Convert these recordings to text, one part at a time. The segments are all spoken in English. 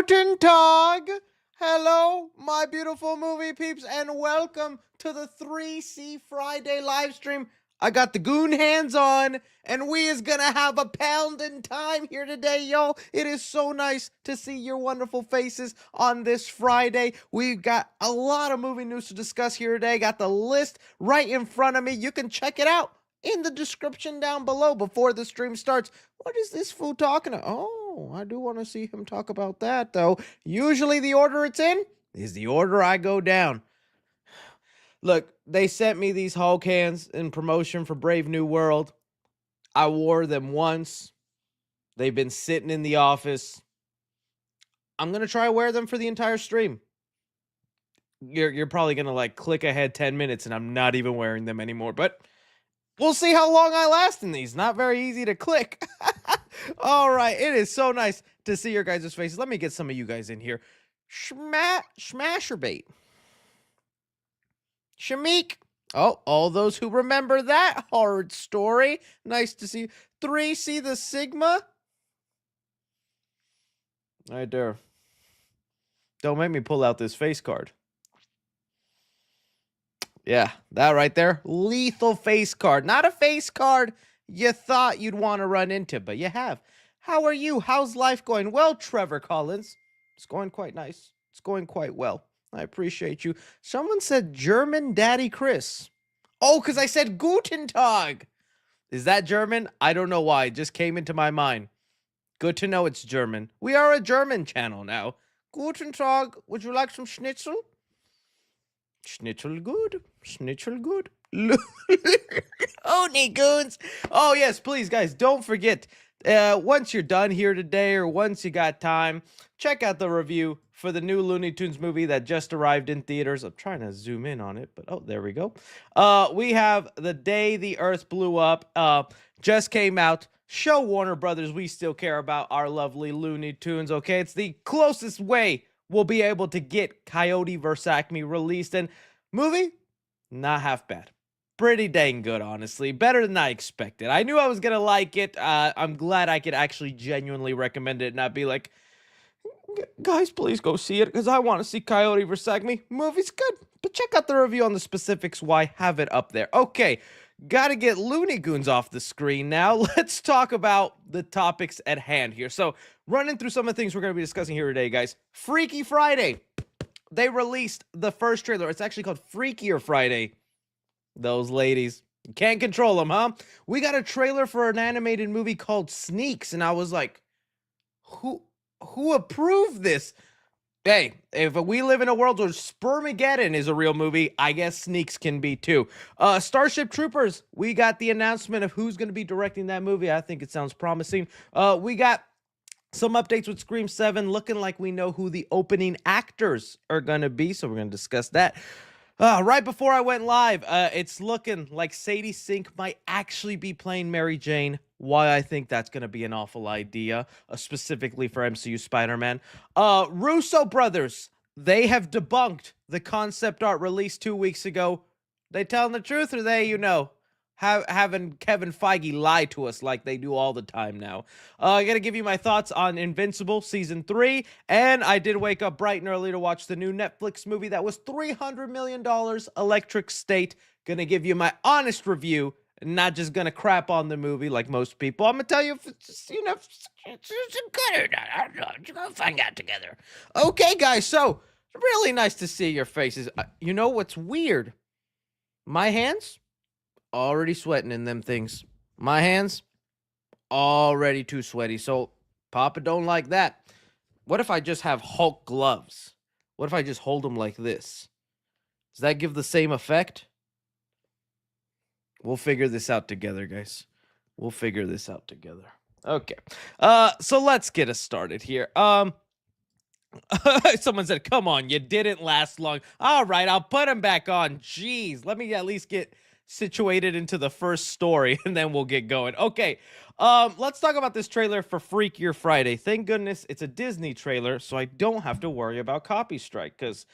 Guten Tag! Hello, my beautiful movie peeps, and welcome to the 3C Friday live stream. I got the goon hands on, and we is gonna have a pounding time here today, y'all. It is so nice to see your wonderful faces on this Friday. We've got a lot of movie news to discuss here today. Got the list right in front of me. You can check it out in the description down below before the stream starts. What is this fool talking about? Oh, I do want to see him talk about that, though. Usually the order it's in is the order I go down. Look, they sent me these Hulk hands in promotion for Brave New World. I wore them once. They've been sitting in the office. I'm going to try to wear them for the entire stream. You're probably going to like click ahead 10 minutes and I'm not even wearing them anymore, but we'll see how long I last in these. Not very easy to click. All right, it is so nice to see your guys' faces. Let me get some of you guys in here. Smasherbait. Shamik. Oh, all those who remember that horrid story. Nice to see you. 3C the Sigma. Right there. Don't make me pull out this face card. Yeah, that right there. Lethal face card. Not a face card you thought you'd want to run into, but you have. How are you? How's life going? Well, Trevor Collins. It's going quite nice. It's going quite well. I appreciate you. Someone said German Daddy Chris. Oh, because I said Guten Tag. Is that German? I don't know why. It just came into my mind. Good to know it's German. We are a German channel now. Guten Tag. Would you like some schnitzel? Schnitzel good. Schnitzel good. Oh, Goons. Oh, yes, please, guys, don't forget. Once you're done here today or once you got time, check out the review for the new Looney Tunes movie that just arrived in theaters. I'm trying to zoom in on it, but oh, there we go. We have The Day the Earth Blew Up. Just came out. Show Warner Brothers we still care about our lovely Looney Tunes, okay? It's the closest way we'll be able to get Coyote vs. Acme released. And movie, not half bad. Pretty dang good, honestly. Better than I expected. I knew I was going to like it. I'm glad I could actually genuinely recommend it and not be like, guys, please go see it because I want to see Coyote vs. Acme. Movie's good, but check out the review on the specifics. Why have it up there? Okay, got to get Looney Goons off the screen now. Let's talk about the topics at hand here. So, running through some of the things we're going to be discussing here today, guys. Freaky Friday. They released the first trailer. It's actually called Freakier Friday. Those ladies. You can't control them, huh? We got a trailer for an animated movie called Sneaks, and I was like, who approved this? Hey, if we live in a world where Spermageddon is a real movie, I guess Sneaks can be too. Starship Troopers, we got the announcement of who's going to be directing that movie. I think it sounds promising. We got some updates with Scream 7, looking like we know who the opening actors are going to be, so we're going to discuss that. Right before I went live, it's looking like Sadie Sink might actually be playing Mary Jane. Why I think that's going to be an awful idea, specifically for MCU Spider-Man. Russo brothers, they have debunked the concept art released 2 weeks ago. They telling the truth, or they, having Kevin Feige lie to us like they do all the time now. I got to give you my thoughts on Invincible Season 3, and I did wake up bright and early to watch the new Netflix movie that was $300 million, Electric State. Gonna give you my honest review, not just gonna crap on the movie like most people. I'm gonna tell you if it's, it's good or not. I don't know. We're gonna find out together. Okay, guys, so really nice to see your faces. You know what's weird? My hands already sweating in them things. My hands already too sweaty. So Papa don't like that. What if I just have Hulk gloves? What if I just hold them like this? Does that give the same effect? We'll figure this out together, guys. We'll figure this out together. Okay. So let's get us started here. Someone said, come on, you didn't last long. All right, I'll put him back on. Jeez, let me at least get situated into the first story and then we'll get going. Okay, let's talk about this trailer for Freakier Friday. Thank goodness it's a Disney trailer, so I don't have to worry about copy strike, because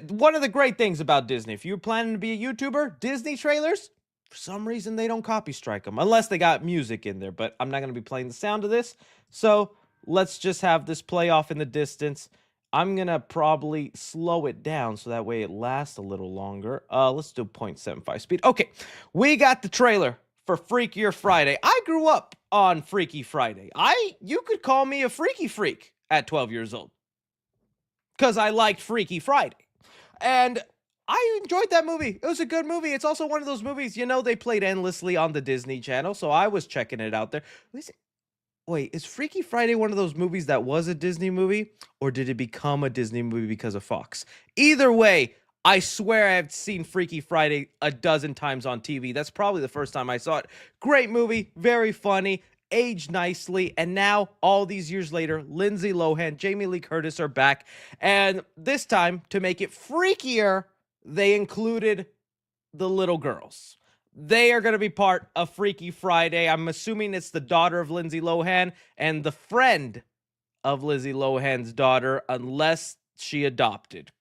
one of the great things about Disney, if you're planning to be a YouTuber, Disney trailers, for some reason they don't copy strike them, unless they got music in there, but I'm not going to be playing the sound of this, so let's just have this play off in the distance. I'm gonna probably slow it down so that way it lasts a little longer. Let's do 0.75 speed. Okay, we got the trailer for Freakier Friday. I grew up on Freaky Friday. You could call me a freaky freak at 12 years old because I liked Freaky Friday. And I enjoyed that movie. It was a good movie. It's also one of those movies, they played endlessly on the Disney Channel, so I was checking it out there. Wait, is Freaky Friday one of those movies that was a Disney movie, or did it become a Disney movie because of Fox? Either way, I swear I've seen Freaky Friday a dozen times on TV. That's probably the first time I saw it. Great movie, very funny, aged nicely, and now, all these years later, Lindsay Lohan, Jamie Lee Curtis are back, and this time, to make it freakier, they included the little girls. They are going to be part of Freaky Friday. I'm assuming it's the daughter of Lindsay Lohan and the friend of Lindsay Lohan's daughter, unless she adopted.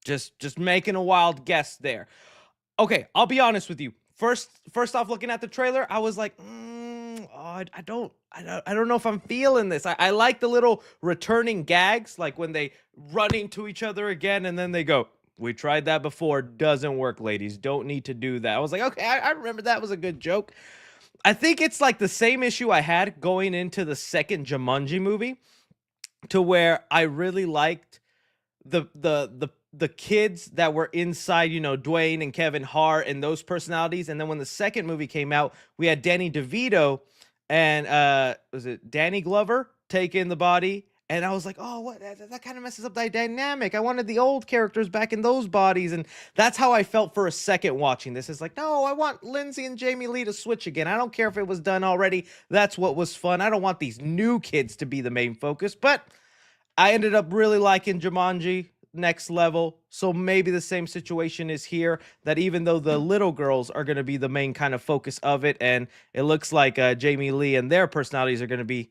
Just making a wild guess there. Okay, I'll be honest with you. First off, looking at the trailer, I was like, I don't know if I'm feeling this. I like the little returning gags, like when they run into each other again and then they go, "We tried that before. Doesn't work, ladies. Don't need to do that." I was like, okay, I remember that was a good joke. I think it's like the same issue I had going into the second Jumanji movie, to where I really liked the kids that were inside, Dwayne and Kevin Hart and those personalities. And then when the second movie came out, we had Danny DeVito and was it Danny Glover taking the body. And I was like, oh, what? That kind of messes up the dynamic. I wanted the old characters back in those bodies. And that's how I felt for a second watching this. It's like, no, I want Lindsay and Jamie Lee to switch again. I don't care if it was done already. That's what was fun. I don't want these new kids to be the main focus. But I ended up really liking Jumanji next level. So maybe the same situation is here, that even though the little girls are going to be the main kind of focus of it, and it looks like Jamie Lee and their personalities are going to be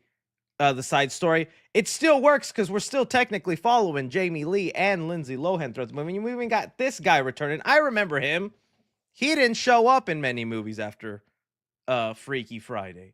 the side story, it still works because we're still technically following Jamie Lee and Lindsay Lohan throughout the movie. We even got this guy returning. I remember him. He didn't show up in many movies after Freaky Friday.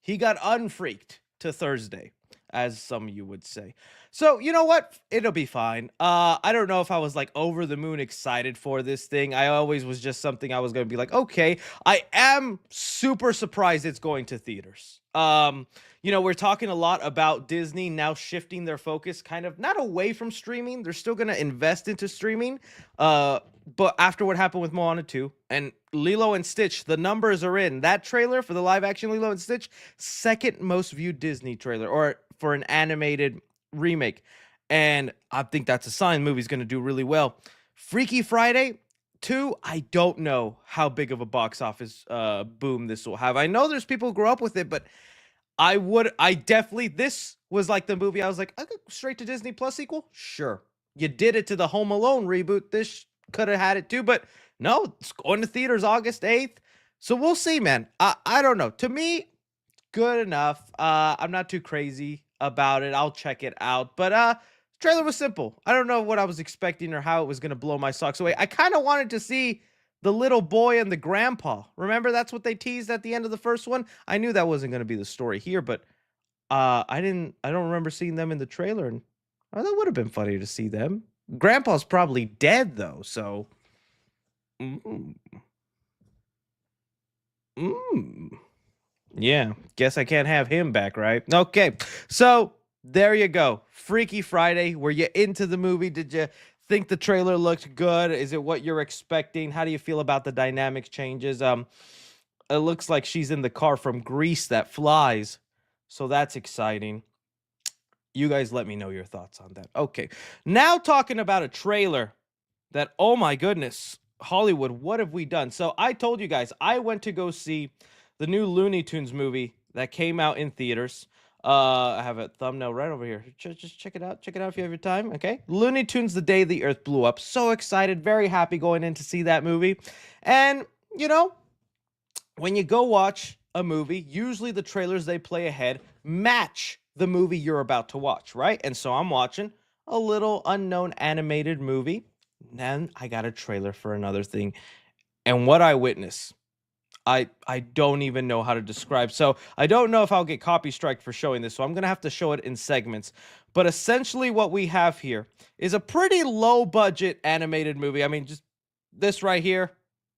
He got unfreaked to Thursday, as some of you would say. So, you know what? It'll be fine. I don't know if I was like over the moon excited for this thing. I always was just something I was going to be like, okay. I am super surprised it's going to theaters. We're talking a lot about Disney now shifting their focus kind of not away from streaming. They're still going to invest into streaming. But after what happened with Moana 2 and Lilo and Stitch, the numbers are in. That trailer for the live action Lilo and Stitch, second most viewed Disney trailer, or for an animated remake. And I think that's a sign the movie's going to do really well. Freaky Friday 2, I don't know how big of a box office boom this will have. I know there's people who grew up with it, but this was like the movie I was like, I go straight to Disney Plus sequel? Sure. You did it to the Home Alone reboot. This could have had it too, but no, it's going to theaters August 8th. So we'll see, man. I don't know. To me, good enough. I'm not too crazy about it. I'll check it out. But trailer was simple. I don't know what I was expecting or how it was going to blow my socks away. I kind of wanted to see the little boy and the grandpa. Remember, that's what they teased at the end of the first one? I knew that wasn't going to be the story here, but I don't remember seeing them in the trailer, and that would have been funny to see them. Grandpa's probably dead though, so yeah, guess I can't have him back, right? Okay, so there you go. Freaky Friday. Were you into the movie? Did you think the trailer looked good? Is it what you're expecting? How do you feel about the dynamics changes? It looks like she's in the car from Greece that flies, so that's exciting. You guys let me know your thoughts on that. Okay, now talking about a trailer that, oh my goodness, Hollywood, what have we done? So I told you guys, I went to go see the new Looney Tunes movie that came out in theaters. I have a thumbnail right over here. Just check it out. Check it out if you have your time. Okay. Looney Tunes, The Day the Earth Blew Up. So excited. Very happy going in to see that movie. And, when you go watch a movie, usually the trailers they play ahead match the movie you're about to watch, right? And so I'm watching a little unknown animated movie. Then I got a trailer for another thing. And what I witnessed, I don't even know how to describe. So I don't know if I'll get copy strike for showing this. So I'm gonna have to show it in segments. But essentially, what we have here is a pretty low budget animated movie. I mean, just this right here,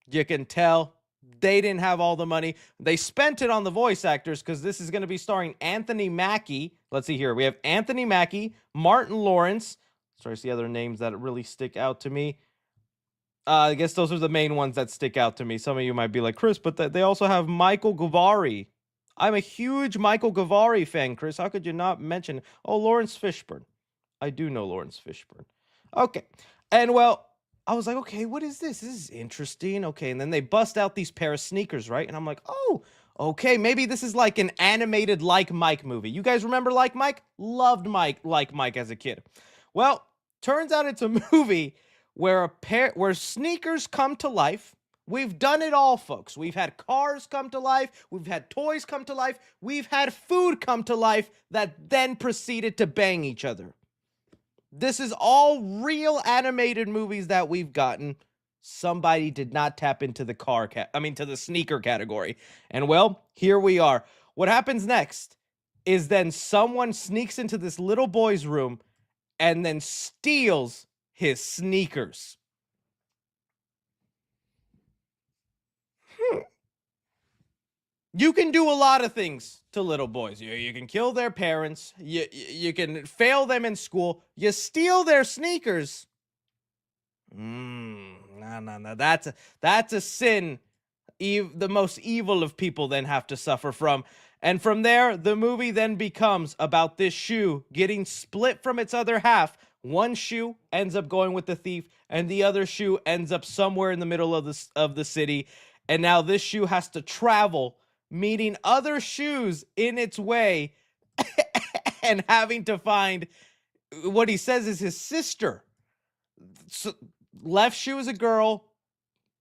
you can tell they didn't have all the money. They spent it on the voice actors because this is going to be starring Anthony Mackie. Let's see here. We have Anthony Mackie, Martin Lawrence. Sorry, it's the other names that really stick out to me. I guess those are the main ones that stick out to me. Some of you might be like, Chris, but they also have Michael Guvari. I'm a huge Michael Guvari fan, Chris. How could you not mention? Oh, Lawrence Fishburne. I do know Lawrence Fishburne. Okay. And well, I was like, okay, what is this? This is interesting. Okay. And then they bust out these pair of sneakers, right? And I'm like, oh, okay, maybe this is like an animated Like Mike movie. You guys remember Like Mike? Loved Like Mike as a kid. Well, turns out it's a movie where sneakers come to life. We've done it all, folks. We've had cars come to life. We've had toys come to life. We've had food come to life that then proceeded to bang each other. This is all real animated movies that we've gotten. Somebody did not tap into the to the sneaker category. And well, here we are. What happens next is then someone sneaks into this little boy's room and then steals his sneakers. You can do a lot of things to little boys. You can kill their parents. You can fail them in school. You steal their sneakers. No. That's a sin. The most evil of people then have to suffer from. And from there, the movie then becomes about this shoe getting split from its other half. One shoe ends up going with the thief, and the other shoe ends up somewhere in the middle of the city. And now this shoe has to travel, meeting other shoes in its way, and having to find what he says is his sister. So, left shoe is a girl,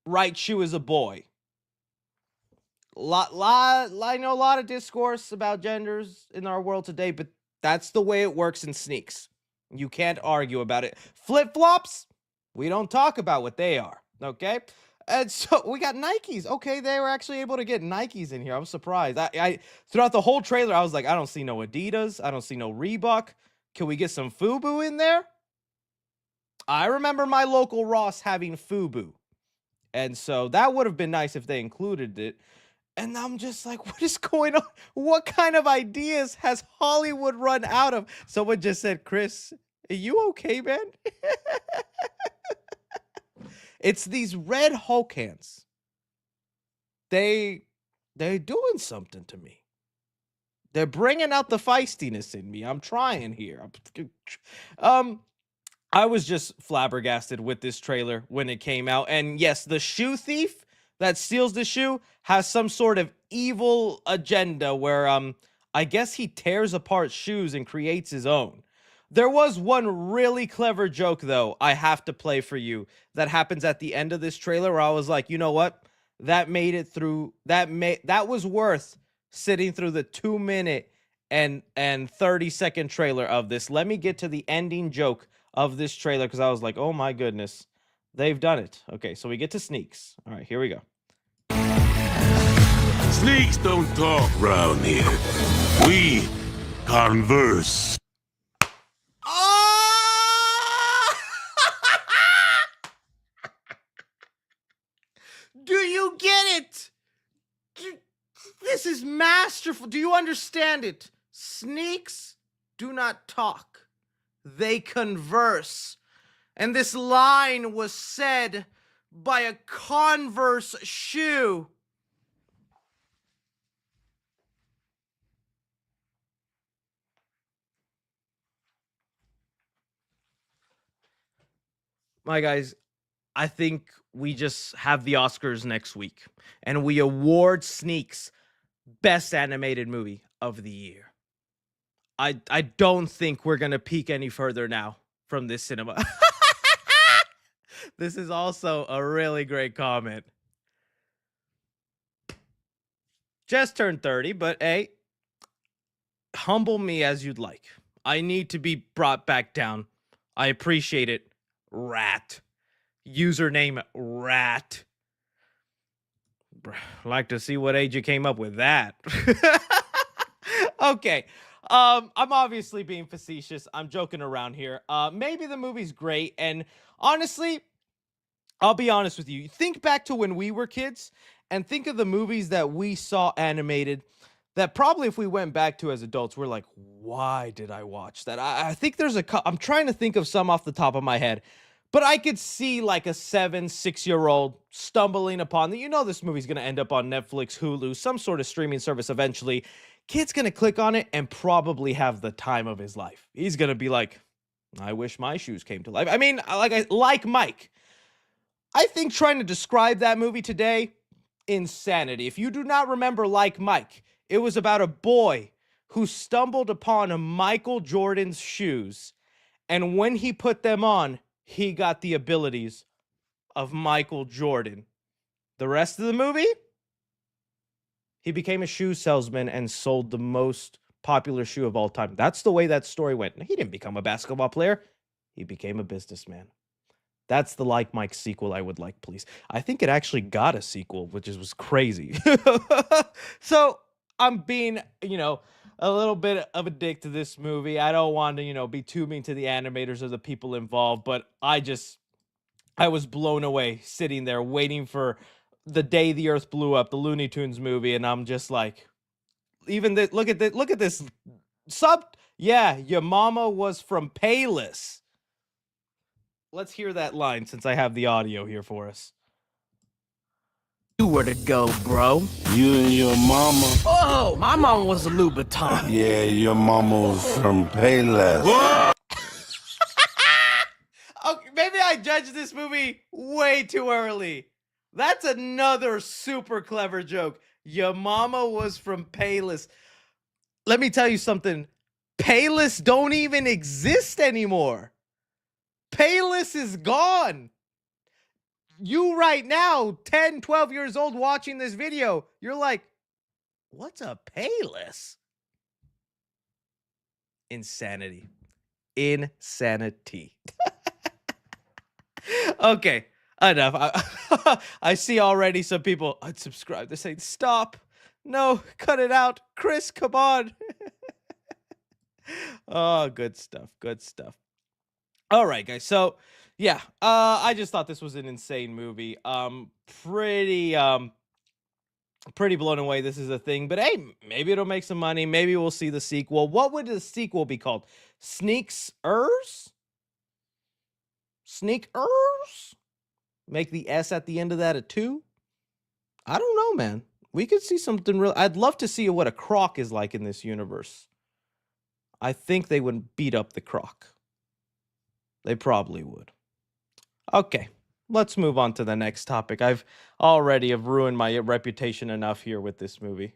right shoe is a boy. I know a lot of discourse about genders in our world today, but that's the way it works in sneaks. You can't argue about it. Flip-flops, we don't talk about what they are, okay? And so we got Nikes. Okay, they were actually able to get Nikes in here. I'm surprised. I throughout the whole trailer, I was like, I don't see no Adidas. I don't see no Reebok. Can we get some FUBU in there? I remember my local Ross having FUBU. And so that would have been nice if they included it. And I'm just like, what is going on? What kind of ideas has Hollywood run out of? Someone just said, Chris, are you okay, man? It's these red Hulk hands. They're doing something to me. They're bringing out the feistiness in me. I'm trying here. I was just flabbergasted with this trailer when it came out. And yes, the shoe thief that steals the shoe has some sort of evil agenda where I guess he tears apart shoes and creates his own. There was one really clever joke though I have to play for you that happens at the end of this trailer where I was like, you know what? That made it through that was worth sitting through the 2-minute and 30-second trailer of this. Let me get to the ending joke of this trailer because I was like, oh my goodness, they've done it. Okay, so we get to sneaks. All right, here we go. Sneaks don't talk round here. We converse. Oh! Do you get it? This is masterful. Do you understand it? Sneaks do not talk. They converse. And this line was said by a Converse shoe. My guys, I think we just have the Oscars next week and we award Sneaks Best Animated Movie of the Year. I don't think we're going to peek any further now from this cinema. This is also a really great comment. Just turned 30, but hey, humble me as you'd like. I need to be brought back down. I appreciate it. Rat. Username Rat. Like to see what age you came up with that. Okay. I'm obviously being facetious. I'm joking around here. Maybe the movie's great, and honestly, I'll be honest with you. Think back to when we were kids and think of the movies that we saw animated that probably if we went back to as adults, we're like, why did I watch that? I think there's I'm trying to think of some off the top of my head, but I could see like a 7, 6 year old stumbling upon this movie's going to end up on Netflix, Hulu, some sort of streaming service eventually. Kid's going to click on it and probably have the time of his life. He's going to be like, I wish my shoes came to life. I mean, like Mike. I think trying to describe that movie today, insanity. If you do not remember Like Mike, it was about a boy who stumbled upon a Michael Jordan's shoes, and when he put them on, he got the abilities of Michael Jordan. The rest of the movie, he became a shoe salesman and sold the most popular shoe of all time. That's the way that story went. He didn't become a basketball player. He became a businessman. That's the Like Mike sequel I would like, please. I think it actually got a sequel, which was crazy. So I'm being, a little bit of a dick to this movie. I don't want to, be too mean to the animators or the people involved, but I was blown away sitting there waiting for the day the Earth blew up, the Looney Tunes movie, and I'm just like, look at this Yeah, your mama was from Payless. Let's hear that line since I have the audio here for us. You were to go, bro. You and your mama. Oh, my mama was a Louboutin. Yeah, your mama was from Payless. Okay, maybe I judged this movie way too early. That's another super clever joke. Your mama was from Payless. Let me tell you something. Payless don't even exist anymore. Payless is gone. You right now, 10, 12 years old watching this video, you're like, what's a Payless? Insanity. Insanity. Okay, enough. I see already some people unsubscribe. They're saying, stop. No, cut it out. Chris, come on. Oh, good stuff. Good stuff. All right, guys. So, yeah, I just thought this was an insane movie. Pretty blown away this is a thing, but hey, maybe it'll make some money. Maybe we'll see the sequel. What would the sequel be called? Sneaks-ers? Sneak-ers? Make the S at the end of that a 2? I don't know, man. We could see something real. I'd love to see what a croc is like in this universe. I think they would beat up the croc. They probably would. Okay, let's move on to the next topic. I've already have ruined my reputation enough here with this movie.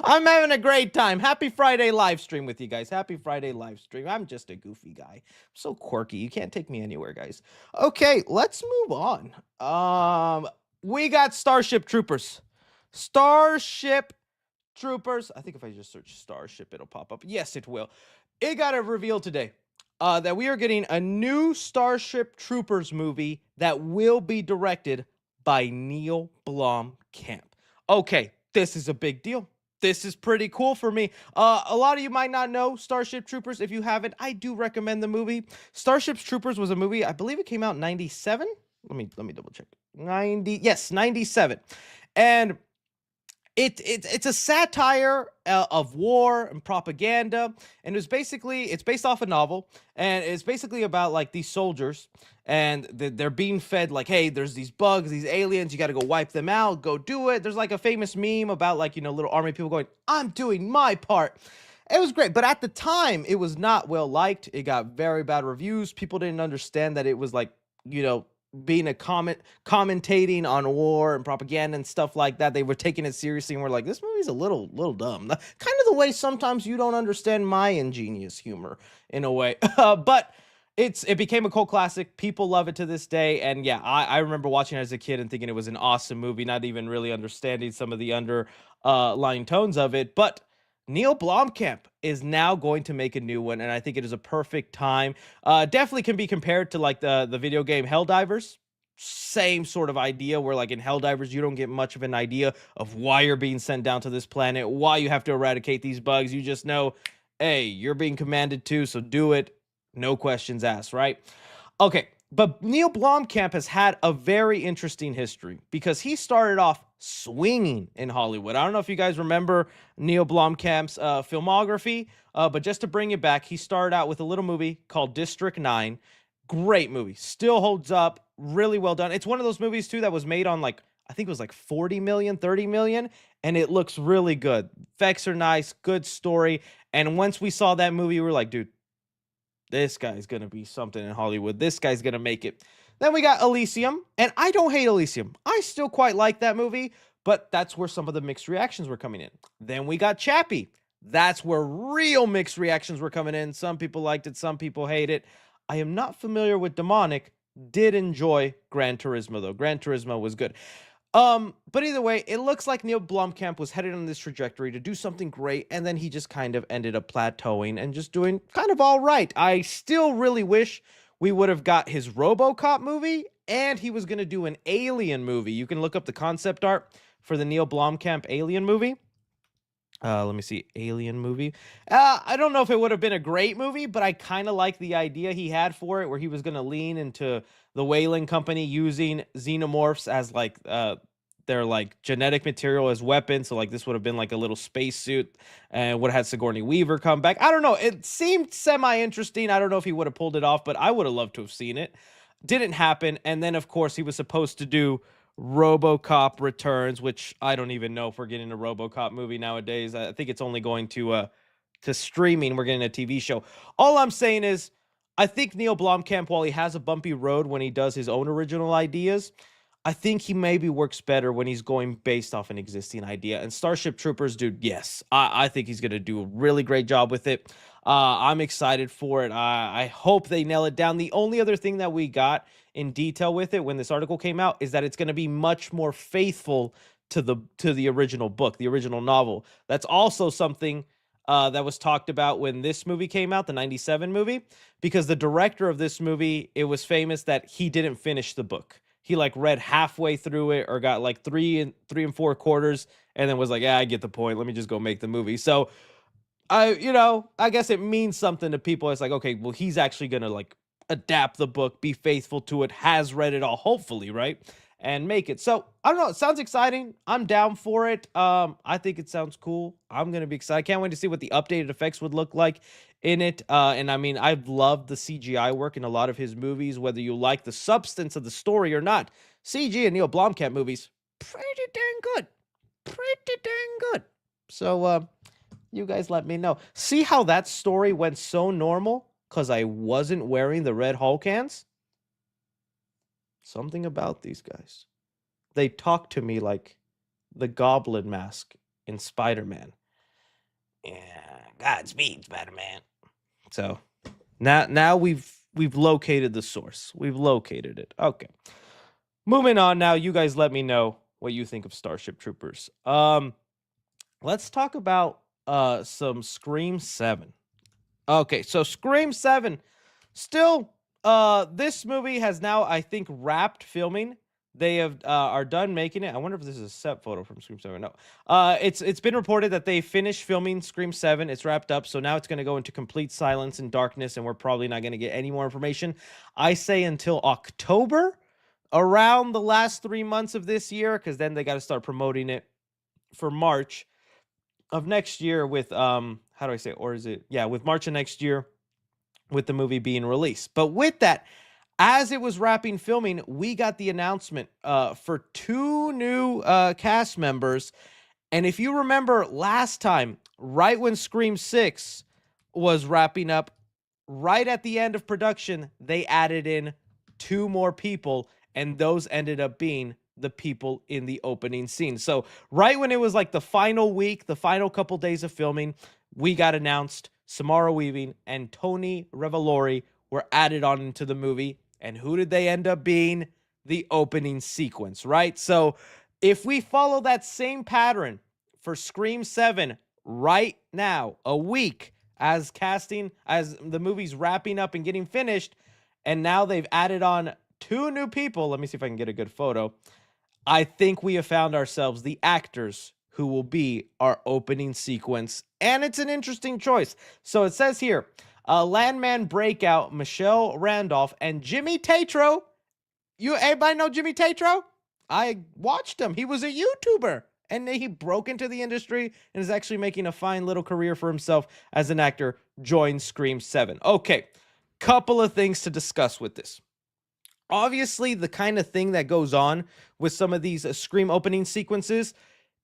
I'm having a great time. Happy Friday live stream with you guys. Happy Friday live stream. I'm just a goofy guy. I'm so quirky. You can't take me anywhere, guys. Okay, let's move on. We got Starship Troopers. Starship Troopers. I think if I just search Starship, it'll pop up. Yes, it will. It got a reveal today that we are getting a new Starship Troopers movie that will be directed by Neil Blomkamp. Okay, this is a big deal. This is pretty cool for me. A lot of you might not know Starship Troopers. If you haven't, I do recommend the movie. Starship Troopers was a movie, I believe it came out in 97. Let me double check. 97. And it's a satire of war and propaganda, and it's based off a novel, and it's basically about like these soldiers, and they're being fed like, hey, there's these bugs, these aliens, you got to go wipe them out, go do it. There's like a famous meme about like, little army people going, I'm doing my part. It was great, but at the time it was not well liked. It got very bad reviews. People didn't understand that it was like, being a commentating on war and propaganda and stuff like that. They were taking it seriously and were like, this movie's a little dumb. Kind of the way sometimes you don't understand my ingenious humor in a way. But it became a cult classic. People love it to this day. And yeah, I remember watching it as a kid and thinking it was an awesome movie, not even really understanding some of the underlying tones of it. But Neil Blomkamp is now going to make a new one, and I think it is a perfect time. Definitely can be compared to like the video game Helldivers. same sort of idea where, like, in Helldivers, you don't get much of an idea of why you're being sent down to this planet, why you have to eradicate these bugs. You just know, hey, you're being commanded to, so do it. No questions asked, right? Okay, but Neil Blomkamp has had a very interesting history because he started off swinging in Hollywood. I don't know if you guys remember Neil Blomkamp's filmography, but just to bring it back, he started out with a little movie called District 9. Great movie. Still holds up. Really well done. It's one of those movies, too, that was made on, like, I think it was like 40 million, 30 million, and it looks really good. Effects are nice, good story. And once we saw that movie, we were like, dude, this guy's going to be something in Hollywood. This guy's going to make it. Then we got Elysium, and I don't hate Elysium. I still quite like that movie, but that's where some of the mixed reactions were coming in. Then we got Chappie. That's where real mixed reactions were coming in. Some people liked it, some people hate it. I am not familiar with Demonic. Did enjoy Gran Turismo, though. Gran Turismo was good. But either way, it looks like Neil Blomkamp was headed on this trajectory to do something great, and then he just kind of ended up plateauing and just doing kind of all right. I still really wish we would have got his RoboCop movie, and he was going to do an Alien movie. You can look up the concept art for the Neil Blomkamp Alien movie. Let me see, Alien movie. I don't know if it would have been a great movie, but I kind of like the idea he had for it, where he was going to lean into the Whaling Company using xenomorphs as like their like genetic material as weapons. So like this would have been like a little spacesuit, and would have had Sigourney Weaver come back. I don't know. It seemed semi-interesting. I don't know if he would have pulled it off, but I would have loved to have seen it. Didn't happen. And then of course he was supposed to do RoboCop Returns, which I don't even know if we're getting a RoboCop movie nowadays. I think it's only going to streaming. We're getting a TV show. All I'm saying is, I think Neil Blomkamp, while he has a bumpy road when he does his own original ideas, I think he maybe works better when he's going based off an existing idea. And Starship Troopers, dude, yes, I think he's going to do a really great job with it. I'm excited for it. I hope they nail it down. The only other thing that we got in detail with it when this article came out is that it's going to be much more faithful to the original book, the original novel. That's also something that was talked about when this movie came out, the 97 movie, because the director of this movie, it was famous that he didn't finish the book. He like read halfway through it or got like three and four quarters and then was like, yeah, I get the point. Let me just go make the movie. So I guess it means something to people. It's like, okay, well, he's actually going to like adapt the book, be faithful to it, has read it all, hopefully, right? And make it. So I don't know. It sounds exciting. I'm down for it. I think it sounds cool. I'm going to be excited. I can't wait to see what the updated effects would look like in it. And I mean, I've loved the CGI work in a lot of his movies, whether you like the substance of the story or not. CG and Neil Blomkamp movies, pretty dang good. Pretty dang good. So, you guys let me know. See how that story went so normal? Because I wasn't wearing the red Hulk hands? Something about these guys. They talk to me like the Goblin Mask in Spider-Man. Yeah, Godspeed, Spider-Man. So now we've located the source. We've located it. Okay. Moving on now. You guys let me know what you think of Starship Troopers. Let's talk about some Scream 7. Okay, so Scream 7 still this movie has now, I think, wrapped filming. They have are done making it. I wonder if this is a set photo from Scream 7. No. It's been reported that they finished filming Scream 7. It's wrapped up, so now it's going to go into complete silence and darkness, and we're probably not going to get any more information. I say until October, around the last 3 months of this year, because then they got to start promoting it for March of next year with how do I say it? Or is it, yeah, with March of next year with the movie being released. But with that, as it was wrapping filming, we got the announcement for 2 new cast members. And if you remember last time, right when Scream 6 was wrapping up, right at the end of production, they added in 2 more people, and those ended up being the people in the opening scene. So right when it was like the final week, the final couple days of filming, we got announced Samara Weaving and Tony Revolori were added on into the movie. And who did they end up being? The opening sequence, right? So if we follow that same pattern for Scream 7 right now, a week as the movie's wrapping up and getting finished, and now they've added on 2 new people. Let me see if I can get a good photo. I think we have found ourselves the actors who will be our opening sequence, and it's an interesting choice. So it says here, Landman Breakout, Michelle Randolph, and Jimmy Tatro. Everybody know Jimmy Tatro? I watched him. He was a YouTuber, and he broke into the industry and is actually making a fine little career for himself as an actor. Joined Scream 7. Okay, couple of things to discuss with this. Obviously, the kind of thing that goes on with some of these Scream opening sequences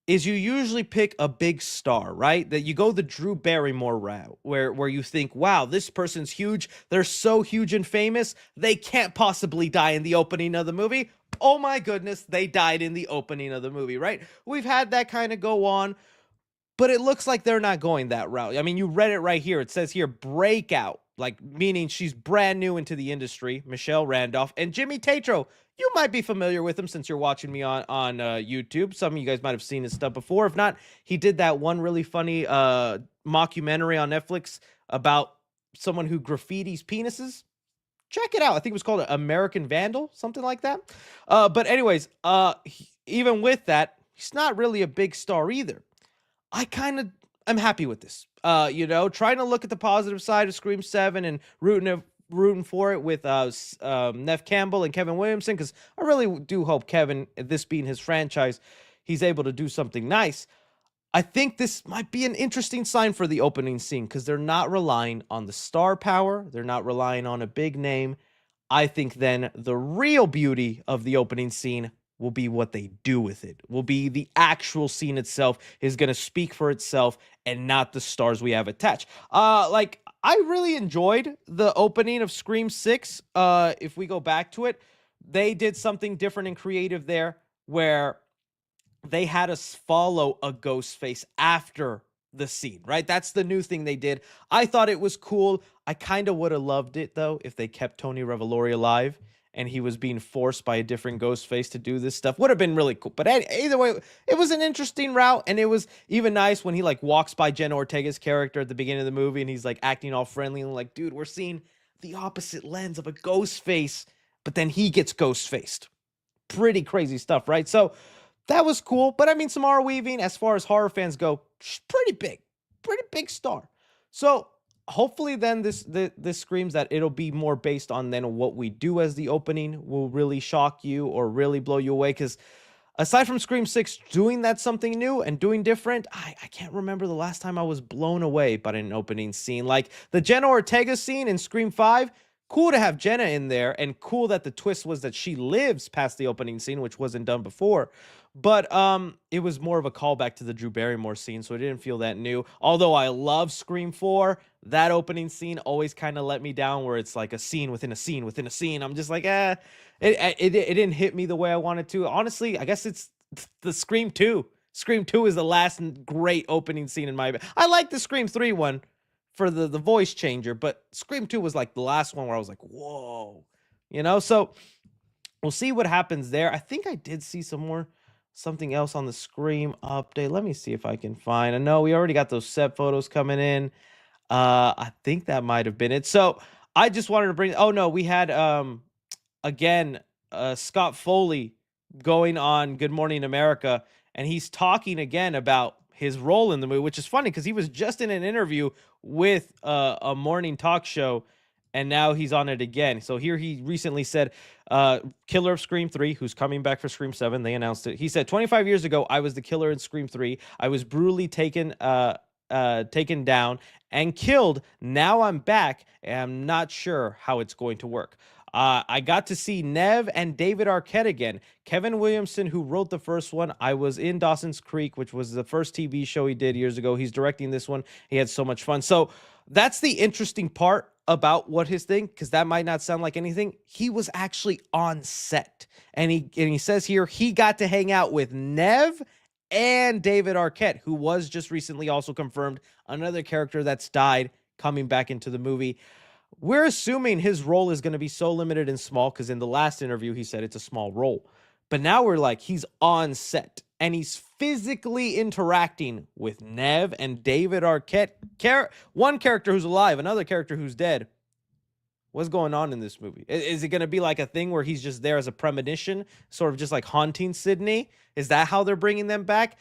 is you usually pick a big star, right? That you go the Drew Barrymore route, where you think, wow, this person's huge. They're so huge and famous, they can't possibly die in the opening of the movie. Oh my goodness, they died in the opening of the movie, right? We've had that kind of go on, but it looks like they're not going that route. I mean, you read it right here. It says here, breakout, like meaning she's brand new into the industry, Michelle Randolph, and Jimmy Tatro. You might be familiar with him since you're watching me on YouTube. Some of you guys might have seen his stuff before. If not, he did that one really funny mockumentary on Netflix about someone who graffitis penises. Check it out. I think it was called American Vandal, something like that. But anyways, even with that, he's not really a big star either. I'm happy with this. Trying to look at the positive side of Scream 7 and rooting for it with Nev Campbell and Kevin Williamson, because I really do hope Kevin, this being his franchise, he's able to do something nice. I think this might be an interesting sign for the opening scene because they're not relying on the star power. They're not relying on a big name. I think then the real beauty of the opening scene will be what they do with it, will be the actual scene itself is going to speak for itself and not the stars we have attached. I really enjoyed the opening of Scream 6. If we go back to it, they did something different and creative there where they had us follow a ghost face after the scene, right? That's the new thing they did. I thought it was cool. I kind of would have loved it, though, if they kept Tony Revolori alive and he was being forced by a different ghost face to do this stuff. Would have been really cool. But either way, it was an interesting route, and it was even nice when he, walks by Jenna Ortega's character at the beginning of the movie, and he's, acting all friendly and like, dude, we're seeing the opposite lens of a ghost face, but then he gets ghost-faced. Pretty crazy stuff, right? So that was cool. But, I mean, Samara Weaving, as far as horror fans go, she's pretty big star. So hopefully then this screams that it'll be more based on then what we do as the opening will really shock you or really blow you away. Because aside from Scream 6 doing that something new and doing different, I can't remember the last time I was blown away by an opening scene. Like the Jenna Ortega scene in Scream 5, cool to have Jenna in there, and cool that the twist was that she lives past the opening scene, which wasn't done before. But it was more of a callback to the Drew Barrymore scene, so it didn't feel that new. Although I love Scream 4, that opening scene always kind of let me down, where it's like a scene within a scene within a scene. I'm just like, it didn't hit me the way I wanted to. Honestly, I guess it's the Scream 2. Scream 2 is the last great opening scene in my opinion. I like the Scream 3 one for the voice changer, but Scream 2 was like the last one where I was like, whoa. So we'll see what happens there. I think I did see something else on the Scream update. Let me see if I can find. I know we already got those set photos coming in. I think that might have been it. So I just wanted to bring. Oh no, we had again Scott Foley going on Good Morning America, and he's talking again about his role in the movie, which is funny because he was just in an interview with a morning talk show, and now he's on it again. So here he recently said, killer of Scream 3, who's coming back for Scream 7. They announced it. He said, 25 years ago, I was the killer in Scream 3. I was brutally taken down and killed. Now I'm back, and I'm not sure how it's going to work. I got to see Nev and David Arquette again. Kevin Williamson, who wrote the first one, I was in Dawson's Creek, which was the first TV show he did years ago. He's directing this one. He had so much fun. So that's the interesting part about what his thing, because that might not sound like anything. He was actually on set. And he says here he got to hang out with Nev and David Arquette, who was just recently also confirmed another character that's died coming back into the movie. We're assuming his role is going to be so limited and small because in the last interview, he said it's a small role. But now we're like, he's on set and he's physically interacting with Nev and David Arquette. One character who's alive, another character who's dead. What's going on in this movie? Is it going to be like a thing where he's just there as a premonition, sort of just like haunting Sydney? Is that how they're bringing them back?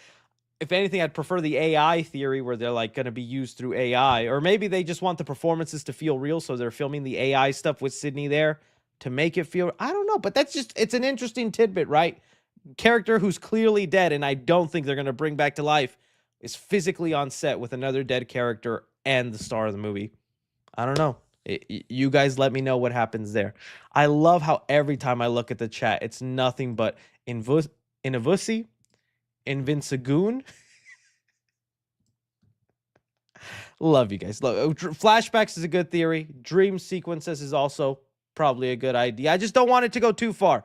If anything, I'd prefer the AI theory where they're like going to be used through AI, or maybe they just want the performances to feel real, so they're filming the AI stuff with Sydney there to make it feel. I don't know, but it's an interesting tidbit, right? Character who's clearly dead, and I don't think they're going to bring back to life, is physically on set with another dead character and the star of the movie. I don't know. You guys let me know what happens there. I love how every time I look at the chat, it's nothing but Inavusi, Invincigoon. Love you guys. Flashbacks is a good theory. Dream sequences is also probably a good idea. I just don't want it to go too far.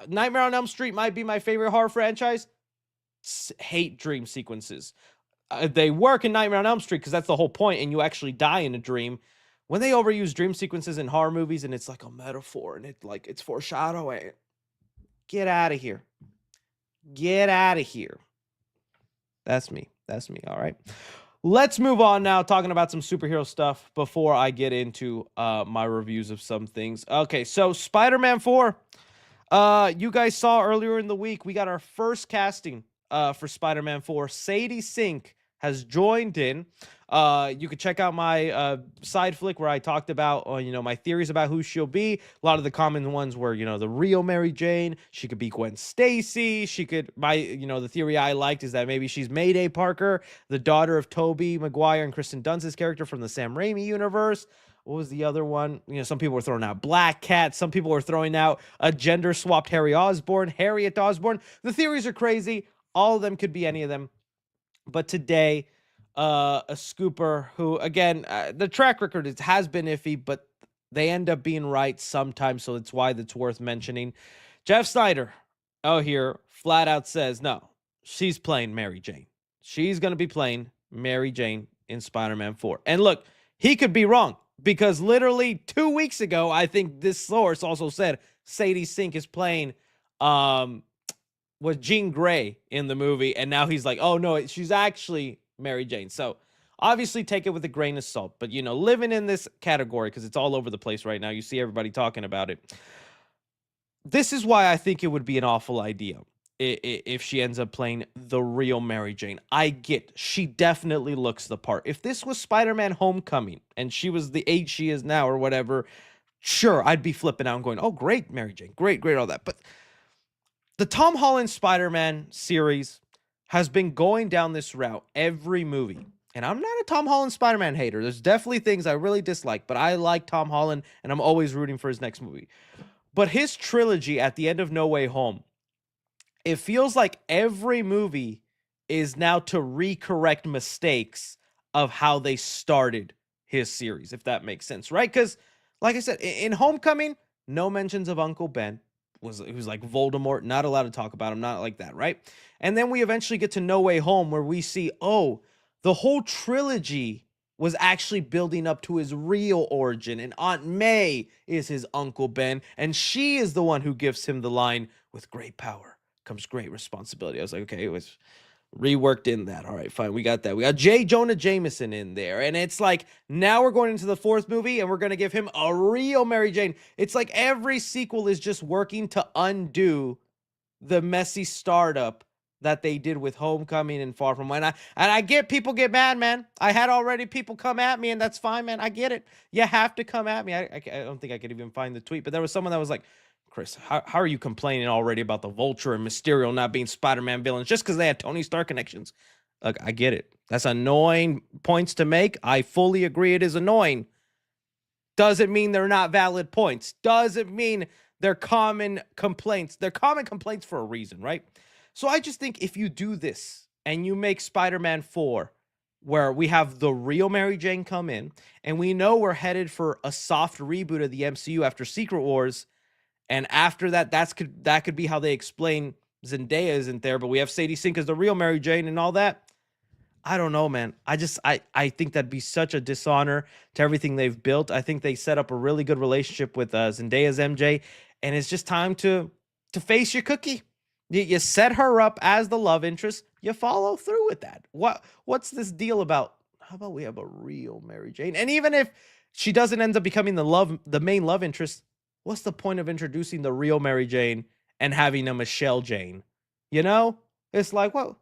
Nightmare on Elm Street might be my favorite horror franchise. Hate dream sequences. They work in Nightmare on Elm Street because that's the whole point, and you actually die in a dream. When they overuse dream sequences in horror movies and it's like a metaphor and it's foreshadowing, get out of here. Get out of here. That's me. All right. Let's move on now, talking about some superhero stuff before I get into my reviews of some things. Okay, so Spider-Man 4. You guys saw earlier in the week, we got our first casting for Spider-Man 4. Sadie Sink has joined in. You could check out my side flick where I talked about, my theories about who she'll be. A lot of the common ones were, the real Mary Jane. She could be Gwen Stacy. She could, the theory I liked is that maybe she's Mayday Parker, the daughter of Tobey Maguire and Kristen Dunst's character from the Sam Raimi universe. What was the other one? Some people were throwing out Black Cat. Some people were throwing out a gender-swapped Harriet Osborn. The theories are crazy. All of them could be any of them. But today, a scooper who, again, the track record has been iffy, but they end up being right sometimes, so that's why that's worth mentioning. Jeff Snyder, here, flat out says, no, she's playing Mary Jane. She's going to be playing Mary Jane in Spider-Man 4. And look, he could be wrong, because literally 2 weeks ago, I think this source also said Sadie Sink is playing was Jean Grey in the movie, and now he's like, oh no, she's actually Mary Jane. So obviously take it with a grain of salt, but living in this category, because it's all over the place right now, you see everybody talking about it. This is why I think it would be an awful idea if she ends up playing the real Mary Jane. I get, she definitely looks the part. If this was Spider-Man Homecoming and she was the age she is now or whatever, sure, I'd be flipping out and going, oh great, Mary Jane, great, all that. But the Tom Holland Spider-Man series has been going down this route every movie. And I'm not a Tom Holland Spider-Man hater. There's definitely things I really dislike, but I like Tom Holland, and I'm always rooting for his next movie. But his trilogy at the end of No Way Home, it feels like every movie is now to recorrect mistakes of how they started his series, if that makes sense, right? Because, like I said, in Homecoming, no mentions of Uncle Ben. He was like Voldemort, not allowed to talk about him, not like that, right? And then we eventually get to No Way Home, where we see, the whole trilogy was actually building up to his real origin, and Aunt May is his Uncle Ben, and she is the one who gives him the line, with great power comes great responsibility. I was like, okay, it was reworked in that. All right, fine, we got that. We got J. Jonah Jameson in there, and it's like, now we're going into the fourth movie, and we're going to give him a real Mary Jane. It's like every sequel is just working to undo the messy startup that they did with Homecoming and Far From Home. And I get people get mad, man. I had already people come at me, and that's fine, man. I get it. You have to come at me. I don't think I could even find the tweet, but there was someone that was like, Chris, how are you complaining already about the Vulture and Mysterio not being Spider-Man villains just because they had Tony Stark connections? Look, I get it. That's annoying points to make. I fully agree it is annoying. Doesn't mean they're not valid points. Doesn't mean they're common complaints. They're common complaints for a reason, right? So I just think if you do this and you make Spider-Man 4 where we have the real Mary Jane come in, and we know we're headed for a soft reboot of the MCU after Secret Wars, and after that, that could be how they explain Zendaya isn't there, but we have Sadie Sink as the real Mary Jane and all that. I don't know, man. I think that'd be such a dishonor to everything they've built. I think they set up a really good relationship with Zendaya's MJ, and it's just time to face your cookie. You set her up as the love interest. You follow through with that. What's this deal about how about we have a real Mary Jane? And even if she doesn't end up becoming the main love interest, what's the point of introducing the real Mary Jane and having a Michelle Jane? You know? It's like, well,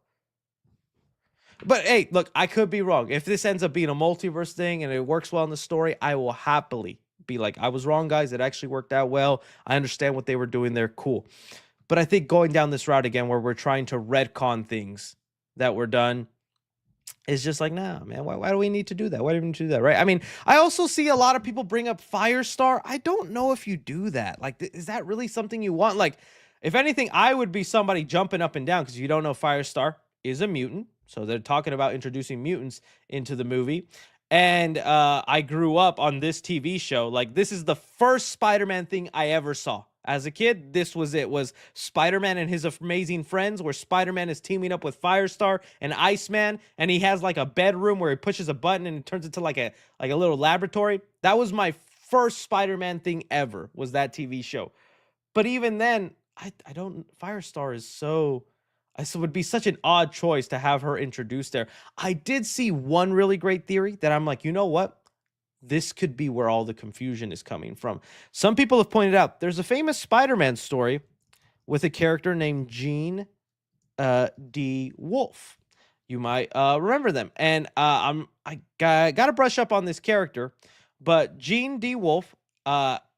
but hey, look, I could be wrong. If this ends up being a multiverse thing and it works well in the story, I will happily be like, I was wrong, guys. It actually worked out well. I understand what they were doing there. Cool. But I think going down this route again, where we're trying to retcon things that were done, is just like, nah, man, why do we need to do that? Why do we need to do that, right? I mean, I also see a lot of people bring up Firestar. I don't know if you do that. Like, is that really something you want? Like, if anything, I would be somebody jumping up and down, because you don't know, Firestar is a mutant. So they're talking about introducing mutants into the movie. And I grew up on this TV show. Like, this is the first Spider-Man thing I ever saw. As a kid, this was it. Was Spider-Man and his amazing friends, where Spider-Man is teaming up with Firestar and Iceman, and he has like a bedroom where he pushes a button and it turns into like a little laboratory. That was my first Spider-Man thing ever, was that TV show. But even then, I don't, Firestar is so, it would be such an odd choice to have her introduced there. I did see one really great theory that I'm like, you know what? This could be where all the confusion is coming from. Some people have pointed out there's a famous Spider-Man story with a character named Jean D. Wolfe. You might remember them. And I got to brush up on this character, but Jean D. Wolfe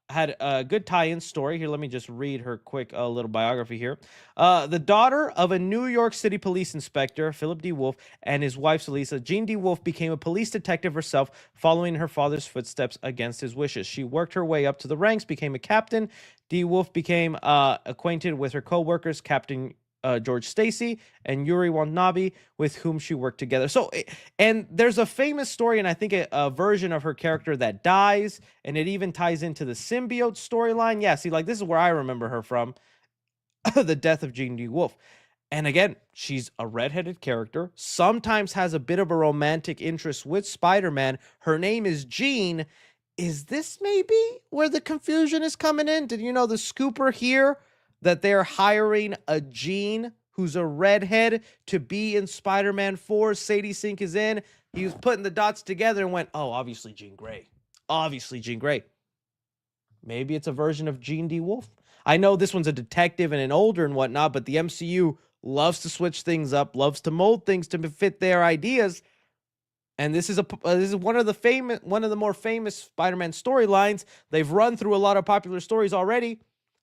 had a good tie-in story. Here, let me just read her quick little biography here. The daughter of a New York City police inspector, Philip D. Wolfe, and his wife, Elisa, Jean D. Wolfe became a police detective herself, following her father's footsteps against his wishes. She worked her way up to the ranks, became a captain. D. Wolfe became acquainted with her co-workers, Captain George Stacy and Yuri Watanabe, with whom she worked together. So, and there's a famous story, and I think a version of her character that dies, and it even ties into the symbiote storyline. Yeah, see, like, this is where I remember her from, the death of Jean D. Wolfe. And again, she's a redheaded character, sometimes has a bit of a romantic interest with Spider-Man. Her name is Jean. Is this maybe where the confusion is coming in? Did you know the scooper here that they're hiring a Jean who's a redhead to be in Spider-Man 4? Sadie Sink is in. He was putting the dots together and went, oh, obviously Jean Grey. Obviously Jean Grey. Maybe it's a version of Jean D. Wolfe. I know this one's a detective and an older and whatnot, but the MCU loves to switch things up, loves to mold things to fit their ideas. And this is one of the more famous Spider-Man storylines. They've run through a lot of popular stories already.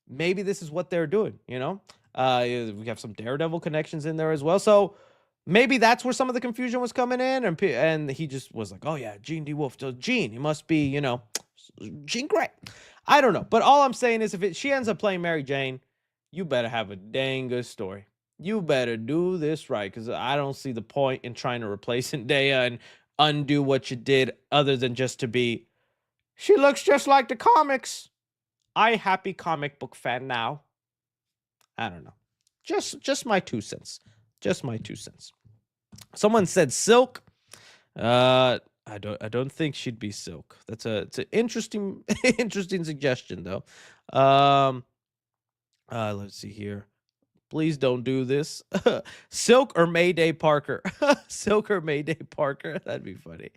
Maybe this is what they're doing, you know? We have some Daredevil connections in there as well. So maybe that's where some of the confusion was coming in. And he just was like, oh, yeah, Jean D. Wolfe. So Jean, he must be, you know, Jean Grey. I don't know. But all I'm saying is, if she ends up playing Mary Jane, you better have a dang good story. You better do this right, because I don't see the point in trying to replace Zendaya and undo what you did, other than just to be, she looks just like the comics. I happy comic book fan now. I don't know. Just my 2 cents. Just my 2 cents. Someone said Silk. I don't think she'd be Silk. It's an interesting interesting suggestion though. Let's see here. Please don't do this. Silk or Mayday Parker? Silk or Mayday Parker? That'd be funny.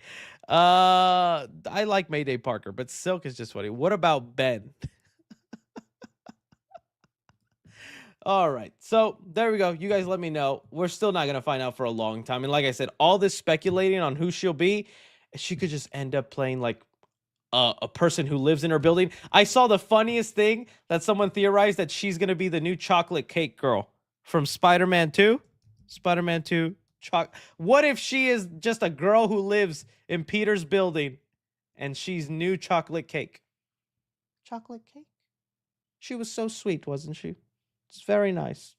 I like Mayday Parker, but Silk is just funny. What about Ben? All right, so there we go. You guys let me know. We're still not going to find out for a long time. And like I said, all this speculating on who she'll be, she could just end up playing like a person who lives in her building. I saw the funniest thing that someone theorized, that she's going to be the new chocolate cake girl from Spider-Man 2. Spider-Man 2. What if she is just a girl who lives in Peter's building and she's new chocolate cake? Chocolate cake? She was so sweet, wasn't she? It's very nice.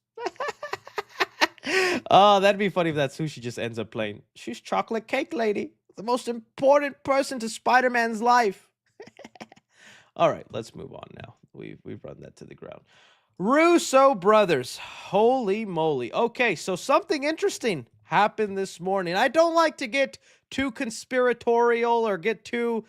Oh, that'd be funny if that's who she just ends up playing. She's chocolate cake lady, the most important person to Spider-Man's life. All right, let's move on now. We've run that to the ground. Russo brothers. Holy moly. Okay, so something interesting happened this morning. I don't like to get too conspiratorial or get too,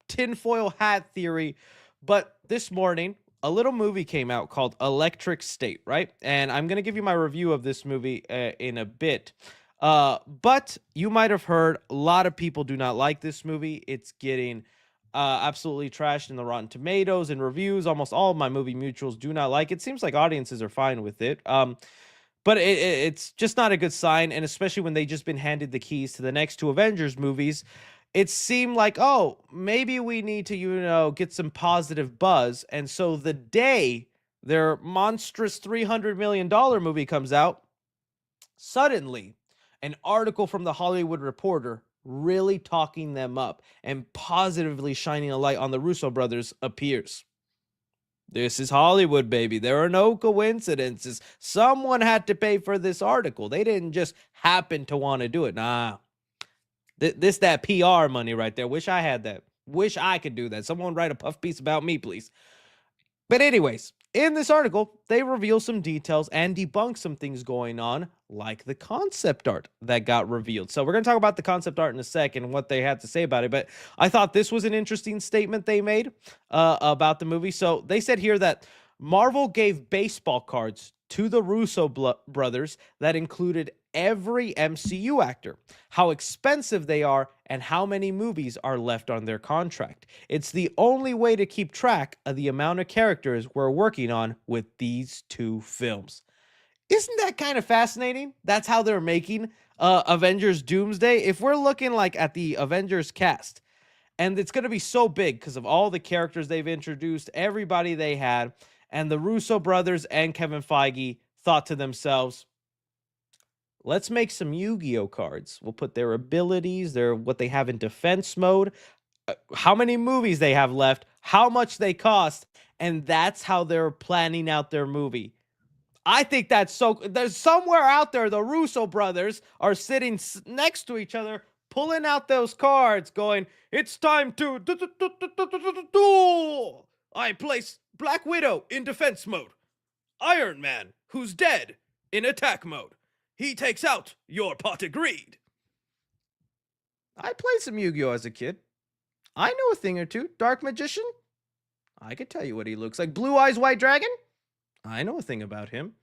tinfoil hat theory, but this morning, a little movie came out called Electric State, right? And I'm going to give you my review of this movie in a bit. But you might have heard a lot of people do not like this movie. It's getting absolutely trashed in the Rotten Tomatoes and reviews. Almost all of my movie mutuals do not like it. Seems like audiences are fine with it. But it's just not a good sign, and especially when they just been handed the keys to the next two Avengers movies, it seemed like, oh, maybe we need to, get some positive buzz. And so the day their monstrous $300 million movie comes out, suddenly an article from the Hollywood Reporter really talking them up and positively shining a light on the Russo brothers appears. This is Hollywood, baby. There are no coincidences. Someone had to pay for this article. They didn't just happen to want to do it. Nah. That PR money right there. Wish I had that. Wish I could do that. Someone write a puff piece about me, please. But anyways, in this article, they reveal some details and debunk some things going on, like the concept art that got revealed. So we're going to talk about the concept art in a second and what they had to say about it. But I thought this was an interesting statement they made about the movie. So they said here that Marvel gave baseball cards to the Russo brothers that included every MCU actor, how expensive they are, and how many movies are left on their contract. It's the only way to keep track of the amount of characters we're working on with these two films. Isn't that kind of fascinating? That's how they're making Avengers Doomsday. If we're looking like at the Avengers cast, and it's going to be so big because of all the characters they've introduced, everybody they had, and the Russo brothers and Kevin Feige thought to themselves, let's make some Yu-Gi-Oh cards. We'll put their abilities, what they have in defense mode, how many movies they have left, how much they cost, and that's how they're planning out their movie. I think that's so. There's somewhere out there the Russo brothers are sitting next to each other, pulling out those cards, going, "It's time to duel. I place Black Widow in defense mode. Iron Man, who's dead, in attack mode. He takes out your pot of greed." I played some Yu-Gi-Oh as a kid. I know a thing or two. Dark Magician? I could tell you what he looks like. Blue Eyes White Dragon? I know a thing about him.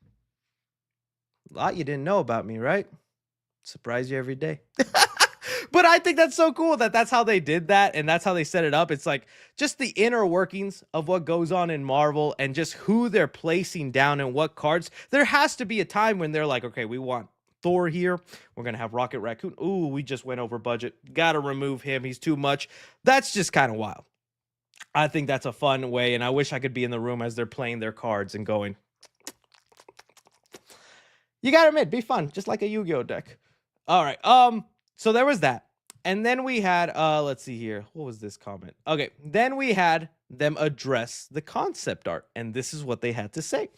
A lot you didn't know about me, right? Surprise you every day. But I think that's so cool that that's how they did that and that's how they set it up. It's like just the inner workings of what goes on in Marvel and just who they're placing down and what cards. There has to be a time when they're like, okay, we want Thor here. We're going to have Rocket Raccoon. Ooh, we just went over budget. Got to remove him. He's too much. That's just kind of wild. I think that's a fun way, and I wish I could be in the room as they're playing their cards and going, you gotta admit, be fun, just like a Yu-Gi-Oh deck. All right, so there was that. And then we had, let's see here. What was this comment? Okay, then we had them address the concept art, and this is what they had to say.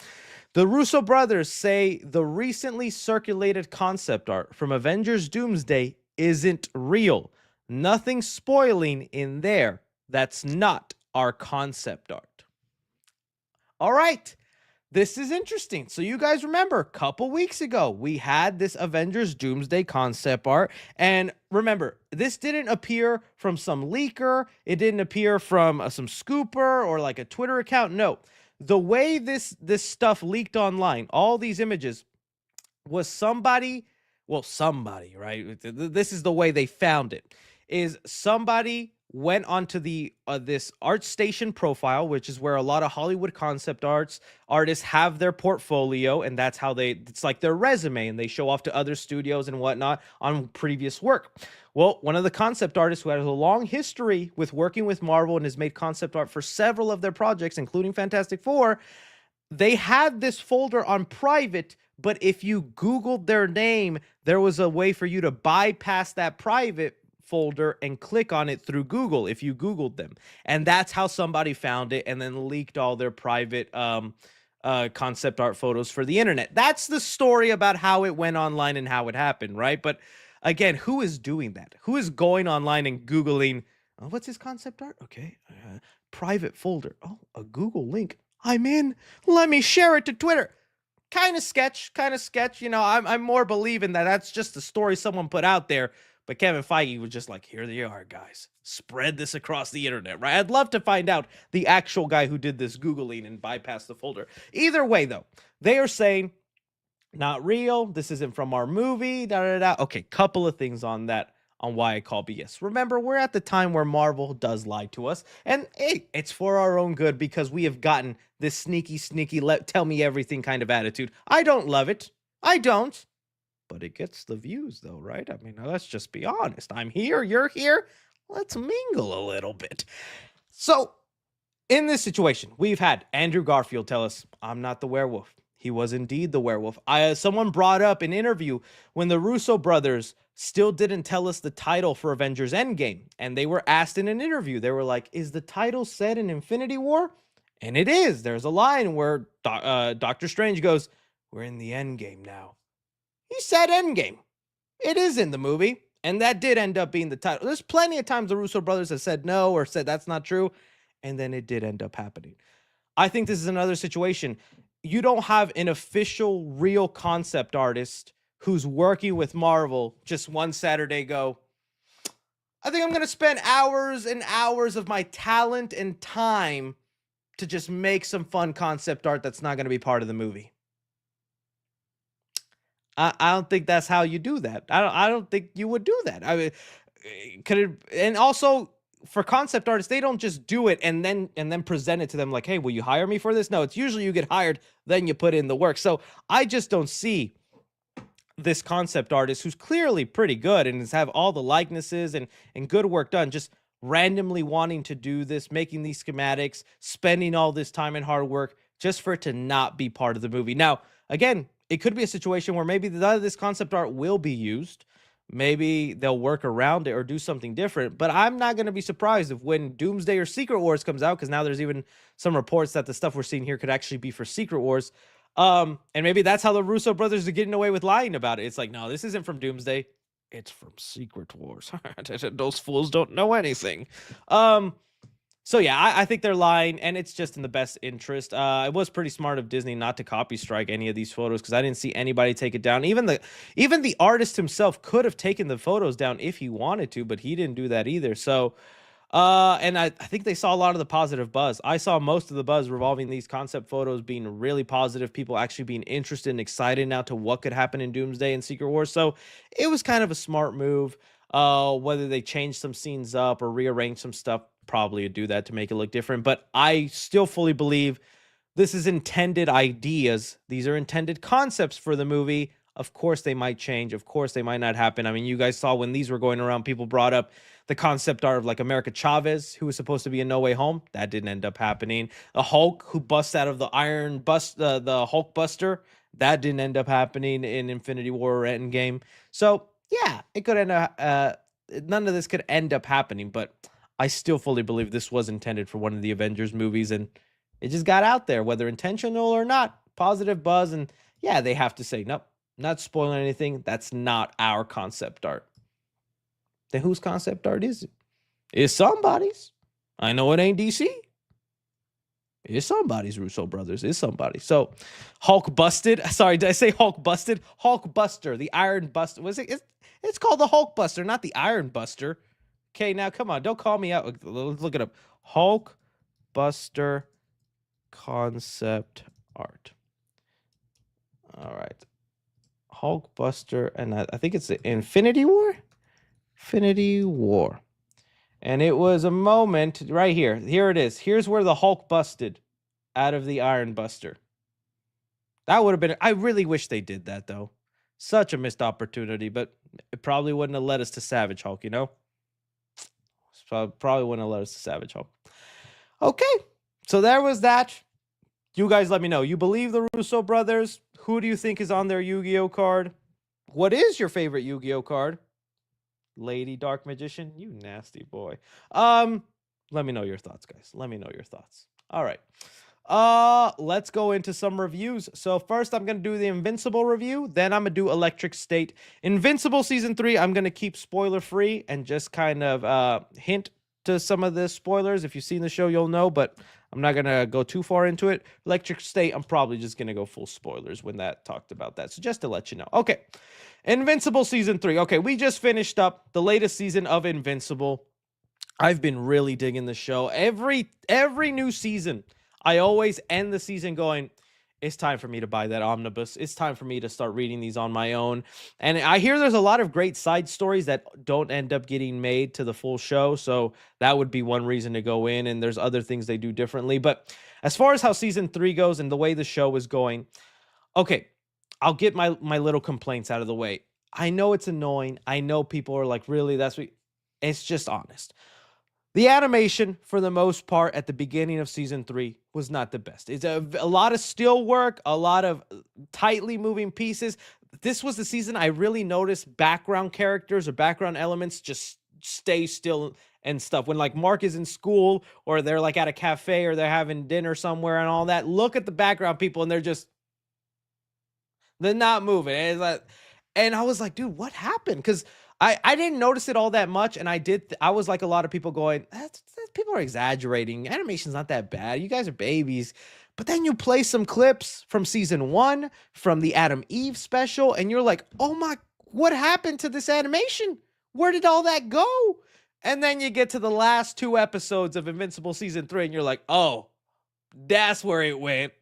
The Russo brothers say the recently circulated concept art from Avengers Doomsday isn't real. Nothing spoiling in there. That's not our concept art. All right. This is interesting. So you guys remember a couple weeks ago, we had this Avengers Doomsday concept art. And remember, this didn't appear from some leaker. It didn't appear from some scooper or like a Twitter account. No, the way this stuff leaked online, all these images, was somebody, right? This is the way they found it, is somebody went onto the this ArtStation profile, which is where a lot of Hollywood concept artists have their portfolio, and that's how it's like their resume, and they show off to other studios and whatnot on previous work. Well, one of the concept artists who has a long history with working with Marvel and has made concept art for several of their projects, including Fantastic Four, they had this folder on private, but if you Googled their name, there was a way for you to bypass that private folder and click on it through Google if you Googled them. And that's how somebody found it and then leaked all their private concept art photos for the internet. That's the story about how it went online and how it happened, right? But again, who is doing that? Who is going online and Googling, oh, what's his concept art? Okay, private folder. Oh, a Google link. I'm in. Let me share it to Twitter. Kind of sketch. You know, I'm more believing that that's just a story someone put out there. But Kevin Feige was just like, here they are, guys. Spread this across the internet, right? I'd love to find out the actual guy who did this Googling and bypassed the folder. Either way, though, they are saying not real. This isn't from our movie. Da da da. Okay, couple of things on that on why I call BS. Remember, we're at the time where Marvel does lie to us, and hey, it's for our own good because we have gotten this sneaky, tell me everything kind of attitude. I don't love it. I don't. But it gets the views, though, right? I mean, let's just be honest. I'm here, you're here. Let's mingle a little bit. So, in this situation, we've had Andrew Garfield tell us, I'm not the werewolf. He was indeed the werewolf. Someone brought up an interview when the Russo brothers still didn't tell us the title for Avengers Endgame. And they were asked in an interview, they were like, is the title said in Infinity War? And it is. There's a line where Doctor Strange goes, we're in the Endgame now. He said Endgame. It is in the movie. And that did end up being the title. There's plenty of times the Russo brothers have said no or said that's not true. And then it did end up happening. I think this is another situation. You don't have an official, real concept artist who's working with Marvel just one Saturday go, I think I'm going to spend hours and hours of my talent and time to just make some fun concept art that's not going to be part of the movie. I don't think that's how you do that. I don't think you would do that. I mean, could it, and also for concept artists, they don't just do it and then present it to them like, hey, will you hire me for this? No, it's usually you get hired, then you put in the work. So I just don't see this concept artist who's clearly pretty good and has have all the likenesses and good work done, just randomly wanting to do this, making these schematics, spending all this time and hard work just for it to not be part of the movie. Now, again, it could be a situation where maybe none of this concept art will be used. Maybe they'll work around it or do something different. But I'm not going to be surprised if when Doomsday or Secret Wars comes out, because now there's even some reports that the stuff we're seeing here could actually be for Secret Wars. And maybe that's how the Russo brothers are getting away with lying about it. It's like, no, this isn't from Doomsday. It's from Secret Wars. Those fools don't know anything. So yeah, I think they're lying, and it's just in the best interest. It was pretty smart of Disney not to copy strike any of these photos because I didn't see anybody take it down. Even the artist himself could have taken the photos down if he wanted to, but he didn't do that either. So, and I think they saw a lot of the positive buzz. I saw most of the buzz revolving these concept photos being really positive. People actually being interested and excited now to what could happen in Doomsday and Secret Wars. So it was kind of a smart move. Whether they change some scenes up or rearrange some stuff, probably do that to make it look different. But I still fully believe this is intended ideas. These are intended concepts for the movie. Of course, they might change. Of course, they might not happen. I mean, you guys saw when these were going around, people brought up the concept art of like America Chavez, who was supposed to be in No Way Home. That didn't end up happening. The Hulk who busts out of the the Hulk Buster. That didn't end up happening in Infinity War or Endgame. So yeah, it could end up. None of this could end up happening, but I still fully believe this was intended for one of the Avengers movies, and it just got out there, whether intentional or not. Positive buzz, and yeah, they have to say, nope, not spoiling anything. That's not our concept art. Then whose concept art is it? It's somebody's. I know it ain't DC. It's somebody's. Russo brothers. It's somebody. So, Hulk busted. Sorry, did I say Hulk busted? Hulk Buster, the Iron Buster. Was it? It's called the Hulk Buster, not the Iron Buster. Okay, now come on, don't call me out. Let's look it up. Hulk Buster concept art. All right. Hulk Buster, and I think it's the Infinity War? Infinity War. And it was a moment right here. Here it is. Here's where the Hulk busted out of the Iron Buster. That would have been, I really wish they did that, though. Such a missed opportunity, but it probably wouldn't have led us to Savage Hulk, you know? Probably wouldn't have led us to Savage Hulk. Okay, so there was that. You guys let me know. You believe the Russo brothers? Who do you think is on their Yu-Gi-Oh card? What is your favorite Yu-Gi-Oh card? Lady Dark Magician? You nasty boy. Let me know your thoughts, guys. Let me know your thoughts. All right. Let's go into some reviews. So first I'm going to do the Invincible review, then I'm going to do Electric State. Invincible season 3, I'm going to keep spoiler free and just kind of hint to some of the spoilers. If you've seen the show, you'll know, but I'm not going to go too far into it. Electric State, I'm probably just going to go full spoilers when that talked about that. So just to let you know. Okay. Invincible season 3. Okay, we just finished up the latest season of Invincible. I've been really digging the show. Every new season, I always end the season going, it's time for me to buy that omnibus. It's time for me to start reading these on my own. And I hear there's a lot of great side stories that don't end up getting made to the full show. So that would be one reason to go in. And there's other things they do differently. But as far as how season 3 goes and the way the show is going, okay, I'll get my little complaints out of the way. I know it's annoying. I know people are like, really? That's what. It's just honest. The animation, for the most part, at the beginning of season 3 was not the best. It's a lot of still work, a lot of tightly moving pieces. This was the season I really noticed background characters or background elements just stay still and stuff. When like Mark is in school or they're like at a cafe or they're having dinner somewhere and all that, look at the background people and they're not moving. And it's like, and I was like, dude, what happened? Because I didn't notice it all that much, and I was like a lot of people going, people are exaggerating. Animation's not that bad. You guys are babies. But then you play some clips from season 1, from the Adam Eve special, and you're like, oh my, what happened to this animation? Where did all that go? And then you get to the last 2 episodes of Invincible season 3, and you're like, oh, that's where it went.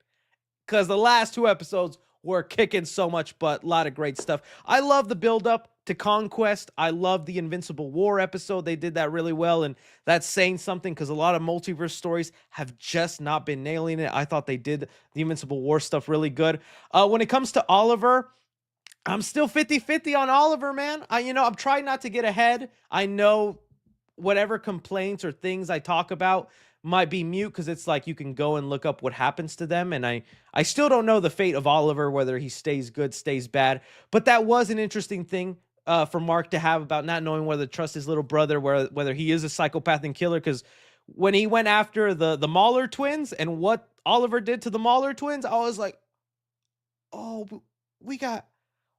Because the last 2 episodes were kicking so much butt. A lot of great stuff. I love the build-up to Conquest. I love the Invincible War episode. They did that really well, and that's saying something because a lot of multiverse stories have just not been nailing it. I thought they did the Invincible War stuff really good. When it comes to Oliver, I'm still 50-50 on Oliver, man. I'm trying not to get ahead. I know whatever complaints or things I talk about might be mute because it's like you can go and look up what happens to them, and I still don't know the fate of Oliver, whether he stays good, stays bad. But that was an interesting thing for Mark to have about not knowing whether to trust his little brother, whether he is a psychopath and killer. Because when he went after the Mahler twins and what Oliver did to the Mahler twins, I was like, oh, we got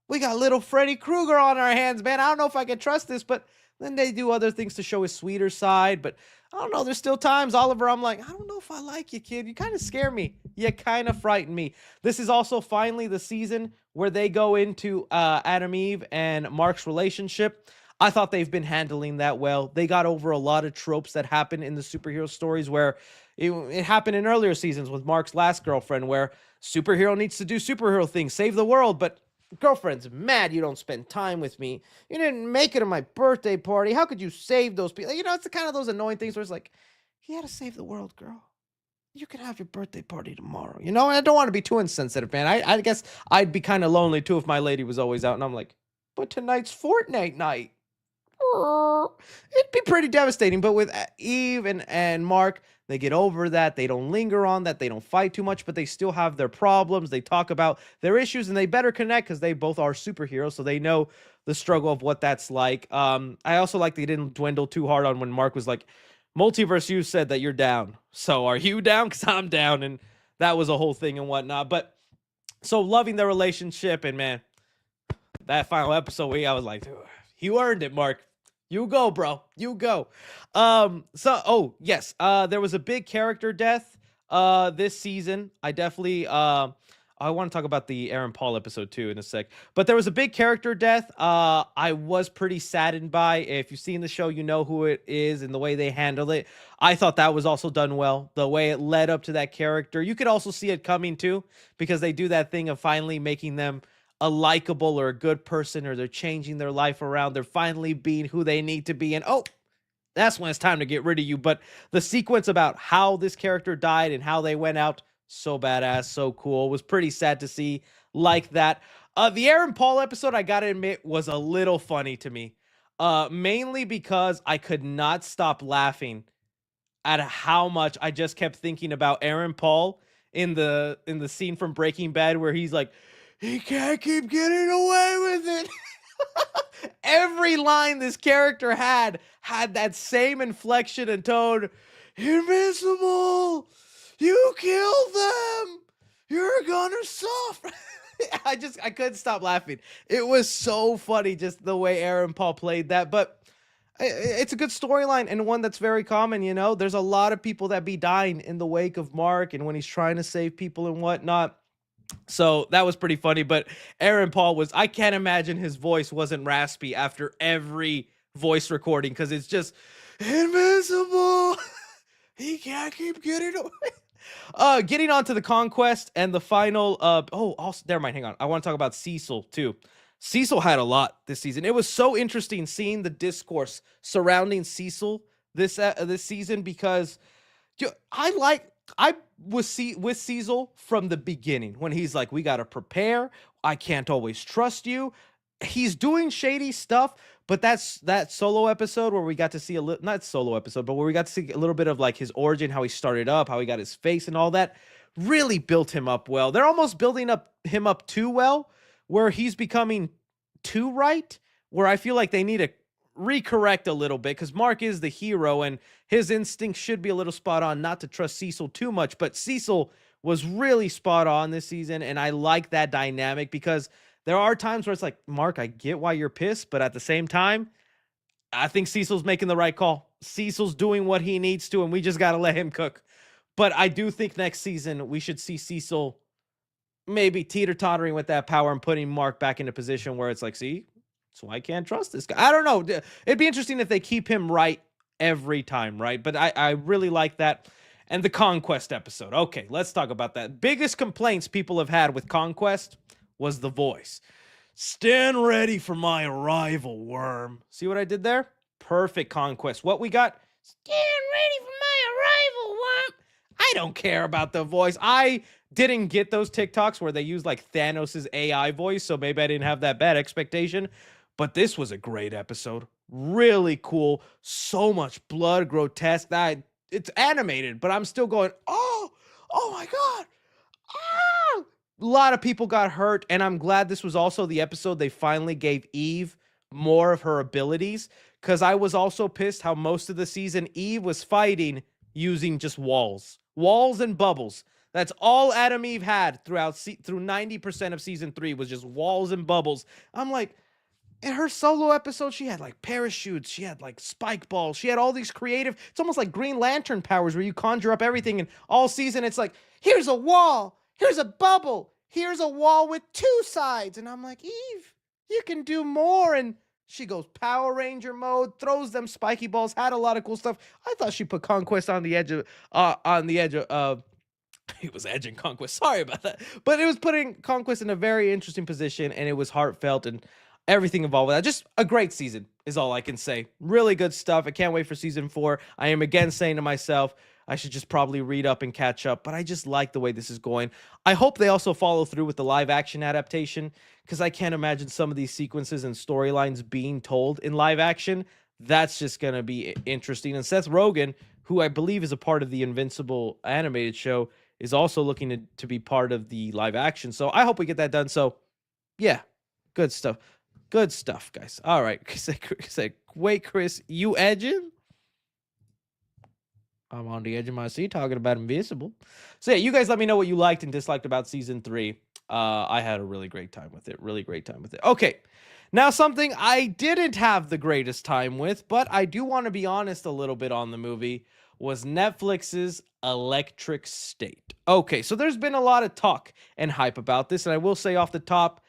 little Freddy Krueger on our hands, man. I don't know if I can trust this, but then they do other things to show his sweeter side. But I don't know. There's still times, Oliver, I'm like, I don't know if I like you, kid. You kind of scare me. You kind of frighten me. This is also finally the season where they go into Adam Eve and Mark's relationship. I thought they've been handling that well. They got over a lot of tropes that happen in the superhero stories where it happened in earlier seasons with Mark's last girlfriend, where superhero needs to do superhero things, save the world, but girlfriend's mad you don't spend time with me. You didn't make it to my birthday party. How could you save those people? It's the kind of those annoying things where it's like, you had to save the world, girl. You can have your birthday party tomorrow. And I don't want to be too insensitive, man. I guess I'd be kind of lonely too if my lady was always out and I'm like, but tonight's Fortnite night. It'd be pretty devastating. But with Eve and Mark, they get over that. They don't linger on that. They don't fight too much, but they still have their problems. They talk about their issues, and they better connect because they both are superheroes, so they know the struggle of what that's like. I also like they didn't dwindle too hard on when Mark was like, Multiverse, you said that you're down. So are you down? Because I'm down. And that was a whole thing and whatnot. But so loving their relationship, and man, that final episode, I was like, you earned it, Mark. You go, bro. You go. Yes. There was a big character death this season. I definitely I want to talk about the Aaron Paul episode too in a sec. But there was a big character death. I was pretty saddened by. If you've seen the show, you know who it is and the way they handled it. I thought that was also done well. The way it led up to that character. You could also see it coming too, because they do that thing of finally making them a likable or a good person, or they're changing their life around. They're finally being who they need to be. And that's when it's time to get rid of you. But the sequence about how this character died and how they went out, so badass, so cool. It was pretty sad to see like that. The Aaron Paul episode, I gotta admit, was a little funny to me. Mainly because I could not stop laughing at how much I just kept thinking about Aaron Paul in the scene from Breaking Bad where he's like, he can't keep getting away with it. Every line this character had that same inflection and tone. Invincible, you killed them. You're gonna suffer. I couldn't stop laughing. It was so funny, just the way Aaron Paul played that. But it's a good storyline and one that's very common. There's a lot of people that be dying in the wake of Mark and when he's trying to save people and whatnot. So that was pretty funny. But Aaron Paul I can't imagine his voice wasn't raspy after every voice recording, because it's just Invincible. He can't keep getting away. Getting on to the conquest and the final. Also, never mind. Hang on. I want to talk about Cecil too. Cecil had a lot this season. It was so interesting seeing the discourse surrounding Cecil this season because I was with Cecil from the beginning when he's like, "We gotta prepare. I can't always trust you." He's doing shady stuff, but that's that solo episode where we got to see a little, not solo episode, but where we got to see a little bit of like his origin, how he started up, how he got his face and all that, really built him up well. They're almost building him up too well, where he's becoming too right, where I feel like they need to recorrect a little bit because Mark is the hero and his instinct should be a little spot on not to trust Cecil too much, but Cecil was really spot on this season, and I like that dynamic because there are times where it's like, Mark, I get why you're pissed, but at the same time, I think Cecil's making the right call. Cecil's doing what he needs to, and we just got to let him cook. But I do think next season we should see Cecil maybe teeter-tottering with that power and putting Mark back in a position where it's like, see, so I can't trust this guy. I don't know. It'd be interesting if they keep him right every time, right? But I really like that. And the Conquest episode. Okay, let's talk about that. Biggest complaints people have had with Conquest was the voice. Stand ready for my arrival, worm. See what I did there? Perfect Conquest. What we got? Stand ready for my arrival, worm. I don't care about the voice. I didn't get those TikToks where they use like Thanos' AI voice, so maybe I didn't have that bad expectation. But this was a great episode. Really cool. So much blood, grotesque. It's animated, but I'm still going, oh my God. Ah! A lot of people got hurt, and I'm glad this was also the episode they finally gave Eve more of her abilities, because I was also pissed how most of the season Eve was fighting using just walls and bubbles. That's all Adam Eve had through 90% of season 3 was just walls and bubbles. I'm like, in her solo episode, she had like parachutes, she had like spike balls, she had all these creative, it's almost like Green Lantern powers where you conjure up everything, and all season it's like, here's a wall, here's a bubble, here's a wall with 2 sides. And I'm like, Eve, you can do more. And she goes Power Ranger mode, throws them spiky balls, had a lot of cool stuff. I thought she put Conquest on the edge of it was edging Conquest. Sorry about that. But it was putting Conquest in a very interesting position, and it was heartfelt and everything involved with that. Just a great season is all I can say. Really good stuff. I can't wait for season 4. I am again saying to myself, I should just probably read up and catch up, but I just like the way this is going. I hope they also follow through with the live action adaptation, because I can't imagine some of these sequences and storylines being told in live action. That's just going to be interesting. And Seth Rogen, who I believe is a part of the Invincible animated show, is also looking to be part of the live action. So I hope we get that done. So yeah, good stuff. Good stuff, guys. All right. Wait, Chris, you edging? I'm on the edge of my seat talking about Invincible. So yeah, you guys let me know what you liked and disliked about season 3. I had a really great time with it. Really great time with it. Okay. Now, something I didn't have the greatest time with, but I do want to be honest a little bit on the movie, was Netflix's Electric State. Okay, so there's been a lot of talk and hype about this, and I will say off the top,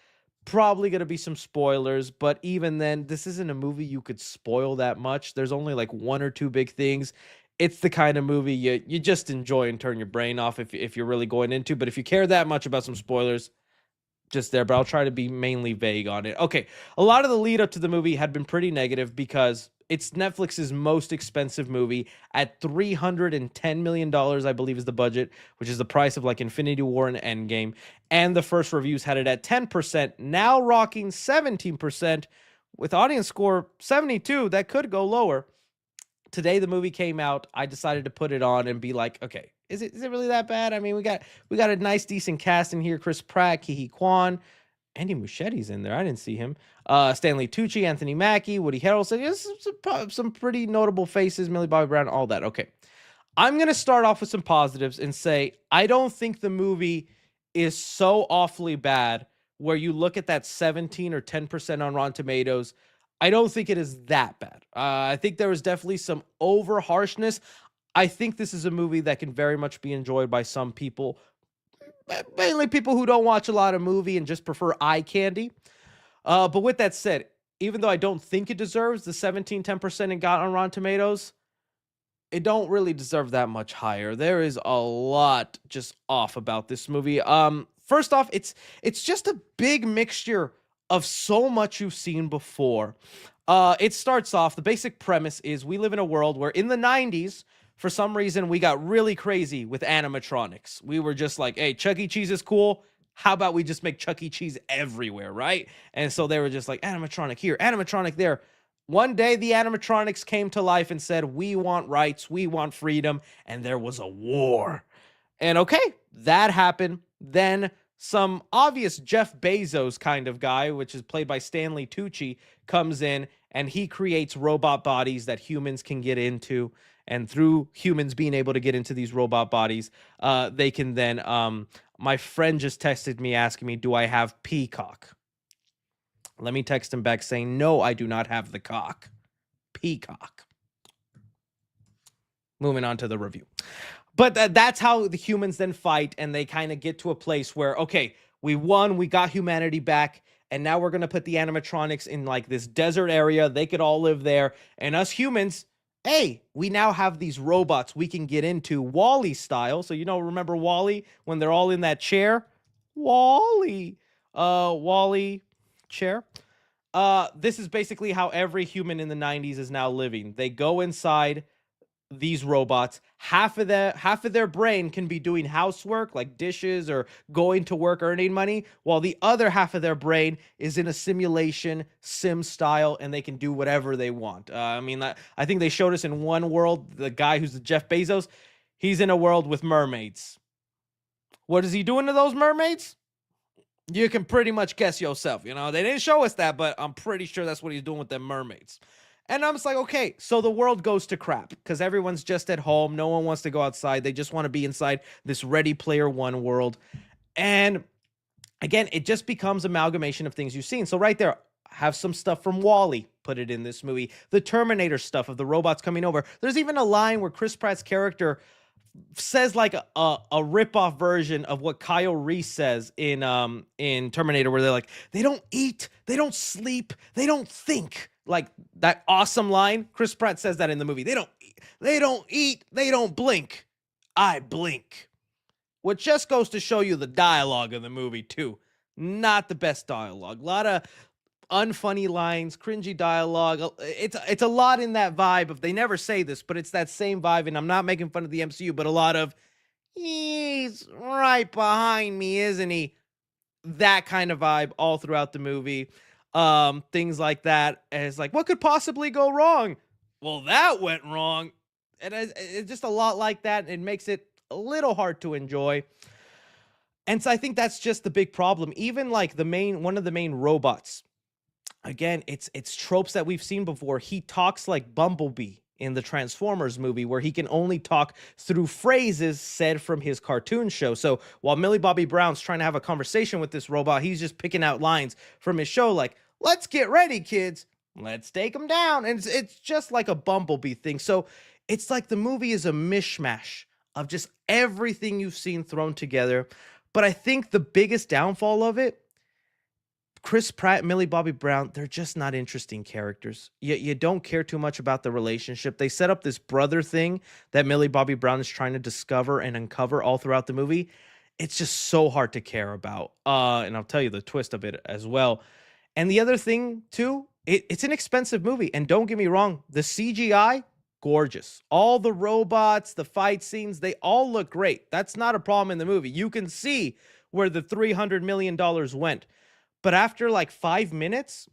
probably going to be some spoilers, but even then, this isn't a movie you could spoil that much. There's only like 1 or 2 big things. It's the kind of movie you just enjoy and turn your brain off if you're really going into, but if you care that much about some spoilers, just there, but I'll try to be mainly vague on it. Okay, a lot of the lead up to the movie had been pretty negative because it's Netflix's most expensive movie at $310 million, I believe is the budget, which is the price of like Infinity War and Endgame. And the first reviews had it at 10%, now rocking 17%, with audience score 72. That could go lower. Today the movie came out. I decided to put it on and be like, okay, is it really that bad? I mean, we got a nice decent cast in here. Chris Pratt, Ki Kwan, Andy Muschietti's in there. I didn't see him. Stanley Tucci, Anthony Mackie, Woody Harrelson. Some pretty notable faces. Millie Bobby Brown, all that. Okay, I'm gonna start off with some positives and say I don't think the movie is so awfully bad where you look at that 17 or 10% on Rotten Tomatoes. I don't think it is that bad. I think there is definitely some over harshness. I think this is a movie that can very much be enjoyed by some people, mainly people who don't watch a lot of movie and just prefer eye candy. But with that said, even though I don't think it deserves the 17-10% it got on Rotten Tomatoes, it don't really deserve that much higher. There is a lot just off about this movie. First off, it's just a big mixture of so much you've seen before. It starts off, the basic premise is we live in a world where in the 90s, for some reason, we got really crazy with animatronics. We were just like, hey, Chuck E. Cheese is cool. How about we just make Chuck E. Cheese everywhere, right? And so they were just like, animatronic here, animatronic there. One day, the animatronics came to life and said, we want rights, we want freedom, and there was a war. And okay, that happened. Then some obvious Jeff Bezos kind of guy, which is played by Stanley Tucci, comes in and he creates robot bodies that humans can get into. And through humans being able to get into these robot bodies, they can then. My friend just texted me asking me, do I have Peacock? Let me text him back saying, no, I do not have the cock. Peacock. Moving on to the review. But that's how the humans then fight, and they kind of get to a place where, okay, we won, we got humanity back, and now we're going to put the animatronics in like this desert area. They could all live there, and us humans, hey, we now have these robots we can get into Wall-E style. So, remember Wall-E when they're all in that chair? Wall-E. Wall-E chair. This is basically how every human in the 90s is now living. They go inside these robots. Half of their brain can be doing housework like dishes or going to work earning money, while the other half of their brain is in a simulation sim style, and they can do whatever they want. I think they showed us in one world, the guy who's the Jeff Bezos, he's in a world with mermaids. What is he doing to those mermaids? You can pretty much guess yourself. They didn't show us that, but I'm pretty sure that's what he's doing with them mermaids. And I'm just like, okay, so the world goes to crap because everyone's just at home. No one wants to go outside. They just want to be inside this Ready Player One world. And again, it just becomes amalgamation of things you've seen. So right there, have some stuff from Wall-E, put it in this movie. The Terminator stuff of the robots coming over. There's even a line where Chris Pratt's character says like a rip-off version of what Kyle Reese says in Terminator, where they're like, they don't eat, they don't sleep, they don't think. Like that awesome line, Chris Pratt says that in the movie. They don't eat, they don't blink. I blink. Which just goes to show you the dialogue in the movie too. Not the best dialogue. A lot of unfunny lines, cringy dialogue. It's a lot in that vibe of, they never say this, but it's that same vibe. And I'm not making fun of the MCU, but a lot of, he's right behind me, isn't he? That kind of vibe all throughout the movie. Things like that. And it's like, what could possibly go wrong? Well, that went wrong. And it's just a lot like that. It makes it a little hard to enjoy. And so I think that's just the big problem. Even like one of the main robots, again, it's tropes that we've seen before. He talks like Bumblebee in the Transformers movie, where he can only talk through phrases said from his cartoon show. So while Millie Bobby Brown's trying to have a conversation with this robot, he's just picking out lines from his show like, let's get ready, kids. Let's take them down. And it's just like a Bumblebee thing. So it's like the movie is a mishmash of just everything you've seen thrown together. But I think the biggest downfall of it, Chris Pratt, Millie Bobby Brown, they're just not interesting characters. You don't care too much about the relationship. They set up this brother thing that Millie Bobby Brown is trying to discover and uncover all throughout the movie. It's just so hard to care about. And I'll tell you the twist of it as well. And the other thing, too, it's an expensive movie. And don't get me wrong, the CGI, gorgeous. All the robots, the fight scenes, they all look great. That's not a problem in the movie. You can see where the $300 million went. But after like 5 minutes,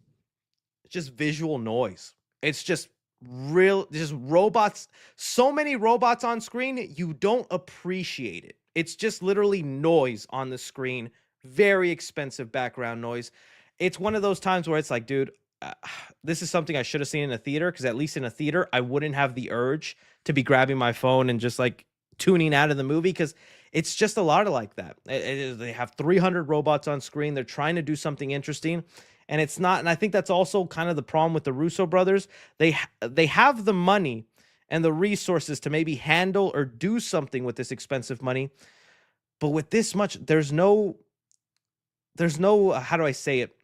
it's just visual noise. It's just robots. So many robots on screen, you don't appreciate it. It's just literally noise on the screen. Very expensive background noise. It's one of those times where it's like, dude, this is something I should have seen in a theater, because at least in a theater, I wouldn't have the urge to be grabbing my phone and just like tuning out of the movie, because it's just a lot of like that. They have 300 robots on screen. They're trying to do something interesting, and it's not. And I think that's also kind of the problem with the Russo brothers. They have the money and the resources to maybe handle or do something with this expensive money, but with this much, there's no how do I say it,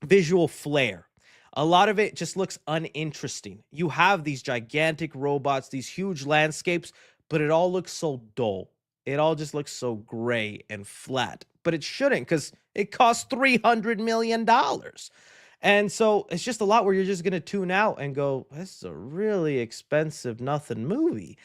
visual flair. A lot of it just looks uninteresting. You have these gigantic robots, these huge landscapes, but it all looks so dull. It all just looks so gray and flat. But it shouldn't, because it costs $300 million. And so it's just a lot where you're just gonna tune out and go, this is a really expensive nothing movie.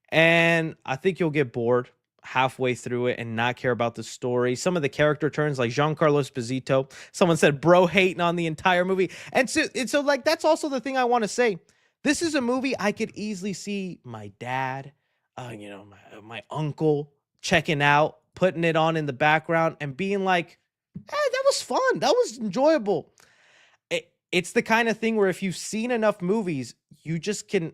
And I think you'll get bored halfway through it and not care about the story. Some of the character turns, like Giancarlo Esposito, someone said bro hating on the entire movie. And so like that's also the thing I want to say. This is a movie I could easily see my dad, my uncle checking out, putting it on in the background and being like, hey, that was fun. That was enjoyable. It's the kind of thing where if you've seen enough movies, you just can,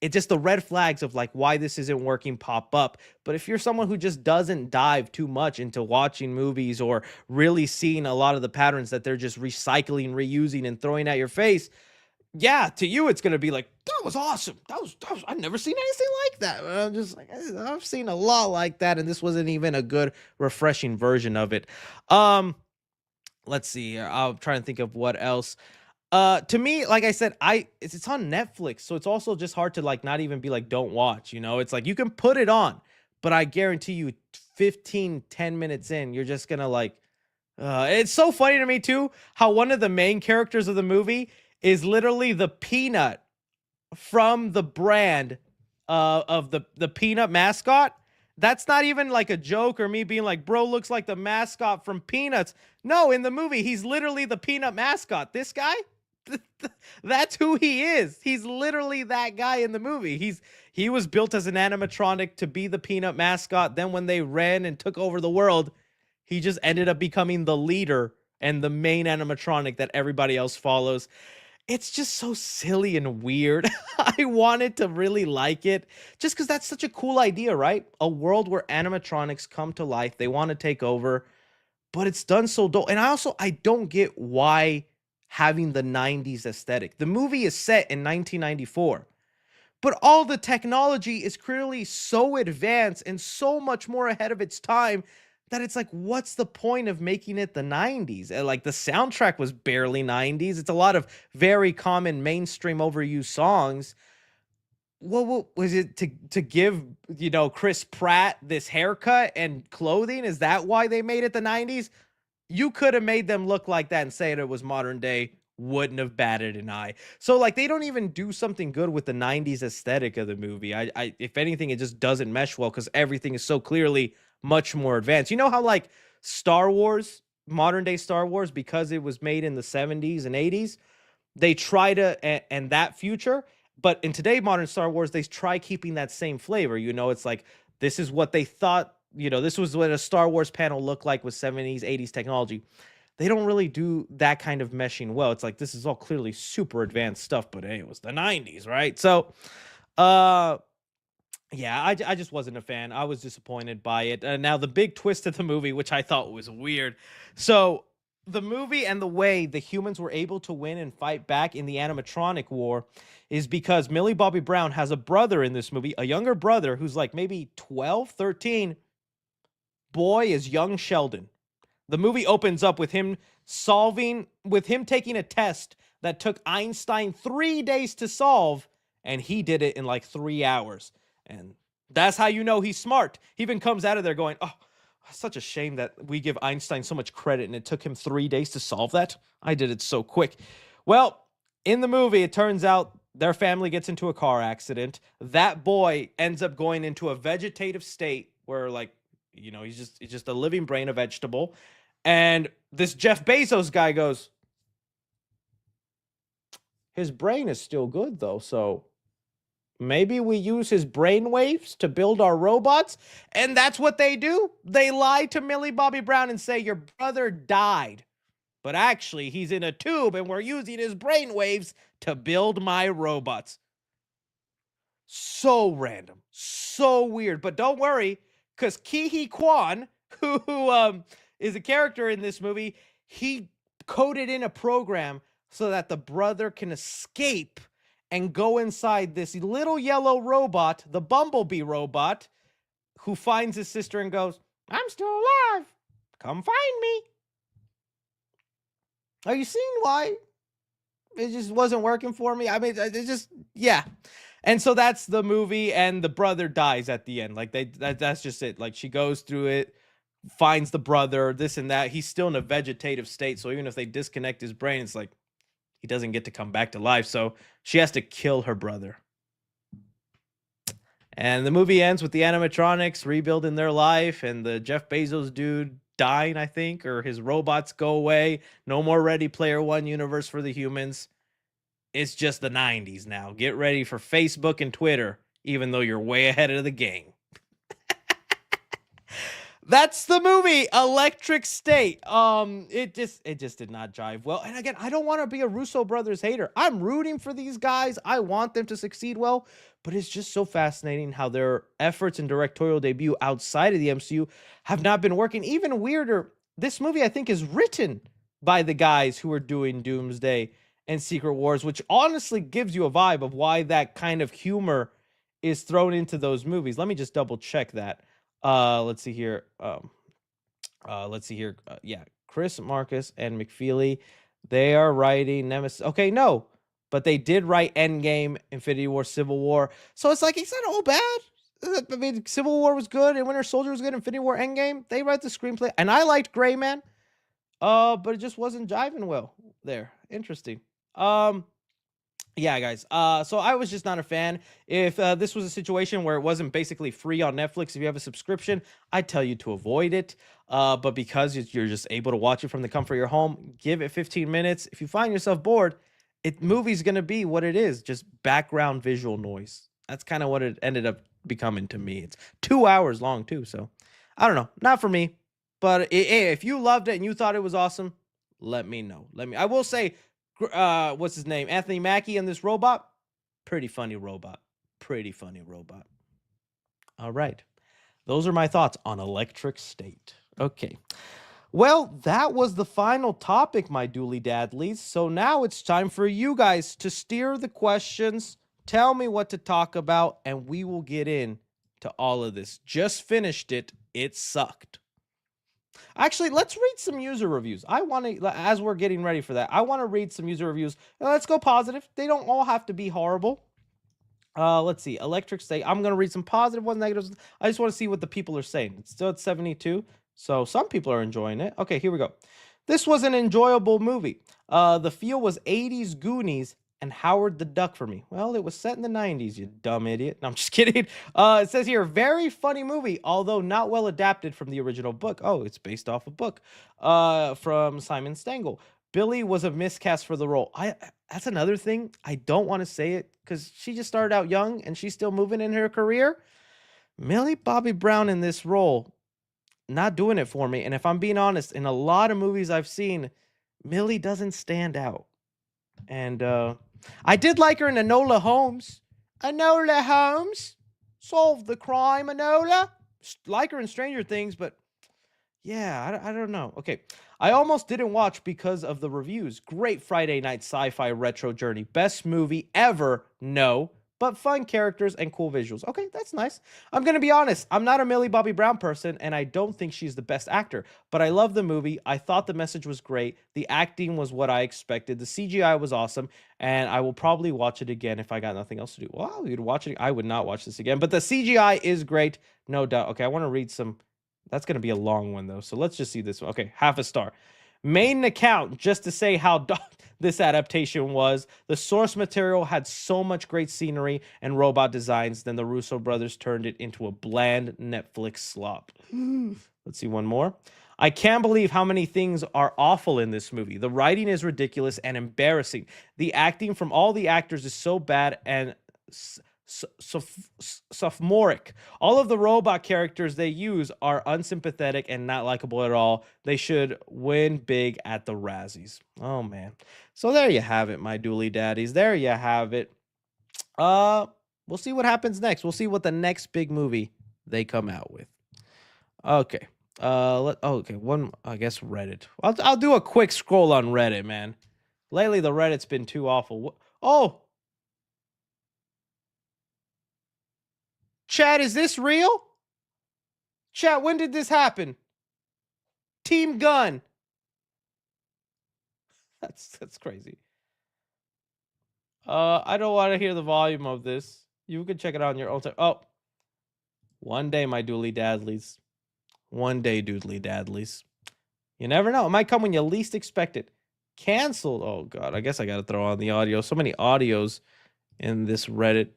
it just the red flags of like why this isn't working pop up. But if you're someone who just doesn't dive too much into watching movies or really seeing a lot of the patterns that they're just recycling, reusing, and throwing at your face, yeah, to you it's gonna be like, that was awesome. That was I've never seen anything like that. And I'm just like, I've seen a lot like that, and this wasn't even a good, refreshing version of it. Let's see here. I'm trying to think of what else. To me, like I said, it's on Netflix, so it's also just hard to like not even be like don't watch, It's like you can put it on, but I guarantee you 10 minutes in, you're just gonna like it's so funny to me too how one of the main characters of the movie is literally the peanut from the brand of the peanut mascot. That's not even like a joke or me being like, bro looks like the mascot from Peanuts. No, in the movie, he's literally the peanut mascot. This guy, that's who he is. He's literally that guy in the movie. He was built as an animatronic to be the peanut mascot. Then when they ran and took over the world, he just ended up becoming the leader and the main animatronic that everybody else follows. It's just so silly and weird. I wanted to really like it just because that's such a cool idea, right? A world where animatronics come to life. They want to take over, but it's done so dull. And I don't get why having the 90s aesthetic. The movie is set in 1994, but all the technology is clearly so advanced and so much more ahead of its time that it's like, what's the point of making it the 90s? And like the soundtrack was barely 90s. It's a lot of very common mainstream overused songs. What was it to give, Chris Pratt this haircut and clothing? Is that why they made it the 90s? You could have made them look like that and say it was modern day, wouldn't have batted an eye. So like they don't even do something good with the 90s aesthetic of the movie. I if anything, it just doesn't mesh well because everything is so clearly much more advanced. You know how like Star Wars, modern day Star Wars, because it was made in the 70s and 80s, they try to and that future, but in today modern Star Wars, they try keeping that same flavor. It's like this is what they thought, this was what a Star Wars panel looked like with 70s, 80s technology. They don't really do that kind of meshing well. It's like this is all clearly super advanced stuff, but hey, it was the 90s, right? So yeah, I just wasn't a fan. I was disappointed by it. Now, the big twist of the movie, which I thought was weird. So, the movie and the way the humans were able to win and fight back in the animatronic war is because Millie Bobby Brown has a brother in this movie, a younger brother who's like maybe 12, 13. Boy is young Sheldon. The movie opens up with him taking a test that took Einstein 3 days to solve, and he did it in like 3 hours. And that's how you know he's smart. He even comes out of there going, oh, such a shame that we give Einstein so much credit and it took him 3 days to solve that. I did it so quick. Well, in the movie, it turns out their family gets into a car accident. That boy ends up going into a vegetative state where like, he's just a living brain, a vegetable. And this Jeff Bezos guy goes, his brain is still good though, so maybe we use his brain waves to build our robots. And that's what they do. They lie to Millie Bobby Brown and say, your brother died, but actually he's in a tube and we're using his brain waves to build my robots. So random, so weird. But don't worry, because Ki Kwan, who is a character in this movie, he coded in a program so that the brother can escape and go inside this little yellow robot, the Bumblebee robot, who finds his sister and goes, I'm still alive. Come find me. Are you seeing why it just wasn't working for me. I mean, it just, yeah. And so that's the movie, and the brother dies at the end. Like that's just it. Like she goes through it, finds the brother, this and that. He's still in a vegetative state, so even if they disconnect his brain, it's like he doesn't get to come back to life. So she has to kill her brother. And the movie ends with the animatronics rebuilding their life, and the Jeff Bezos dude dying, I think, or his robots go away. No more Ready Player One universe for the humans. It's just the 90s now. Get ready for Facebook and Twitter, even though you're way ahead of the game. That's the movie Electric State. It just did not jive well. And again, I don't want to be a Russo brothers hater. I'm rooting for these guys. I want them to succeed well, but it's just so fascinating how their efforts and directorial debut outside of the MCU have not been working. Even weirder, this movie I think is written by the guys who are doing Doomsday and Secret Wars, which honestly gives you a vibe of why that kind of humor is thrown into those movies. Let me just double check that. Let's see here. Let's see here. Yeah, Chris Marcus and McFeely, they are writing Nemesis. Okay, no, but they did write Endgame, Infinity War, Civil War. So it's like it's not all bad. I mean, Civil War was good, and Winter Soldier was good. Infinity War, Endgame, they write the screenplay, and I liked Gray Man. But it just wasn't jiving well there. Interesting. Um, yeah, guys. So I was just not a fan. If this was a situation where it wasn't basically free on Netflix, if you have a subscription, I'd tell you to avoid it. But because you're just able to watch it from the comfort of your home, give it 15 minutes. If you find yourself bored, movie's gonna be what it is, just background visual noise. That's kind of what it ended up becoming to me. It's 2 hours long too, so I don't know, not for me. But if you loved it and you thought it was awesome, let me know. I will say, what's his name? Anthony Mackie and this robot. Pretty funny robot. Pretty funny robot. All right. Those are my thoughts on Electric State. Okay. Well, that was the final topic, my Dooley Dadleys. So now it's time for you guys to steer the questions. Tell me what to talk about, and we will get in to all of this. Just finished it. It sucked. Actually, let's read some user reviews. I want to, as we're getting ready for that, I want to read some user reviews. Let's go positive. They don't all have to be horrible. Let's see. Electric State. I'm going to read some positive ones, negatives. I just want to see what the people are saying. It's still at 72. So some people are enjoying it. Okay, here we go. This was an enjoyable movie. The feel was 80s Goonies and Howard the Duck for me. Well, it was set in the 90s, you dumb idiot. No, I'm just kidding. It says here, very funny movie, although not well adapted from the original book. Oh, it's based off a book from Simon Stengel. Billy was a miscast for the role. That's another thing. I don't want to say it because she just started out young and she's still moving in her career. Millie Bobby Brown in this role, not doing it for me. And if I'm being honest, in a lot of movies I've seen, Millie doesn't stand out. And I did like her in Enola Holmes. Enola Holmes, solve the crime, Enola. Like her in Stranger Things, but yeah, I don't know. Okay. I almost didn't watch because of the reviews. Great Friday night sci-fi retro journey. Best movie ever. No. But fun characters and cool visuals. Okay, that's nice. I'm going to be honest. I'm not a Millie Bobby Brown person, and I don't think she's the best actor. But I love the movie. I thought the message was great. The acting was what I expected. The CGI was awesome. And I will probably watch it again if I got nothing else to do. Well, you'd watch it. I would not watch this again. But the CGI is great. No doubt. Okay, I want to read some. That's going to be a long one, though. So let's just see this one. Okay, half a star. Main account, just to say how this adaptation was. The source material had so much great scenery and robot designs, then the Russo brothers turned it into a bland Netflix slop. Let's see one more. I can't believe how many things are awful in this movie. The writing is ridiculous and embarrassing. The acting from all the actors is so bad and sophomoric. All of the robot characters they use are unsympathetic and not likable at all. They should win big at the Razzies. Oh man. So there you have it, my Dooley Daddies. There you have it. We'll see what happens next. We'll see what the next big movie they come out with. Okay. Okay, one, I guess Reddit. I'll do a quick scroll on Reddit, man. Lately the Reddit's been too awful. Oh, Chad, is this real? Chat, when did this happen? Team Gun. That's crazy. I don't want to hear the volume of this. You can check it out on your own time. Oh, one day, my doodly dadlies. One day, doodly dadlies. You never know. It might come when you least expect it. Canceled. Oh god, I guess I gotta throw on the audio. So many audios in this Reddit.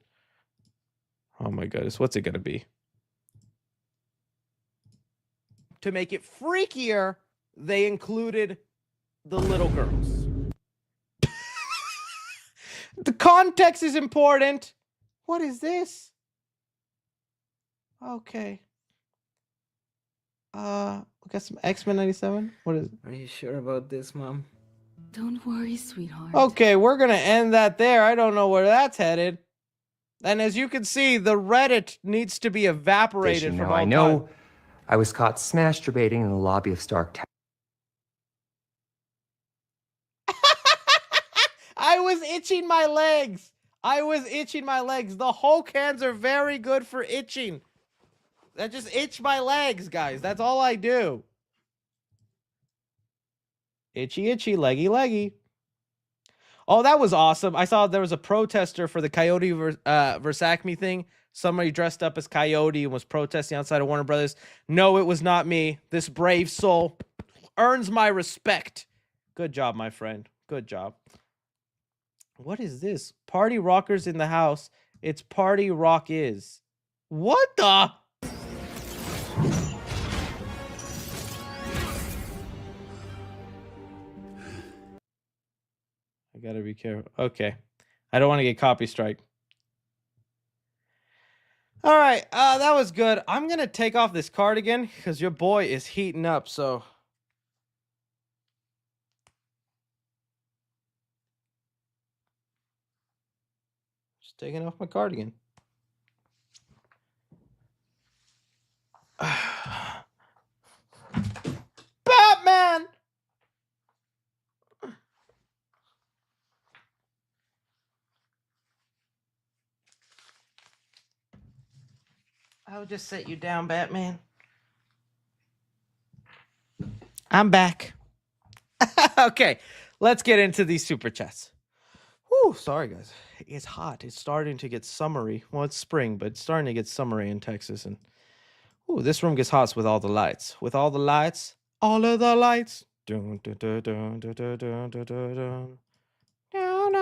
Oh my goodness, what's it gonna be? To make it freakier, they included the little girls. The context is important. What is this? Okay. We got some X-Men 97. What is it? Are you sure about this, Mom? Don't worry, sweetheart. Okay, we're gonna end that there. I don't know where that's headed. And as you can see, the Reddit needs to be evaporated from all I time. know I was caught masturbating in the lobby of Stark Tower. I was itching my legs. The Hulk hands are very good for itching. I just itch my legs, guys. That's all I do. Itchy, itchy, leggy, leggy. Oh, that was awesome. I saw there was a protester for the Coyote versus Acme thing. Somebody dressed up as Coyote and was protesting outside of Warner Brothers. No, it was not me. This brave soul earns my respect. Good job, my friend. Good job. What is this? Party rockers in the house. It's Party Rock is. What the? I gotta be careful. Okay. I don't want to get copy strike. All right. That was good. I'm going to take off this cardigan because your boy is heating up. So. Just taking off my cardigan. Batman! I'll just set you down, Batman. I'm back. Okay, let's get into these super chats. Whew, sorry guys. It's hot. It's starting to get summery. Well, it's spring, but it's starting to get summery in Texas. And ooh, this room gets hot with all the lights. With all the lights, all of the lights. Dun, dun, dun, dun, dun, dun, dun, dun, dun, dun. Down,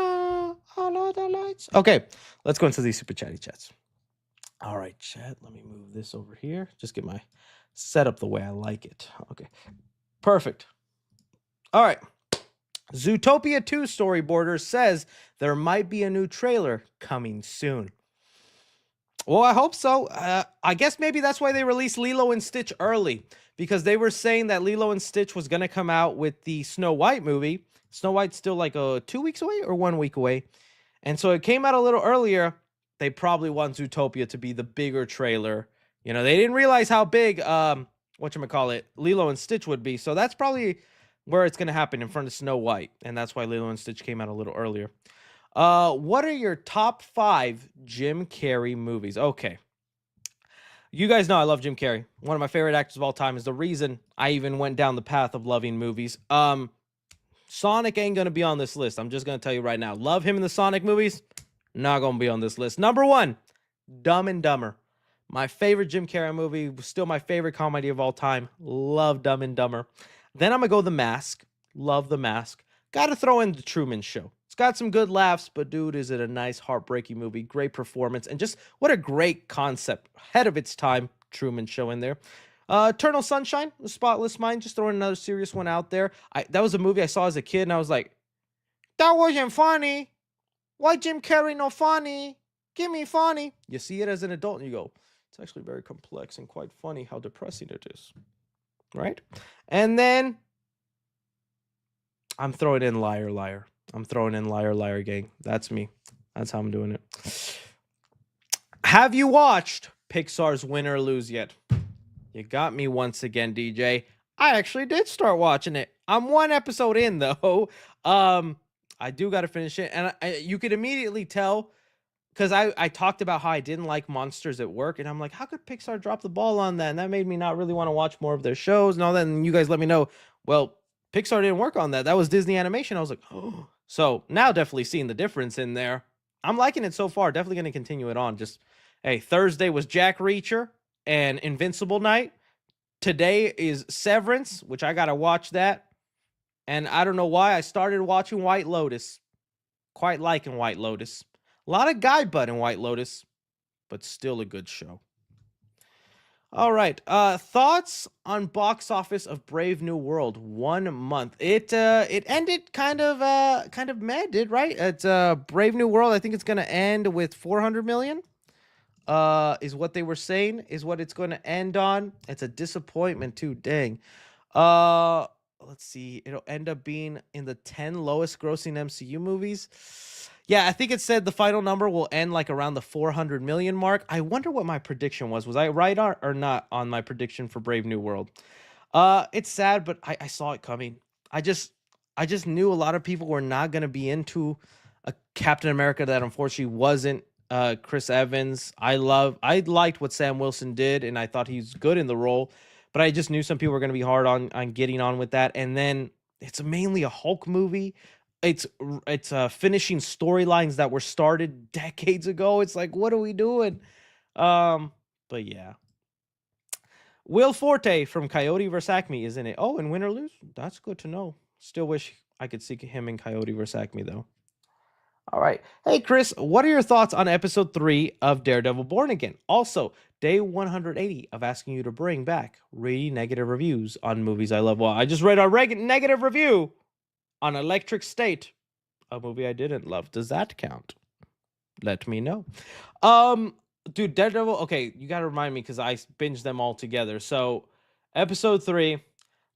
all of the lights. Okay, let's go into these super chatty chats. All right, chat. Let me move this over here. Just get my setup the way I like it. Okay, perfect. All right. Zootopia 2 storyboarder says there might be a new trailer coming soon. Well, I hope so. I guess maybe that's why they released Lilo and Stitch early, because they were saying that Lilo and Stitch was going to come out with the Snow White movie. Snow White's still like 2 weeks away or 1 week away. And so it came out a little earlier. They probably want Zootopia to be the bigger trailer. You know, they didn't realize how big, whatchamacallit, Lilo and Stitch would be. So that's probably where it's going to happen, in front of Snow White. And that's why Lilo and Stitch came out a little earlier. What are your top 5 Jim Carrey movies? Okay. You guys know I love Jim Carrey. One of my favorite actors of all time, is the reason I even went down the path of loving movies. Sonic ain't going to be on this list. I'm just going to tell you right now. Love him in the Sonic movies. Not going to be on this list. Number 1, Dumb and Dumber. My favorite Jim Carrey movie. Still my favorite comedy of all time. Love Dumb and Dumber. Then I'm going to go The Mask. Love The Mask. Got to throw in The Truman Show. It's got some good laughs, but dude, is it a nice, heartbreaking movie. Great performance. And just what a great concept. Ahead of its time. Truman Show in there. Eternal Sunshine, The Spotless Mind. Just throwing another serious one out there. That was a movie I saw as a kid, and I was like, that wasn't funny. Why Jim Carrey no funny? Give me funny. You see it as an adult, and you go, it's actually very complex and quite funny how depressing it is. Right? And then I'm throwing in Liar Liar. I'm throwing in Liar Liar Gang. That's me. That's how I'm doing it. Have you watched Pixar's Win or Lose yet? You got me once again, DJ. I actually did start watching it. I'm 1 episode in, though. I do got to finish it. And you could immediately tell, because I talked about how I didn't like Monsters at Work. And I'm like, how could Pixar drop the ball on that? And that made me not really want to watch more of their shows and all that. And you guys let me know, well, Pixar didn't work on that. That was Disney Animation. I was like, oh, So now definitely seeing the difference in there. I'm liking it so far. Definitely going to continue it on. Just, hey, Thursday was Jack Reacher and Invincible night. Today is Severance, which I got to watch that. And I don't know why I started watching White Lotus. Quite liking White Lotus. A lot of guy butt in White Lotus, but still a good show. All right. Thoughts on box office of Brave New World? 1 month. It ended kind of mad, did right? It's Brave New World. I think it's gonna end with 400 million. Is what they were saying. Is what it's gonna end on. It's a disappointment too. Dang. Let's see. It'll end up being in the 10 lowest grossing MCU movies. Yeah, I think it said the final number will end like around the 400 million mark. I wonder what my prediction was. Was I right or not on my prediction for Brave New World? It's sad, but I saw it coming. I just knew a lot of people were not going to be into a Captain America that unfortunately wasn't Chris Evans. I liked what Sam Wilson did, and I thought he's good in the role, but I just knew some people were going to be hard on getting on with that. And then it's mainly a Hulk movie. It's finishing storylines that were started decades ago. It's like, what are we doing? But yeah. Will Forte from Coyote vs. Acme is in it. Oh, and win or lose? That's good to know. Still wish I could see him in Coyote vs. Acme, though. All right. Hey, Chris, what are your thoughts on episode 3 of Daredevil Born Again? Also, day 180 of asking you to bring back reading negative reviews on movies I love. Well, I just read a negative review on Electric State, a movie I didn't love. Does that count? Let me know. Dude, Daredevil, okay, you got to remind me because I binged them all together. So, episode 3,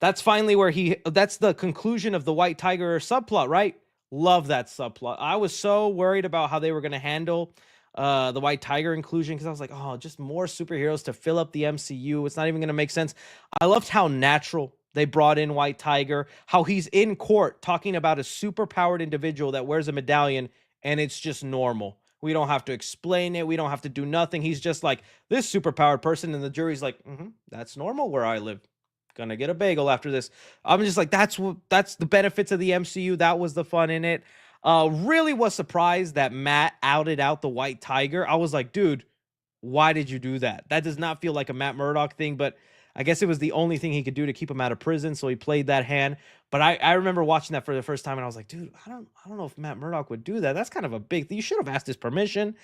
that's finally where that's the conclusion of the White Tiger subplot, right? Love that subplot. I was so worried about how they were going to handle the White Tiger inclusion because I was like, oh, just more superheroes to fill up the MCU. It's not even going to make sense. I loved how natural they brought in White Tiger, how he's in court talking about a superpowered individual that wears a medallion, and it's just normal. We don't have to explain it. We don't have to do nothing. He's just like, this superpowered person, and the jury's like, that's normal where I live. Gonna get a bagel after this. I'm just like, that's the benefits of the MCU. That was the fun in it. Really was surprised that Matt outed out the White Tiger. I was like, dude, why did you do that? That does not feel like a Matt Murdock thing, but I guess it was the only thing he could do to keep him out of prison, so he played that hand. But I remember watching that for the first time, and I was like, dude, I don't know if Matt Murdock would do that. That's kind of a big thing. You should have asked his permission.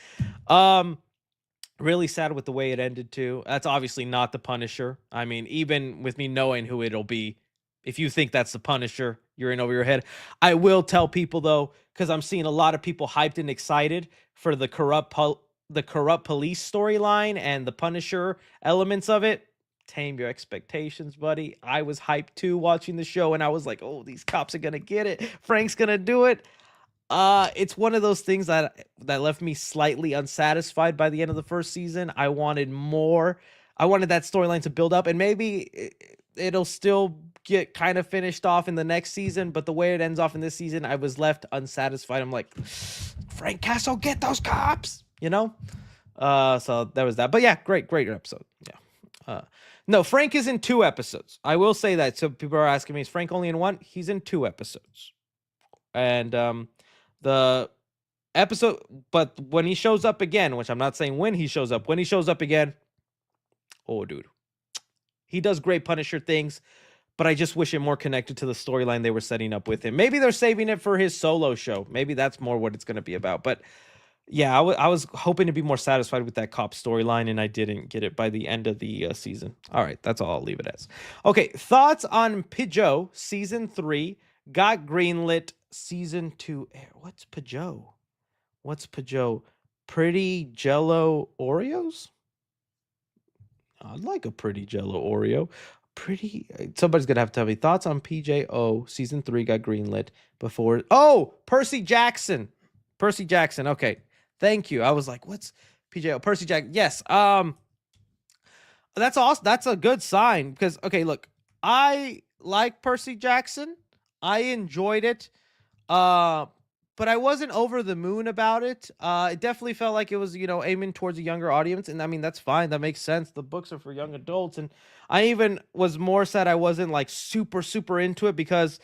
Really sad with the way it ended, too. That's obviously not the Punisher. I mean, even with me knowing who it'll be, if you think that's the Punisher, you're in over your head. I will tell people, though, because I'm seeing a lot of people hyped and excited for the corrupt police storyline and the Punisher elements of it. Tame your expectations, buddy. I was hyped, too, watching the show, and I was like, oh, these cops are going to get it. Frank's going to do it. It's one of those things that left me slightly unsatisfied by the end of the first season. I wanted more. I wanted that storyline to build up, and maybe it'll still get kind of finished off in the next season, but the way it ends off in this season, I was left unsatisfied. I'm like, Frank Castle, get those cops, you know? So there was that. But yeah, great episode. Yeah. No, Frank is in 2 episodes. I will say that. So people are asking me, is Frank only in 1? He's in 2 episodes. And the episode, but when he shows up again, which I'm not saying when he shows up, again, oh, dude, he does great Punisher things, but I just wish it more connected to the storyline they were setting up with him. Maybe they're saving it for his solo show. Maybe that's more what it's going to be about. But yeah, I was hoping to be more satisfied with that cop storyline, and I didn't get it by the end of the season. All right, that's all I'll leave it as. Okay, thoughts on Pidgeot season 3 got greenlit. Season 2 air. What's Pidgeot? Pretty Jello Oreos? I'd like a pretty Jello Oreo. Somebody's gonna have to tell me thoughts on PJO season 3 got greenlit before. Oh, Percy Jackson. Okay, thank you. I was like, what's PJO? Percy Jackson. Yes. That's awesome. That's a good sign because okay, look, I like Percy Jackson. I enjoyed it. But I wasn't over the moon about it. It definitely felt like it was, aiming towards a younger audience. And I mean, that's fine. That makes sense. The books are for young adults. And I even was more sad I wasn't like super, super into it because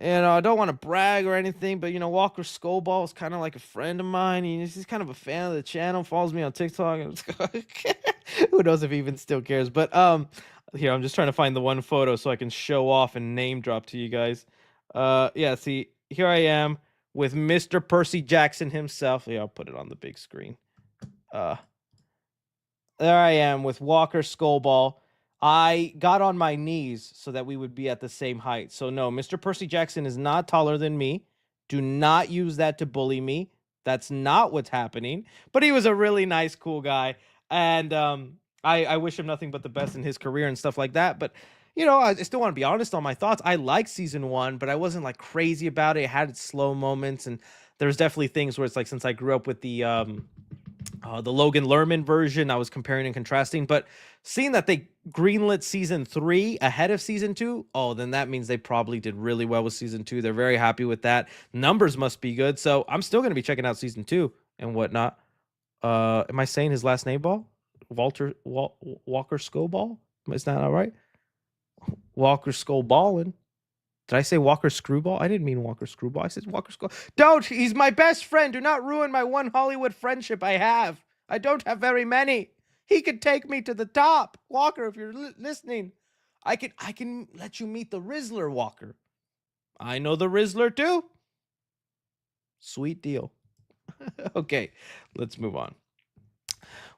I don't want to brag or anything, but Walker Skullball is kind of like a friend of mine. He's kind of a fan of the channel, follows me on TikTok. Who knows if he even still cares? But here I'm just trying to find the one photo so I can show off and name drop to you guys. Yeah, see, here I am with Mr. Percy Jackson himself. Yeah, I'll put it on the big screen. There I am with Walker Skullball. I got on my knees so that we would be at the same height. So no, Mr. Percy Jackson is not taller than me. Do not use that to bully me. That's not what's happening. But he was a really nice, cool guy. And I wish him nothing but the best in his career and stuff like that. But, I still want to be honest on my thoughts. I like season 1, but I wasn't like crazy about it. It had its slow moments. And there's definitely things where it's like, since I grew up with the Logan Lerman version, I was comparing and contrasting. But seeing that they greenlit season 3 ahead of season 2, then that means they probably did really well with season 2. They're very happy with that. Numbers must be good. So I'm still going to be checking out season 2 and whatnot. Am I saying his last name ball? Walker Skullball? Is that all right? Walker Skullballin'. Did I say Walker Screwball? I didn't mean Walker Screwball. I said Walker Skull. Don't! He's my best friend. Do not ruin my one Hollywood friendship I have. I don't have very many. He could take me to the top. Walker, if you're listening, I can let you meet the Rizzler, Walker. I know the Rizzler too. Sweet deal. Okay, let's move on.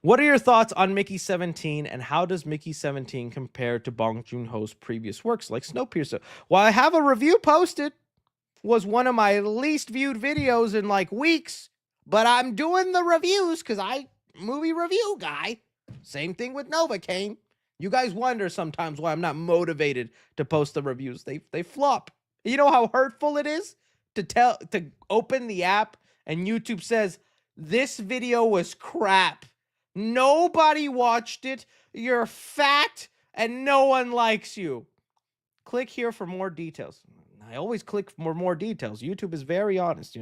What are your thoughts on Mickey 17, and how does Mickey 17 compare to Bong Joon-ho's previous works like Snowpiercer? Well, I have a review posted. Was one of my least viewed videos in like weeks, but I'm doing the reviews because I movie review guy. Same thing with Novocaine. You guys wonder sometimes why I'm not motivated to post the reviews. They flop. You know how hurtful it is to open the app and YouTube says this video was crap. Nobody watched it. You're fat and no one likes you. Click here for more details. I always click for more details. YouTube is very honest,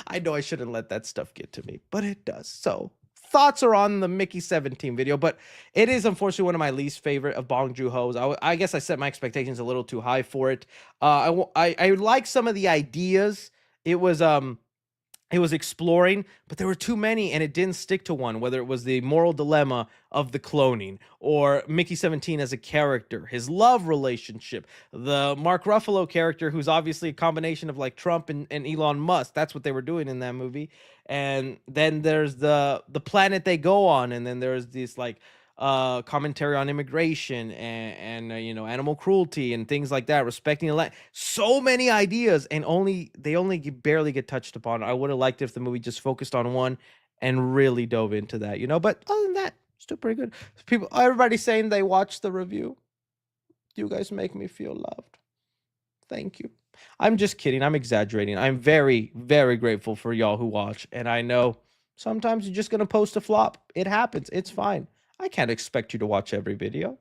I know I shouldn't let that stuff get to me, but it does. So thoughts are on the Mickey 17 video, but it is unfortunately one of my least favorite of Bong Joon-ho's. I guess I set my expectations a little too high for it. I like some of the ideas. It was exploring, but there were too many and it didn't stick to one, whether it was the moral dilemma of the cloning or Mickey 17 as a character, his love relationship, the Mark Ruffalo character, who's obviously a combination of like Trump and Elon Musk. That's what they were doing in that movie. And then there's the planet they go on. And then there's this like commentary on immigration and animal cruelty and things like that, respecting the land. So many ideas, and they only barely get touched upon. I would have liked if the movie just focused on one and really dove into that, but other than that, still pretty good. Everybody's saying they watched the review. You guys make me feel loved. Thank you. I'm just kidding. I'm exaggerating. I'm very, very grateful for y'all who watch, and I know sometimes you're just gonna post a flop. It happens. It's fine. I can't expect you to watch every video.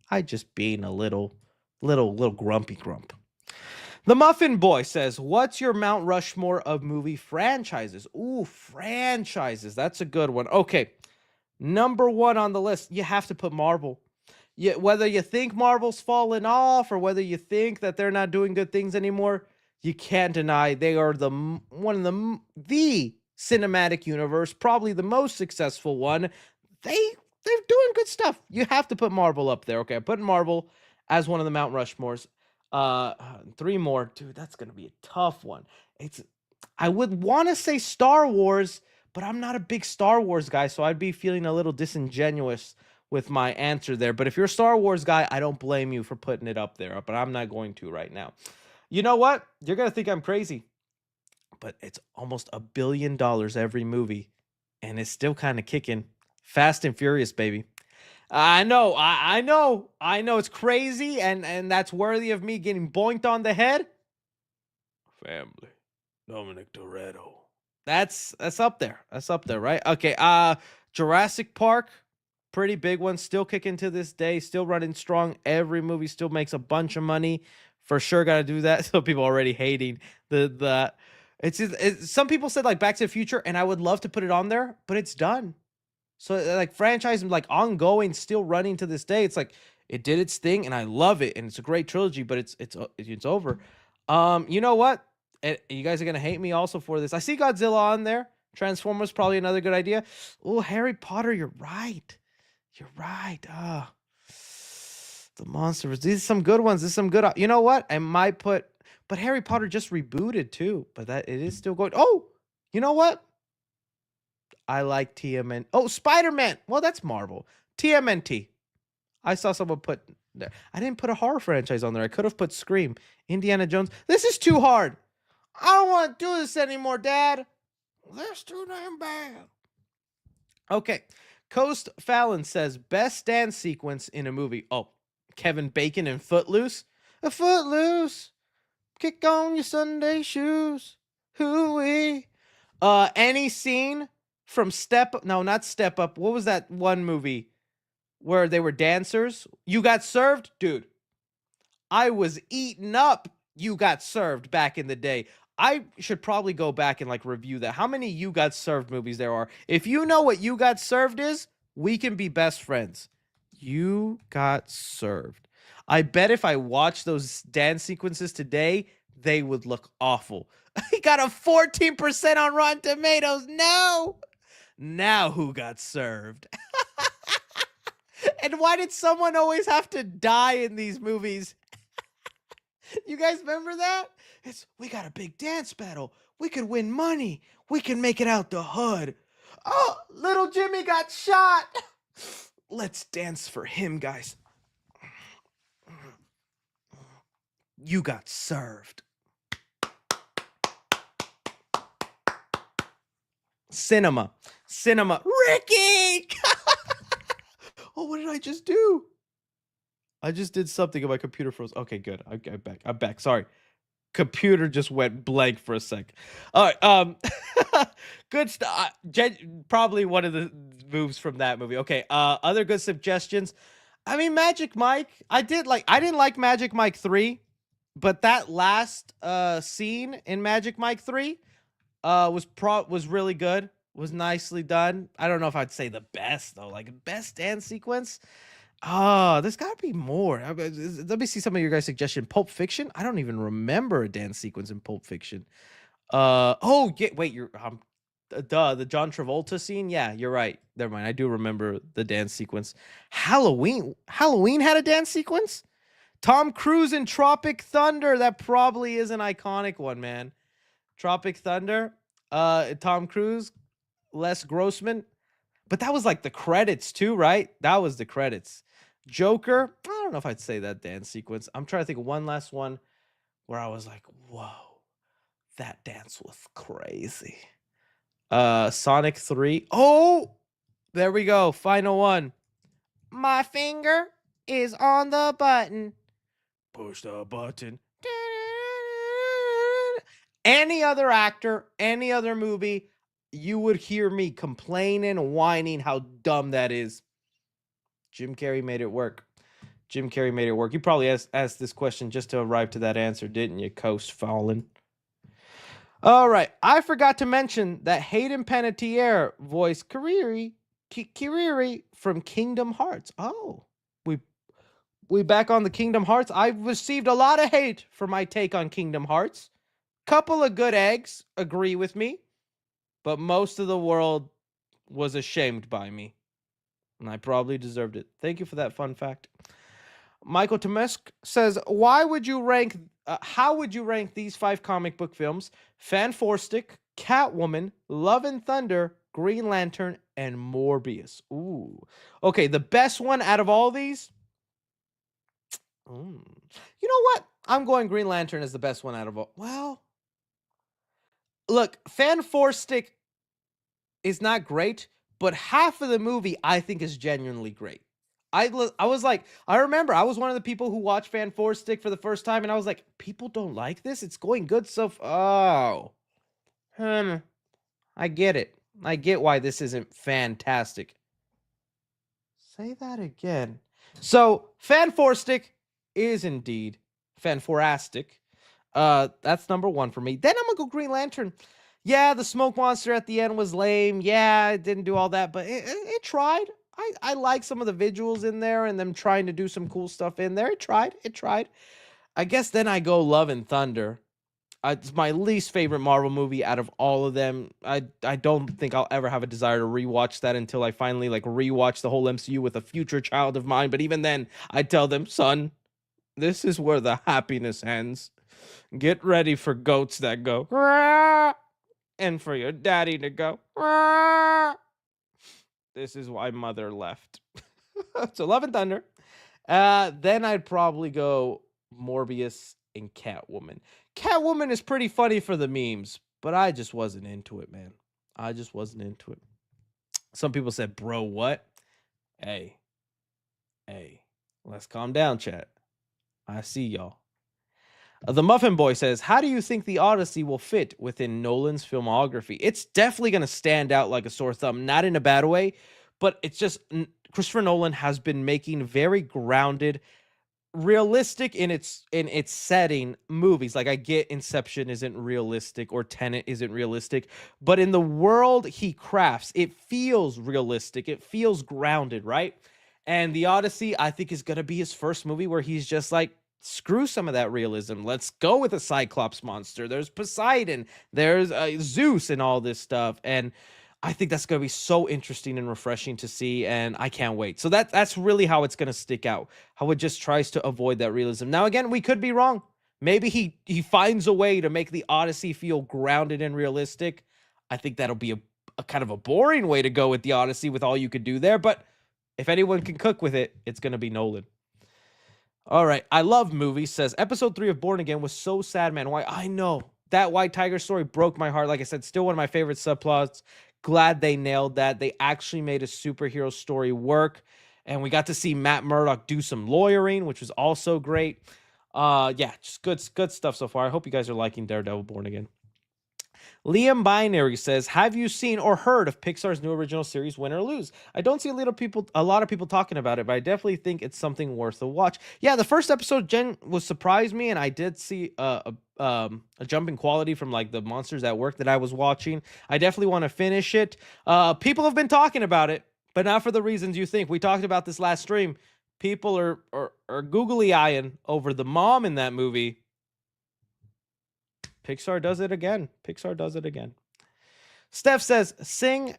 I just being a little grumpy grump. The Muffin Boy says, what's your Mount Rushmore of movie franchises? Ooh, franchises. That's a good one. Okay. Number 1 on the list, you have to put Marvel. Whether you think Marvel's fallen off or whether you think that they're not doing good things anymore, you can't deny they are the cinematic universe, probably the most successful one. They're doing good stuff. You have to put Marvel up there. Okay, I'm putting Marvel as one of the Mount Rushmores. 3 more. Dude, that's going to be a tough one. I would want to say Star Wars, but I'm not a big Star Wars guy, so I'd be feeling a little disingenuous with my answer there. But if you're a Star Wars guy, I don't blame you for putting it up there, but I'm not going to right now. You know what? You're going to think I'm crazy, but it's almost $1 billion every movie, and it's still kind of kicking. Fast and Furious, baby. I know. It's crazy, and that's worthy of me getting boinked on the head. Family. Dominic Toretto. That's up there. That's up there, right? Okay. Jurassic Park, pretty big one. Still kicking to this day. Still running strong. Every movie still makes a bunch of money. For sure, got to do that. So people already hating the. It's some people said like Back to the Future, and I would love to put it on there, but it's done. So like franchise like ongoing, still running to this day. It's like It did its thing, and I love it, and it's a great trilogy. But it's over. You know what? You guys are gonna hate me also for this. I see Godzilla on there. Transformers probably another good idea. Oh, Harry Potter, you're right. You're right. The monsters. These are some good ones. This is some good. You know what? I might put. But Harry Potter just rebooted too. But that it is still going. Oh, you know what? I like TMN. Oh, Spider-Man. Well, that's Marvel. TMNT. I saw someone put there. I didn't put a horror franchise on there. I could have put Scream, Indiana Jones. This is too hard. I don't want to do this anymore, Dad. That's too damn bad. Okay. Coast Fallon says best dance sequence in a movie. Oh, Kevin Bacon in Footloose. A Footloose. Kick on your Sunday shoes. Hooey. Any scene from not Step Up. What was that one movie where they were dancers? You Got Served? Dude, I was eaten up. You Got Served back in the day. I should probably go back and like review that. How many You Got Served movies there are? If you know what You Got Served is, we can be best friends. You Got Served. I bet if I watched those dance sequences today, they would look awful. He got a 14% on Rotten Tomatoes. No. Now who got served? And why did someone always have to die in these movies? You guys remember that? We got a big dance battle. We could win money. We can make it out the hood. Oh, little Jimmy got shot. Let's dance for him, guys. You got served. Cinema. Ricky! Oh, what did I just do? I just did something and my computer froze. Okay, good. I'm back. Sorry. Computer just went blank for a sec. All right. Good stuff. Probably one of the moves from that movie. Okay. Other good suggestions. I mean, Magic Mike. I didn't like Magic Mike 3, but that last scene in Magic Mike 3 was really good. Was nicely done. I don't know if I'd say the best though. Like best dance sequence. Oh, there's got to be more. Let me see some of your guys' suggestion. Pulp Fiction. I don't even remember a dance sequence in Pulp Fiction. Oh, wait. The John Travolta scene. Yeah, you're right. Never mind. I do remember the dance sequence. Halloween had a dance sequence. Tom Cruise in Tropic Thunder. That probably is an iconic one, man. Tropic Thunder. Tom Cruise. Les Grossman. But that was like the credits too, right? That was the credits. Joker. I don't know if I'd say that dance sequence. I'm trying to think of one last one where I was like, whoa, that dance was crazy. Sonic 3. Oh, there we go. Final one. My finger is on the button. Push the button. Any other actor, any other movie, you would hear me complaining, whining how dumb that is. Jim Carrey made it work. You probably asked this question just to arrive to that answer, didn't you, Coast Fallon? All right. I forgot to mention that Hayden Panettiere voiced Kiriri from Kingdom Hearts. Oh, we back on the Kingdom Hearts. I've received a lot of hate for my take on Kingdom Hearts. Couple of good eggs agree with me. But most of the world was ashamed by me. And I probably deserved it. Thank you for that fun fact. Michael Tomesk says, how would you rank these 5 comic book films? Fan-Four-Stick, Catwoman, Love and Thunder, Green Lantern, and Morbius. Ooh. Okay, the best one out of all these? You know what? I'm going Green Lantern as the best one out of all. Well, look, Fan-Four-Stick is not great, but half of the movie I think is genuinely great. I remember I was one of the people who watched Fan-Four-Stick for the first time, and I was like, people don't like this? It's going good so far. I get it. I get why this isn't fantastic. Say that again. So, Fan-Four-Stick is indeed Fan-Four-astic. That's number 1 for me. Then I'm gonna go Green Lantern. Yeah, the smoke monster at the end was lame. Yeah, it didn't do all that, but it tried. I like some of the visuals in there and them trying to do some cool stuff in there. It tried. I guess then I go Love and Thunder. It's my least favorite Marvel movie out of all of them. I don't think I'll ever have a desire to rewatch that until I finally like rewatch the whole MCU with a future child of mine. But even then, I tell them, son, this is where the happiness ends. Get ready for goats that go, "Rah," and for your daddy to go, "Rah." This is why mother left. So Love and Thunder. Then I'd probably go Morbius and Catwoman. Catwoman is pretty funny for the memes, but I just wasn't into it, man. I just wasn't into it. Some people said, bro, what? Hey, let's calm down, chat. I see y'all. The Muffin Boy says, how do you think the Odyssey will fit within Nolan's filmography? It's definitely going to stand out like a sore thumb, not in a bad way, but it's just Christopher Nolan has been making very grounded, realistic in its setting movies. Like, I get Inception isn't realistic or Tenet isn't realistic, but in the world he crafts, it feels realistic. It feels grounded, right? And the Odyssey, I think, is going to be his first movie where he's just like, screw some of that realism. Let's go with a Cyclops monster. There's Poseidon, there's Zeus and all this stuff. And I think that's going to be so interesting and refreshing to see, and I can't wait. So that's really how it's going to stick out, how it just tries to avoid that realism. Now, again, we could be wrong. Maybe he finds a way to make the Odyssey feel grounded and realistic. I think that'll be a kind of a boring way to go with the Odyssey with all you could do there, but if anyone can cook with it, it's going to be Nolan. All right, I love movies, says episode 3 of Born Again was so sad, man. Why? I know. That White Tiger story broke my heart. Like I said, still one of my favorite subplots. Glad they nailed that. They actually made a superhero story work. And we got to see Matt Murdock do some lawyering, which was also great. Yeah, just good stuff so far. I hope you guys are liking Daredevil Born Again. Liam Binary says, have you seen or heard of Pixar's new original series, Win or Lose? I don't see a lot of people talking about it, but I definitely think it's something worth a watch. Yeah, the first episode, Jen, was surprised me, and I did see a jump in quality from like the Monsters at Work that I was watching. I definitely want to finish it. People have been talking about it, but not for the reasons you think. We talked about this last stream. People are googly eyeing over the mom in that movie. Pixar does it again. Steph says, sing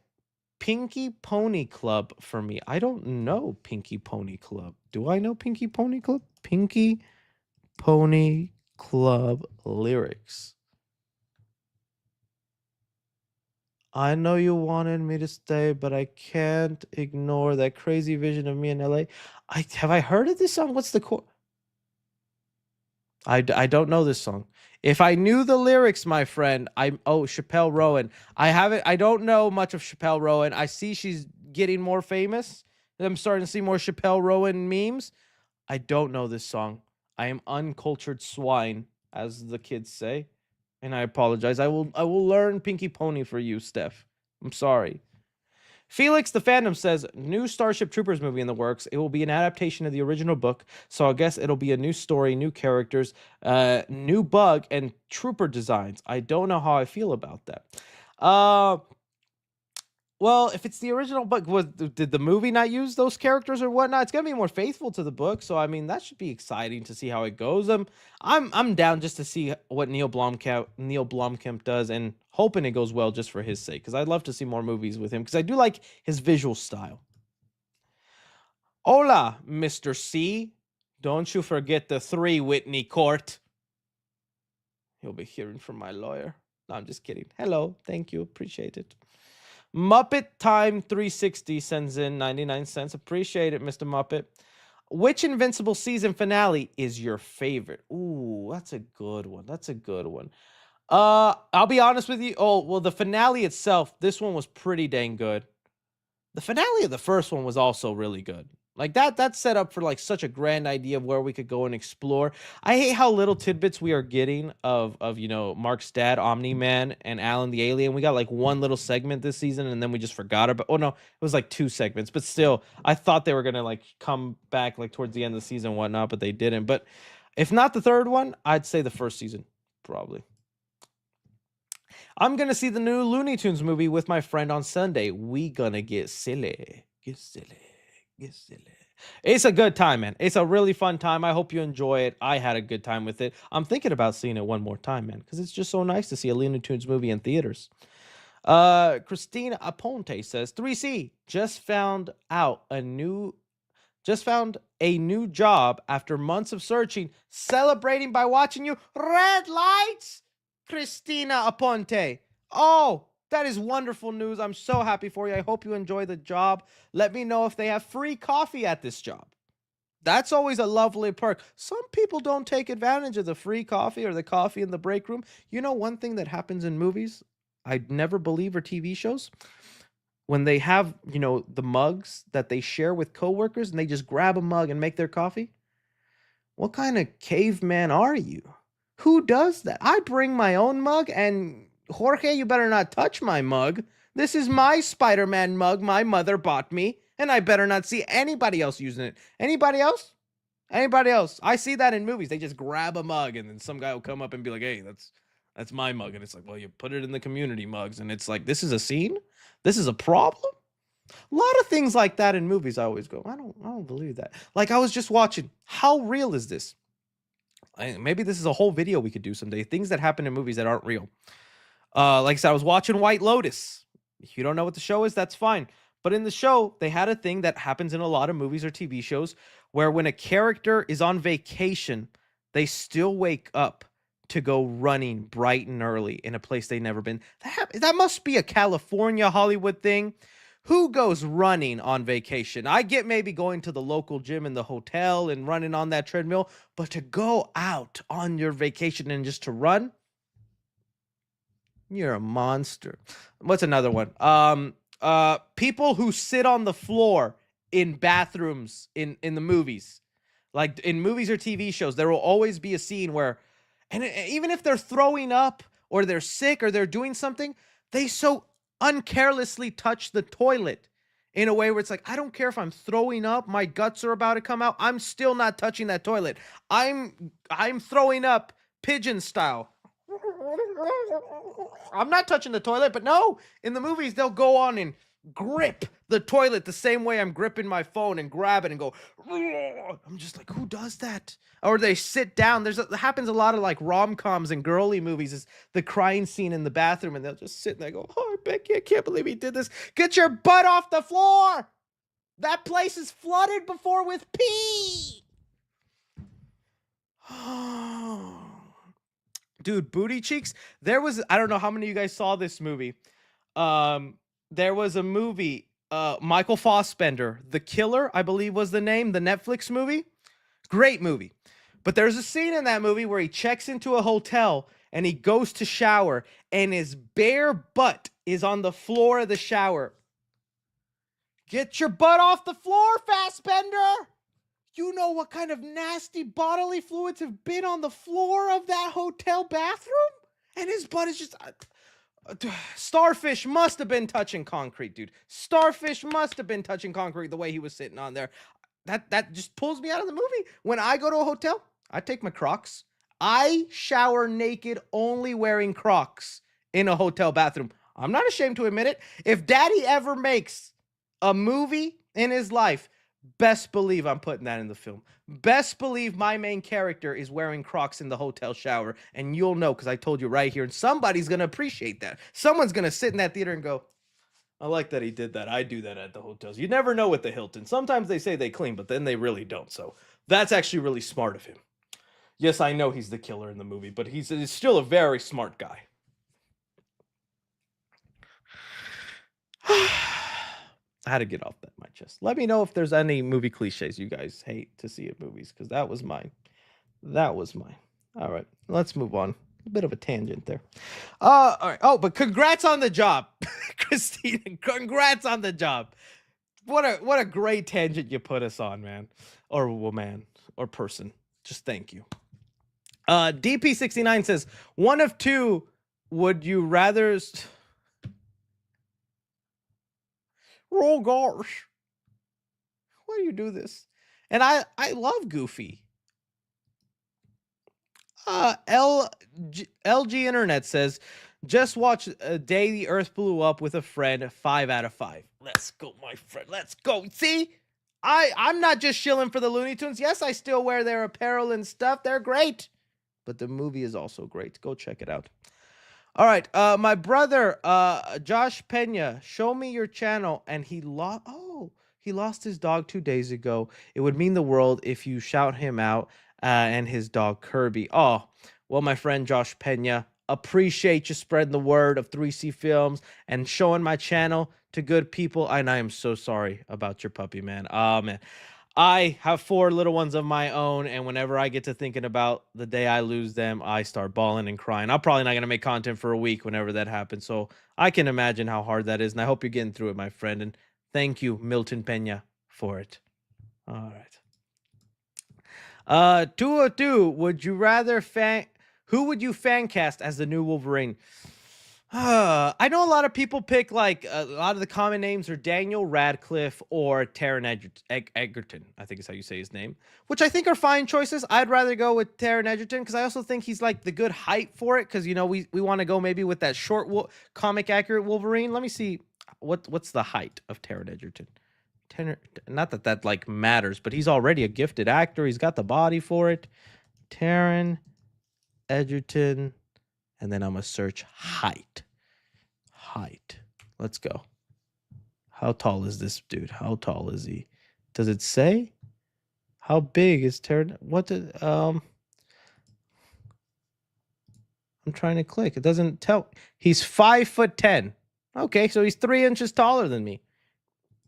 Pinky Pony Club for me. I don't know Pinky Pony Club. Do I know Pinky Pony Club? Pinky Pony Club lyrics. I know you wanted me to stay, but I can't ignore that crazy vision of me in LA. Have I heard of this song? What's the core? I don't know this song. If I knew the lyrics, my friend, Chappelle Rowan. I don't know much of Chappelle Rowan. I see she's getting more famous. I'm starting to see more Chappelle Rowan memes. I don't know this song. I am uncultured swine, as the kids say. And I apologize. I will learn Pinky Pony for you, Steph. I'm sorry. Felix the Fandom says, new Starship Troopers movie in the works. It will be an adaptation of the original book, so I guess it'll be a new story, new characters, new bug, and trooper designs. I don't know how I feel about that. Well, if it's the original book, did the movie not use those characters or whatnot? It's gonna be more faithful to the book, so I mean that should be exciting to see how it goes. I'm down just to see what Neil Blomkamp does, and hoping it goes well just for his sake, because I'd love to see more movies with him, because I do like his visual style. Hola, Mr. C. Don't you forget the 3 Whitney Court. You'll be hearing from my lawyer. No, I'm just kidding. Hello, thank you, appreciate it. Muppet Time 360 sends in 99 cents. Appreciate it, Mr. Muppet. Which Invincible season finale is your favorite? Ooh, that's a good one. I'll be honest with you. Oh, well, the finale itself, this one was pretty dang good. The finale of the first one was also really good. Like that's set up for like such a grand idea of where we could go and explore. I hate how little tidbits we are getting of Mark's dad, Omni-Man, and Alan the Alien. We got like one little segment this season, and then we just forgot about. Oh no, it was like 2 segments, but still, I thought they were gonna like come back like towards the end of the season and whatnot, but they didn't. But if not the third one, I'd say the first season probably. I'm gonna see the new Looney Tunes movie with my friend on Sunday. We gonna get silly. It's a good time, man. It's a really fun time. I hope you enjoy it. I had a good time with it. I'm thinking about seeing it one more time, man, because it's just so nice to see a Looney Tunes movie in theaters. Christina Aponte says 3C just found a new job after months of searching, celebrating by watching you. Red lights, Christina Aponte. Oh, that is wonderful news. I'm so happy for you. I hope you enjoy the job. Let me know if they have free coffee at this job. That's always a lovely perk. Some people don't take advantage of the free coffee or the coffee in the break room. You know, one thing that happens in movies, I'd never believe, or TV shows, when they have, the mugs that they share with coworkers and they just grab a mug and make their coffee. What kind of caveman are you? Who does that? I bring my own mug, and Jorge, you better not touch my mug. This is my Spider-Man mug my mother bought me, and I better not see anybody else using it. Anybody else? Anybody else? I see that in movies. They just grab a mug, and then some guy will come up and be like, hey, that's my mug. And it's like, well, you put it in the community mugs. And it's like, this is a scene? This is a problem? A lot of things like that in movies, I always go, I don't believe that. Like, I was just watching, how real is this? Maybe this is a whole video we could do someday. Things that happen in movies that aren't real. Like I said, I was watching White Lotus. If you don't know what the show is, that's fine. But in the show, they had a thing that happens in a lot of movies or TV shows where when a character is on vacation, they still wake up to go running bright and early in a place they've never been. That must be a California, Hollywood thing. Who goes running on vacation? I get maybe going to the local gym in the hotel and running on that treadmill, but to go out on your vacation and just to run, you're a monster. What's another one? People who sit on the floor in bathrooms in the movies. Like in movies or TV shows, there will always be a scene where, and even if they're throwing up or they're sick or they're doing something, they so uncarelessly touch the toilet in a way where it's like, I don't care if I'm throwing up, my guts are about to come out, I'm still not touching that toilet. I'm throwing up pigeon style. I'm not touching the toilet, but no, in the movies, they'll go on and grip the toilet the same way I'm gripping my phone and grab it and go, I'm just like, who does that? Or they sit down. It happens a lot of like rom-coms and girly movies, is the crying scene in the bathroom, and they'll just sit and they go, oh, Becky, I can't believe he did this. Get your butt off the floor. That place is flooded before with pee. Dude, Booty Cheeks. I don't know how many of you guys saw this movie. There was a movie, Michael Fassbender, The Killer, I believe was the name, the Netflix movie. Great movie. But there's a scene in that movie where he checks into a hotel and he goes to shower and his bare butt is on the floor of the shower. Get your butt off the floor, Fassbender! You know what kind of nasty bodily fluids have been on the floor of that hotel bathroom? And his butt is just... Starfish must have been touching concrete, dude. Starfish must have been touching concrete the way he was sitting on there. That just pulls me out of the movie. When I go to a hotel, I take my Crocs. I shower naked, only wearing Crocs in a hotel bathroom. I'm not ashamed to admit it. If Daddy ever makes a movie in his life, best believe I'm putting that in the film. Best believe my main character is wearing Crocs in the hotel shower, and you'll know because I told you right here, and somebody's going to appreciate that. Someone's going to sit in that theater and go, I like that he did that. I do that at the hotels. You never know with the Hilton. Sometimes they say they clean, but then they really don't. So that's actually really smart of him. Yes, I know he's the killer in the movie, but he's still a very smart guy. I had to get off that my chest. Let me know if there's any movie cliches you guys hate to see at movies, because that was mine. That was mine. All right, let's move on. A bit of a tangent there. All right. Oh, but congrats on the job, Christina. Congrats on the job. What a great tangent you put us on, man, or woman, or person. Just thank you. DP69 says, one of two. Would you rather? Oh gosh, why do you do this? And I love Goofy. LG Internet says, just watch A Day the Earth Blew Up with a Friend, 5 out of 5. Let's go, my friend. Let's go. See, I'm not just shilling for the Looney Tunes. Yes, I still wear their apparel and stuff. They're great. But the movie is also great. Go check it out. All right, my brother, Josh Pena, show me your channel, and he lost. Oh, he lost his dog 2 days ago. It would mean the world if you shout him out, and his dog Kirby. Oh, well, my friend Josh Pena, appreciate you spreading the word of 3C Films and showing my channel to good people. And I am so sorry about your puppy, man. Oh man. I have 4 little ones of my own, and whenever I get to thinking about the day I lose them, I start bawling and crying. I'm probably not going to make content for a week whenever that happens, so I can imagine how hard that is, and I hope you're getting through it, my friend, and thank you, Milton Pena, for it. All right. 202, who would you fan cast as the new Wolverine? I know a lot of people pick, like, a lot of the common names are Daniel Radcliffe or Taron Egerton, I think is how you say his name, which I think are fine choices. I'd rather go with Taron Egerton because I also think he's like the good height for it, because, you know, we want to go maybe with that short comic accurate Wolverine. Let me see what's the height of Taron Egerton. Not that like matters, but he's already a gifted actor. He's got the body for it. Taron Egerton. And then I'm going to search height. Let's go. How tall is this dude? How tall is he? Does it say? How big is Taron? I'm trying to click. It doesn't tell. He's 5'10". Okay, so he's 3 inches taller than me.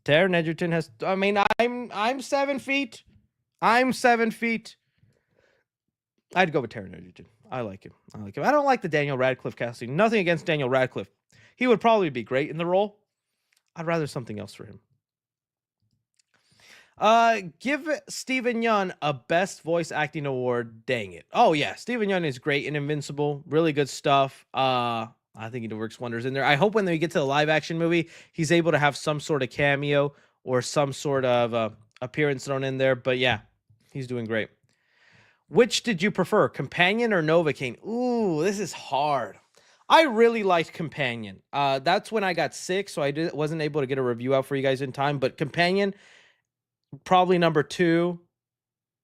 Taron Egerton has, I mean, I'm 7 feet. I'm 7 feet. I'd go with Taron Egerton. I like him. I don't like the Daniel Radcliffe casting. Nothing against Daniel Radcliffe. He would probably be great in the role. I'd rather something else for him. Give Steven Yeun a best voice acting award. Dang it. Oh yeah, Steven Yeun is great in Invincible. Really good stuff. I think he works wonders in there. I hope when we get to the live action movie, he's able to have some sort of cameo or some sort of appearance thrown in there. But yeah, he's doing great. Which did you prefer, Companion or Novocaine? Ooh, this is hard. I really liked Companion. That's when I got sick, so I wasn't able to get a review out for you guys in time. But Companion, probably number 2.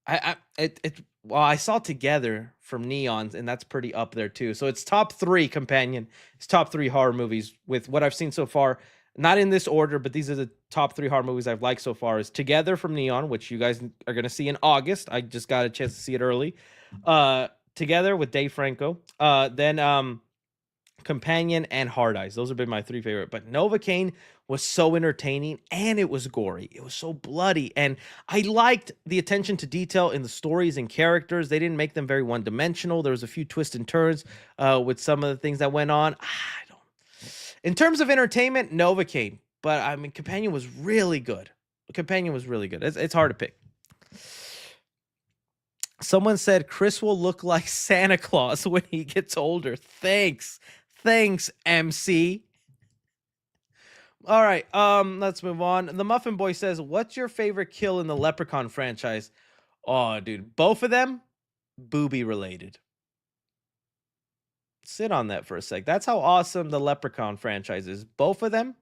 Well, I saw Together from Neons, and that's pretty up there too. So it's top 3 Companion. It's top 3 horror movies with what I've seen so far. Not in this order, but these are the top 3 horror movies I've liked so far. Is Together from Neon, which you guys are going to see in August. I just got a chance to see it early. Together with Dave Franco. Then Companion and Hard Eyes. Those have been my 3 favorite. But Novocaine was so entertaining, and it was gory. It was so bloody, and I liked the attention to detail in the stories and characters. They didn't make them very one-dimensional. There was a few twists and turns with some of the things that went on. In terms of entertainment, Novocaine. But, I mean, Companion was really good. It's hard to pick. Someone said Chris will look like Santa Claus when he gets older. Thanks, MC. All right, let's move on. The Muffin Boy says, what's your favorite kill in the Leprechaun franchise? Oh, dude, both of them, booby related. Sit on that for a sec. That's how awesome the Leprechaun franchise is. Both of them,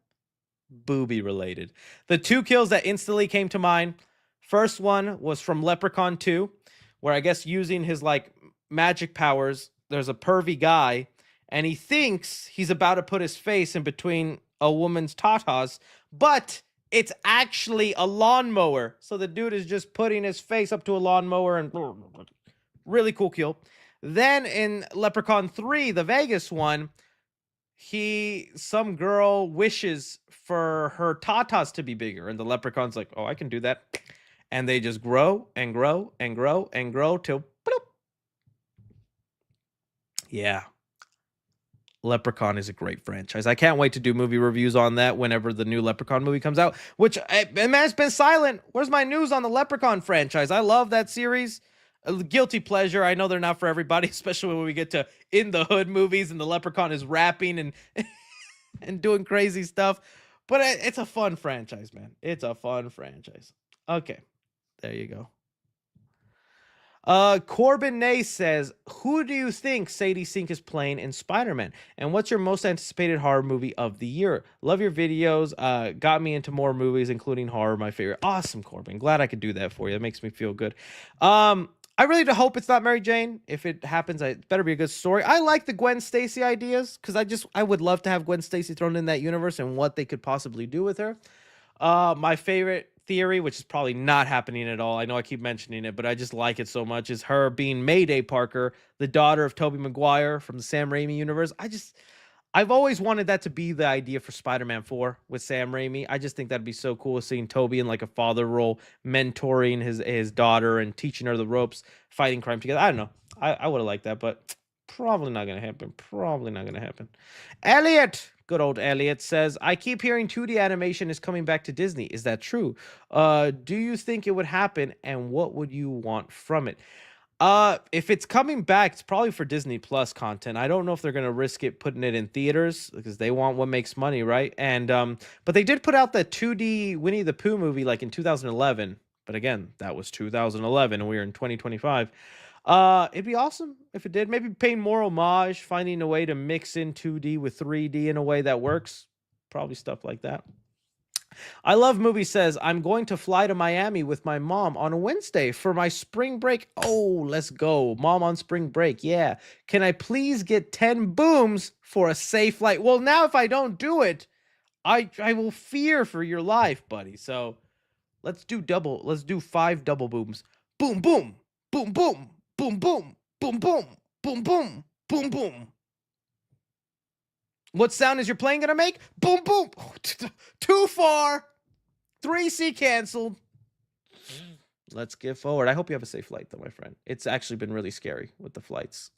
booby related. The 2 kills that instantly came to mind. First one was from Leprechaun 2, where I guess using his like magic powers, there's a pervy guy, and he thinks he's about to put his face in between a woman's tatas, but it's actually a lawnmower. So the dude is just putting his face up to a lawnmower, and really cool kill. Then in Leprechaun 3, the Vegas one, some girl wishes for her tatas to be bigger, and the Leprechaun's like, oh, I can do that. And they just grow and grow and grow and grow till bloop. Yeah. Leprechaun is a great franchise. I can't wait to do movie reviews on that whenever the new Leprechaun movie comes out, which, man, it's been silent. Where's my news on the Leprechaun franchise? I love that series. Guilty pleasure. I know they're not for everybody, especially when we get to In the Hood movies and the Leprechaun is rapping and and doing crazy stuff. But it's a fun franchise, man. It's a fun franchise. Okay, there you go. Corbin Nay says, who do you think Sadie Sink is playing in Spider-Man? And what's your most anticipated horror movie of the year? Love your videos. Got me into more movies, including horror, my favorite. Awesome, Corbin. Glad I could do that for you. That makes me feel good. I really do hope it's not Mary Jane. If it happens, it better be a good story. I like the Gwen Stacy ideas because I would love to have Gwen Stacy thrown in that universe and what they could possibly do with her. My favorite theory, which is probably not happening at all, I know I keep mentioning it, but I just like it so much, is her being Mayday Parker, the daughter of Tobey Maguire from the Sam Raimi universe. I've always wanted that to be the idea for Spider-Man 4 with Sam Raimi. I just think that'd be so cool seeing Tobey in like a father role, mentoring his daughter and teaching her the ropes, fighting crime together. I don't know. I would have liked that, but probably not going to happen. Probably not going to happen. Elliot, good old Elliot, says, I keep hearing 2D animation is coming back to Disney. Is that true? Do you think it would happen, and what would you want from it? If it's coming back, it's probably for Disney Plus content. I don't know if they're gonna risk it putting it in theaters because they want what makes money, right? And but they did put out the 2D Winnie the Pooh movie like in 2011. But again, that was 2011, and we are in 2025. It'd be awesome if it did. Maybe paying more homage, finding a way to mix in 2D with 3D in a way that works. Probably stuff like that. I Love Movie says, I'm going to fly to Miami with my mom on a Wednesday for my spring break. Oh, let's go. Mom on spring break. Yeah. Can I please get 10 booms for a safe flight? Well, now if I don't do it, I will fear for your life, buddy. So let's do 5 double booms. Boom, boom, boom, boom, boom, boom, boom, boom, boom, boom, boom, boom. What sound is your plane going to make? Boom, boom. Too far. 3C canceled. Let's get forward. I hope you have a safe flight, though, my friend. It's actually been really scary with the flights.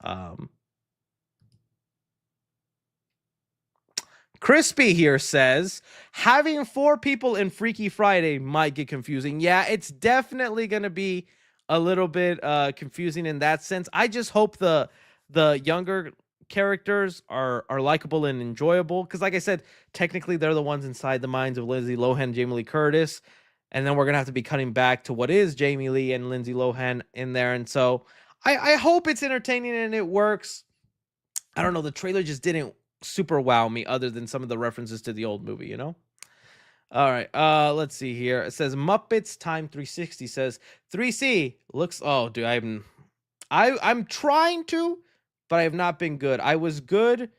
Crispy here says, having 4 people in Freaky Friday might get confusing. Yeah, it's definitely going to be a little bit confusing in that sense. I just hope the younger characters are likable and enjoyable, because like I said, technically they're the ones inside the minds of Lindsay Lohan, Jamie Lee Curtis, and then we're gonna have to be cutting back to what is Jamie Lee and Lindsay Lohan in there. And so I hope it's entertaining and it works. I don't know, the trailer just didn't super wow me other than some of the references to the old movie, you know. All right, let's see here. It says Muppets Time 360 says 3C looks, oh dude, I'm trying to, but I have not been good. I was good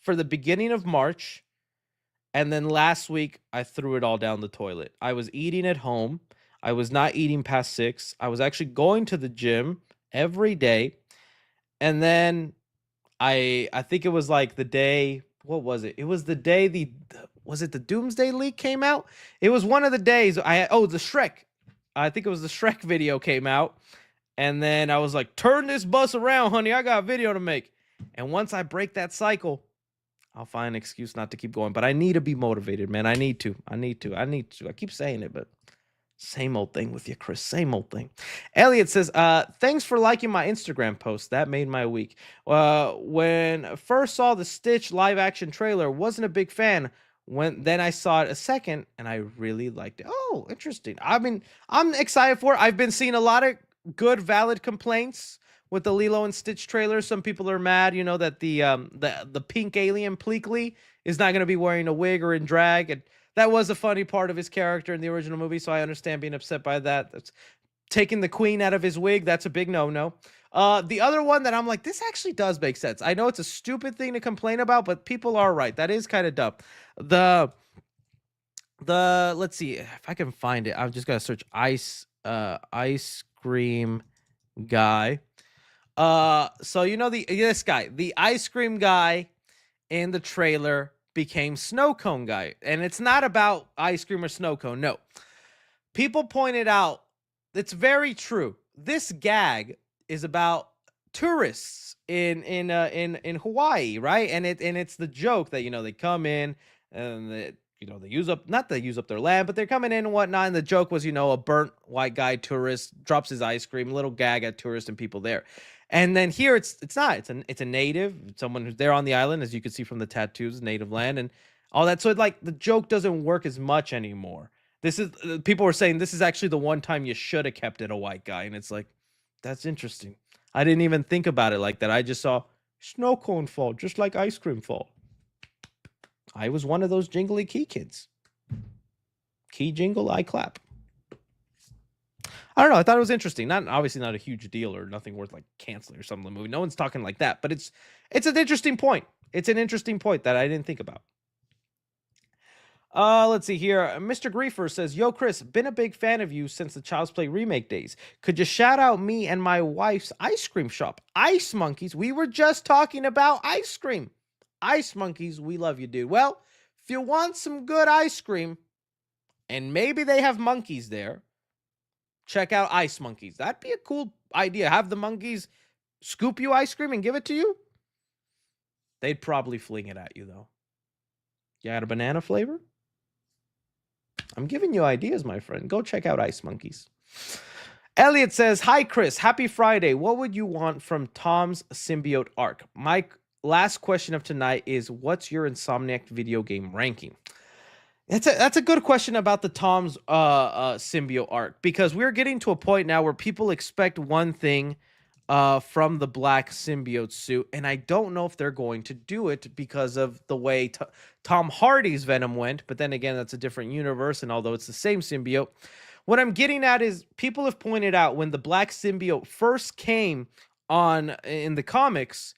for the beginning of March, and then last week I threw it all down the toilet. I was eating at home. I was not eating past 6. I was actually going to the gym every day, and then I think it was like the day, what was it? It was the day was it the Doomsday leak came out? It was one of the days the Shrek. I think it was the Shrek video came out. And then I was like, turn this bus around, honey. I got a video to make. And once I break that cycle, I'll find an excuse not to keep going. But I need to be motivated, man. I need to. I keep saying it, but same old thing with you, Chris. Same old thing. Elliot says, thanks for liking my Instagram post. That made my week. When I first saw the Stitch live action trailer, wasn't a big fan. Then I saw it a second, and I really liked it. Oh, interesting. I mean, I'm excited for it. I've been seeing a lot of good, valid complaints with the Lilo and Stitch trailer. Some people are mad, you know, that the pink alien Pleakley is not going to be wearing a wig or in drag, and that was a funny part of his character in the original movie, so I understand being upset by that. That's taking the queen out of his wig. That's a big no-no. The other one that I'm like, this actually does make sense. I know it's a stupid thing to complain about, but people are right. That is kind of dumb. Let's see if I can find it. I'm just gonna search ice cream guy. So you know this guy, the ice cream guy in the trailer became snow cone guy, and it's not about ice cream or snow cone. No, people pointed out it's very true. This gag is about tourists in Hawaii, right? And it's the joke that, you know, they come in and they use up their land, but they're coming in and whatnot. And the joke was, you know, a burnt white guy tourist drops his ice cream, little gag at tourists and people there. And then here it's a native, someone who's there on the island, as you can see from the tattoos, native land and all that. So like the joke doesn't work as much anymore. This is, people were saying this is actually the one time you should have kept it a white guy, and it's like, That's interesting. I didn't even think about it like that. I just saw snow cone fall, just like ice cream fall. I was one of those jingly key kids. Key jingle, I clap. I don't know. I thought it was interesting. Obviously not a huge deal or nothing worth like canceling or something. The movie. No one's talking like that, but it's an interesting point. It's an interesting point that I didn't think about. Let's see here. Mr. Griefer says, "Yo, Chris, been a big fan of you since the Child's Play remake days. Could you shout out me and my wife's ice cream shop, Ice Monkeys? We were just talking about ice cream. Ice Monkeys, we love you, dude. Well, if you want some good ice cream, and maybe they have monkeys there, check out Ice Monkeys. That'd be a cool idea. Have the monkeys scoop you ice cream and give it to you. They'd probably fling it at you, though. You got a banana flavor? I'm giving you ideas, my friend. Go check out Ice Monkeys." Elliot says, "Hi, Chris. Happy Friday. What would you want from Tom's symbiote arc? My last question of tonight is, what's your Insomniac video game ranking?" That's a good question about the Tom's symbiote arc, because we're getting to a point now where people expect one thing from the black symbiote suit, and I don't know if they're going to do it because of the way Tom Hardy's Venom went. But then again, that's a different universe, and although it's the same symbiote, what I'm getting at is people have pointed out when the black symbiote first came on in the comics,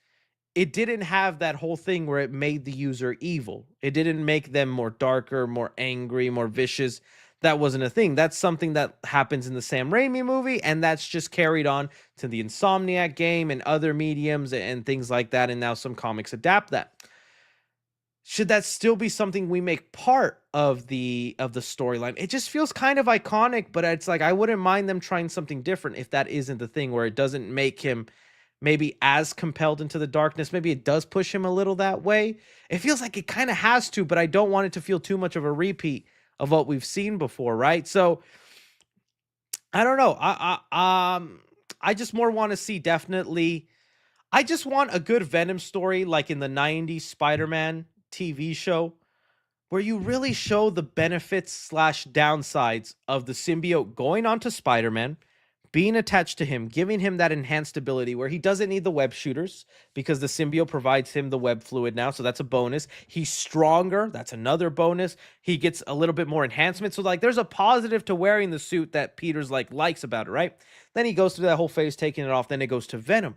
it didn't have that whole thing where it made the user evil. It didn't make them more darker, more angry, more vicious. That wasn't a thing. That's something that happens in the Sam Raimi movie, and that's just carried on to the Insomniac game and other mediums and things like that, and now some comics adapt that. Should that still be something we make part of the storyline? It just feels kind of iconic, but it's like I wouldn't mind them trying something different if that isn't the thing, where it doesn't make him maybe as compelled into the darkness. Maybe it does push him a little that way. It feels like it kind of has to, but I don't want it to feel too much of a repeat of what we've seen before, right? So I don't know. I just more want to see, definitely. I just want a good Venom story, like in the 90s Spider-Man TV show, where you really show the benefits / downsides of the symbiote going onto Spider-Man, being attached to him, giving him that enhanced ability where he doesn't need the web shooters because the symbiote provides him the web fluid now. So that's a bonus. He's stronger. That's another bonus. He gets a little bit more enhancement. So like there's a positive to wearing the suit that Peter's likes about it, right? Then he goes through that whole phase, taking it off. Then it goes to Venom.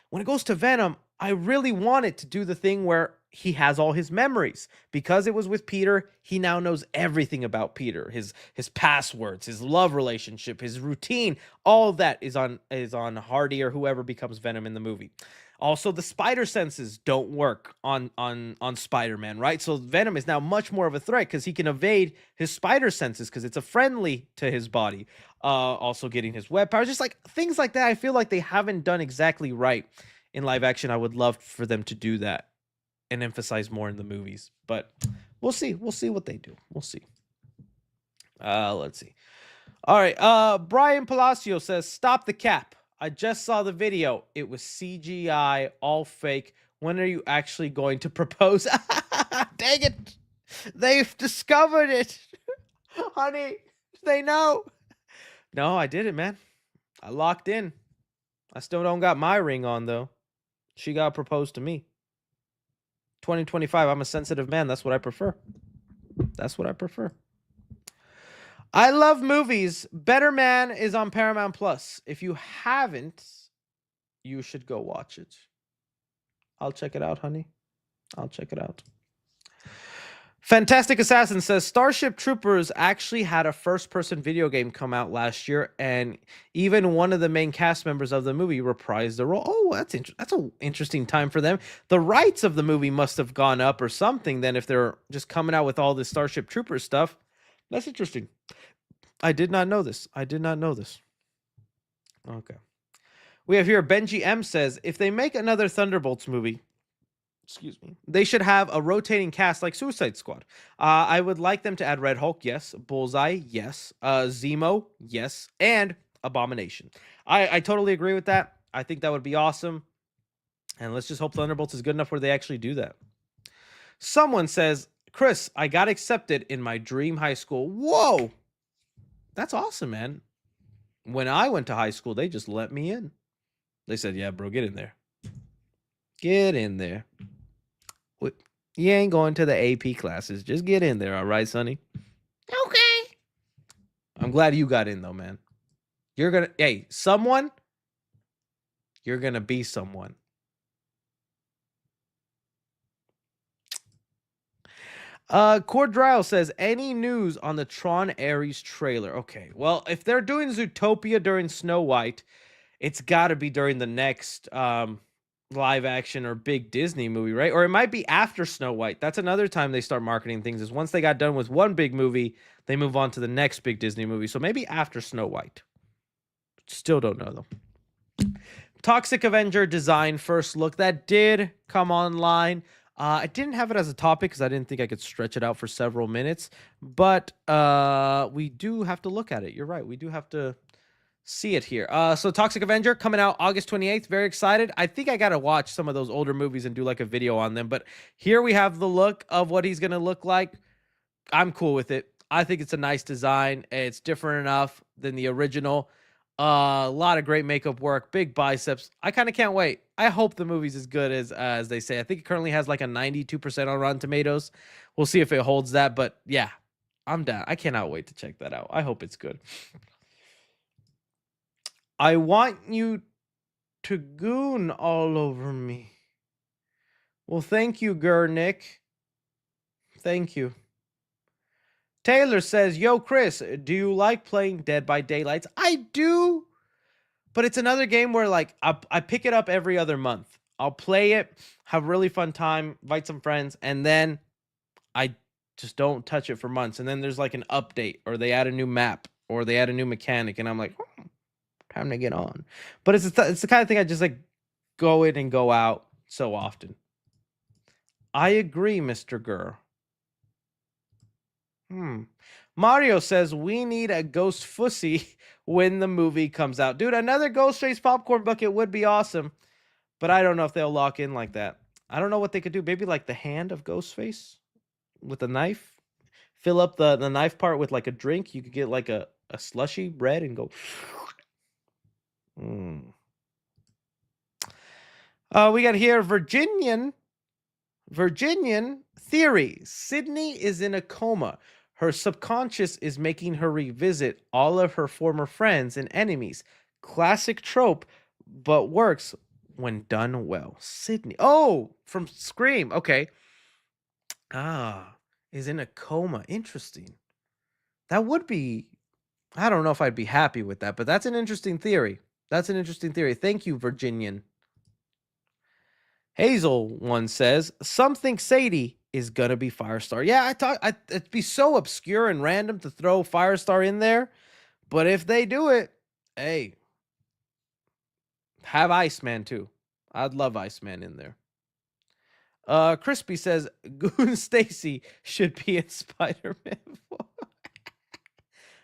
When it goes to Venom, I really want it to do the thing where he has all his memories. Because it was with Peter, he now knows everything about Peter. His passwords, his love relationship, his routine, all of that is on Hardy or whoever becomes Venom in the movie. Also, the spider senses don't work on Spider-Man, right? So Venom is now much more of a threat because he can evade his spider senses because it's a friendly to his body. Also getting his web powers, just like things like that. I feel like they haven't done exactly right in live action. I would love for them to do that and emphasize more in the movies, but we'll see. We'll see what they do. We'll see. Let's see. All right. Brian Palacio says, "Stop the cap. I just saw the video. It was CGI, all fake. When are you actually going to propose?" Dang it. They've discovered it. Honey, they know. No, I did it, man. I locked in. I still don't got my ring on, though. She got proposed to me. 2025, I'm a sensitive man. That's what I prefer. That's what I prefer. I love movies. Better Man is on Paramount Plus. If you haven't, you should go watch it. I'll check it out, honey. I'll check it out. Fantastic Assassin says, "Starship Troopers actually had a first-person video game come out last year, and even one of the main cast members of the movie reprised the role." Oh, that's an interesting time for them. The rights of the movie must have gone up or something then if they're just coming out with all this Starship Troopers stuff. That's interesting. I did not know this. I did not know this. Okay. We have here Benji M says, "If they make another Thunderbolts movie, they should have a rotating cast like Suicide Squad. I would like them to add Red Hulk, yes. Bullseye, yes. Zemo, yes. And Abomination." I totally agree with that. I think that would be awesome. And let's just hope Thunderbolts is good enough where they actually do that. Someone says, "Chris, I got accepted in my dream high school." Whoa! That's awesome, man. When I went to high school, they just let me in. They said, yeah, bro, get in there. Get in there. You ain't going to the AP classes. Just get in there, all right, Sonny? Okay. I'm glad you got in, though, man. You're going to, hey, someone, you're going to be someone. Cordrile says, any news on the Tron Ares trailer? Okay, well, if they're doing Zootopia during Snow White, it's got to be during the next live action or big Disney movie, right? Or it might be after Snow White. That's another time they start marketing things, is once they got done with one big movie, they move on to the next big Disney movie. So maybe after Snow White. Still don't know, though. Toxic Avenger design first look. That did come online. I didn't have it as a topic because I didn't think I could stretch it out for several minutes. But we do have to look at it. You're right. We do have to see it here. So Toxic Avenger coming out August 28th. Very excited. I think I got to watch some of those older movies and do like a video on them. But here we have the look of what he's going to look like. I'm cool with it. I think it's a nice design. It's different enough than the original. A lot of great makeup work, big biceps. I kind of can't wait. I hope the movie's as good as they say. I think it currently has like a 92% on Rotten Tomatoes. We'll see if it holds that, but yeah, I'm down. I cannot wait to check that out. I hope it's good. I want you to goon all over me. Well, thank you, Nick. Thank you. Taylor says, yo, Chris, do you like playing Dead by Daylight? I do, but it's another game where like I pick it up every other month. I'll play it, have a really fun time, invite some friends, and then I just don't touch it for months. And then there's like an update, or they add a new map, or they add a new mechanic, and I'm like, time to get on. But it's the kind of thing I just like go in and go out so often. I agree, Mr. Gurr. Mario says, we need a Ghost Fussy when the movie comes out. Dude, another Ghostface popcorn bucket would be awesome. But I don't know if they'll lock in like that. I don't know what they could do. Maybe like the hand of Ghostface with a knife. Fill up the knife part with like a drink. You could get like a slushy red and go. We got here Virginian theory. Sydney is in a coma. Her subconscious is making her revisit all of her former friends and enemies. Classic trope, but works when done well. Sydney. Oh, from Scream. Okay. Is in a coma. Interesting. That would be, I don't know if I'd be happy with that, but that's an interesting theory. Thank you, Virginian. Hazel one says, some think Sadie is gonna be Firestar. Yeah, it'd be so obscure and random to throw Firestar in there, but if they do it, hey, have Iceman too. I'd love Iceman in there. Crispy says Goon Stacy should be in Spider-Man 4.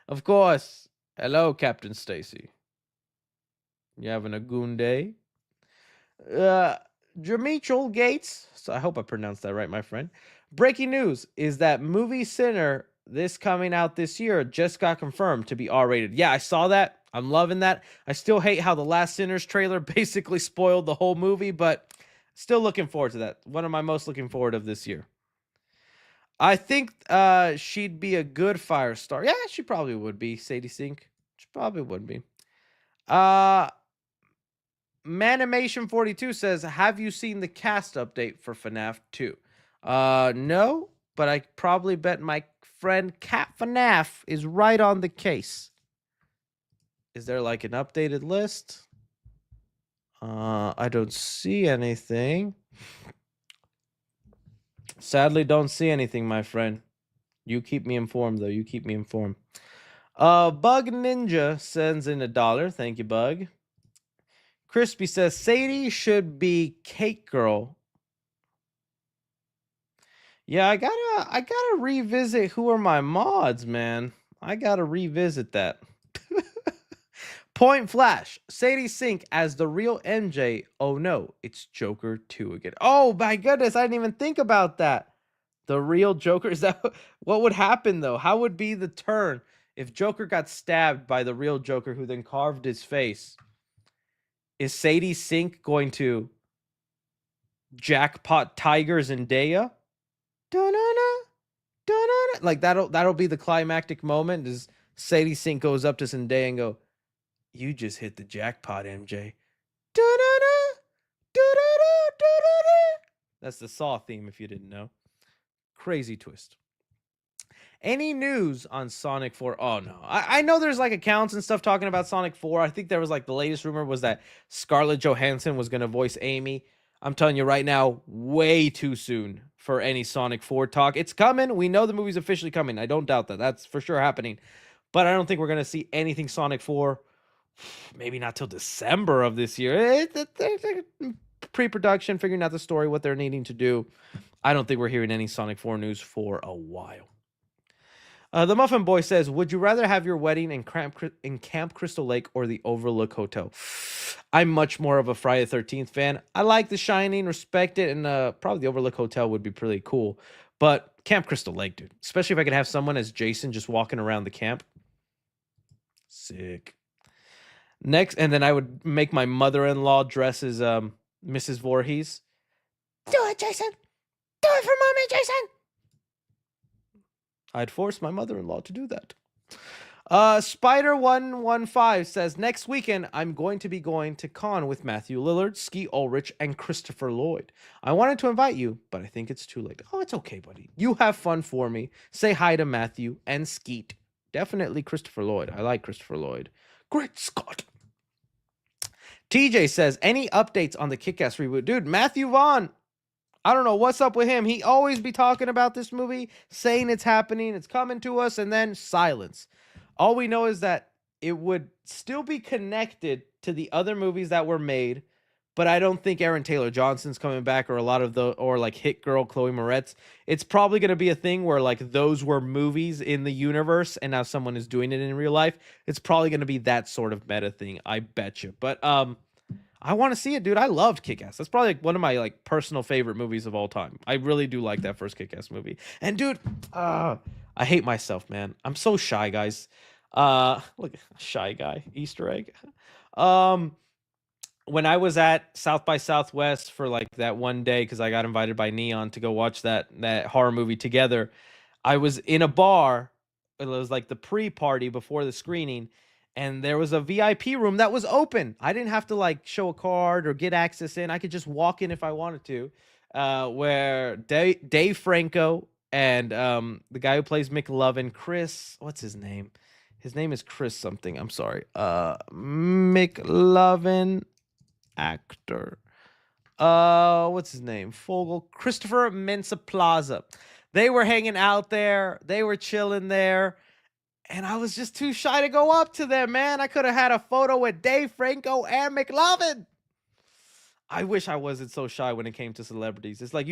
Of course. Hello, Captain Stacy. You having a goon day? Jermichel Gates, so I hope I pronounced that right, my friend. Breaking news is that movie Sinner, this coming out this year, just got confirmed to be R-rated. Yeah, I saw that. I'm loving that. I still hate how the last Sinners trailer basically spoiled the whole movie, but still looking forward to that. One of my most looking forward of this year. I think she'd be a good Firestar. Yeah, she probably would be. Sadie Sink. She probably would be. Manimation 42 says, have you seen the cast update for FNAF 2? No, but I probably bet my friend Cat FNAF is right on the case. Is there like an updated list? I don't see anything. Sadly, don't see anything, my friend. You keep me informed, though. You keep me informed. Bug Ninja sends in $1. Thank you, Bug. Crispy says, Sadie should be Cake Girl. Yeah, I gotta revisit who are my mods, man. I gotta revisit that. Point Flash, Sadie Sink as the real MJ. Oh no, it's Joker 2 again. Oh my goodness, I didn't even think about that. The real Joker, is that what would happen though? How would be the turn If Joker got stabbed by the real Joker who then carved his face, is Sadie Sink going to jackpot Tiger Zendaya? Da-na-na, da-na-na. Like that'll be the climactic moment. Is Sadie Sink goes up to Zendaya and go, "You just hit the jackpot, MJ." Da-na-na, da-na-na, da-na-na. That's the Saw theme if you didn't know. Crazy twist. Any news on Sonic 4? Oh no. I know there's like accounts and stuff talking about Sonic 4. I think there was like the latest rumor was that Scarlett Johansson was going to voice Amy. I'm telling you right now, way too soon for any Sonic 4 talk. It's coming. We know the movie's officially coming. I don't doubt that. That's for sure happening. But I don't think we're going to see anything Sonic 4. Maybe not till December of this year. Pre-production, figuring out the story, what they're needing to do. I don't think we're hearing any Sonic 4 news for a while. The Muffin Boy says, would you rather have your wedding in Camp Crystal Lake or the Overlook Hotel? I'm much more of a Friday the 13th fan. I like The Shining, respect it, and probably the Overlook Hotel would be pretty cool. But Camp Crystal Lake, dude. Especially if I could have someone as Jason just walking around the camp. Sick. Next, and then I would make my mother-in-law dress as Mrs. Voorhees. Do it, Jason. Do it for mommy, Jason. I'd force my mother-in-law to do that. Spider115 says, next weekend, I'm going to be going to con with Matthew Lillard, Ski Ulrich, and Christopher Lloyd. I wanted to invite you, but I think it's too late. Oh, it's okay, buddy. You have fun for me. Say hi to Matthew and Skeet. Definitely Christopher Lloyd. I like Christopher Lloyd. Great Scott. TJ says, any updates on the Kick-Ass reboot? Dude, Matthew Vaughn. I don't know what's up with him. He always be talking about this movie, saying it's happening, it's coming to us, and then silence. All we know is that it would still be connected to the other movies that were made, but I don't think Aaron Taylor Johnson's coming back, or a lot of or like Hit Girl Chloe Moretz. It's probably going to be a thing where like those were movies in the universe, and now someone is doing it in real life. It's probably going to be that sort of meta thing, I bet you. But I want to see it, dude. I loved Kick-Ass. That's probably like one of my like personal favorite movies of all time. I really do like that first Kick-Ass movie. And dude, I hate myself, man. I'm so shy, guys. Look, shy guy, Easter egg. When I was at South by Southwest for like that one day, because I got invited by Neon to go watch that horror movie together, I was in a bar. It was like the pre-party before the screening. And there was a VIP room that was open. I didn't have to like show a card or get access in. I could just walk in if I wanted to. Where Dave Franco and the guy who plays McLovin, Chris, what's his name? His name is Chris something. I'm sorry. McLovin actor. What's his name? Fogel. Christopher Mensah-Plaza. They were hanging out there. They were chilling there. And I was just too shy to go up to them, man. I could have had a photo with Dave Franco and McLovin. I wish I wasn't so shy when it came to celebrities. It's like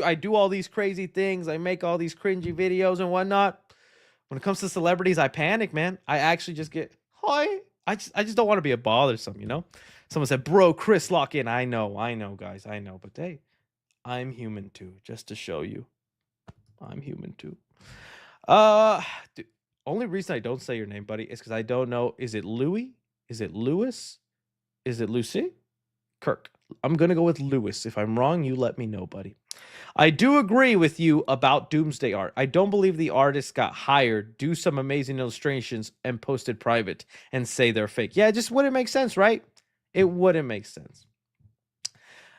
I do all these crazy things. I make all these cringy videos and whatnot. When it comes to celebrities, I panic, man. I actually just get, hi. I just don't want to be a bothersome, you know? Someone said, bro, Chris, lock in. I know, guys. I know. But hey, I'm human too, just to show you. I'm human too. Dude. Only reason I don't say your name, buddy, is because I don't know. Is it Louis? Is it Lewis? Is it Lucy? Kirk. I'm going to go with Lewis. If I'm wrong, you let me know, buddy. I do agree with you about Doomsday art. I don't believe the artist got hired, do some amazing illustrations, and posted private and say they're fake. Yeah, it just wouldn't make sense, right? It wouldn't make sense.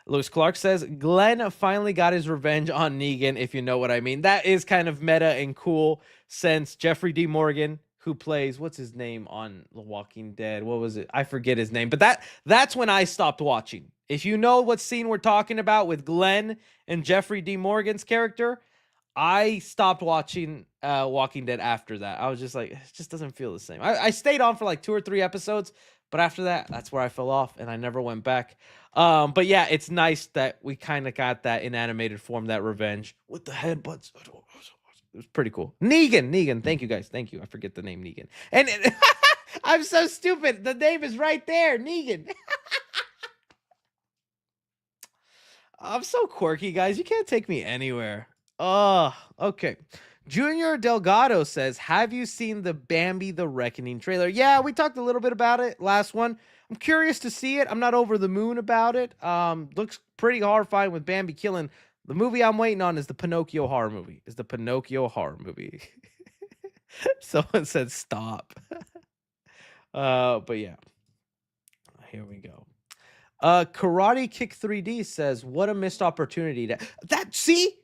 Lewis Clark says, Glenn finally got his revenge on Negan, if you know what I mean. That is kind of meta and cool, since Jeffrey D. Morgan, who plays, what's his name on The Walking Dead? What was it? I forget his name. But that's when I stopped watching. If you know what scene we're talking about with Glenn and Jeffrey D. Morgan's character, I stopped watching Walking Dead after that. I was just like, it just doesn't feel the same. I stayed on for like 2 or 3 episodes, but after that, that's where I fell off, and I never went back. But yeah, it's nice that we kind of got that in animated form, that revenge with the headbutts. It was pretty cool. Negan. Thank you, guys. Thank you. I forget the name Negan. And I'm so stupid. The name is right there, Negan. I'm so quirky, guys. You can't take me anywhere. Oh, okay. Junior Delgado says, have you seen the Bambi the Reckoning trailer? Yeah, we talked a little bit about it last one. I'm curious to see it. I'm not over the moon about it. Looks pretty horrifying with Bambi killing. The movie I'm waiting on is the Pinocchio horror movie. Someone said stop. But yeah. Here we go. Karate Kick 3D says, what a missed opportunity see?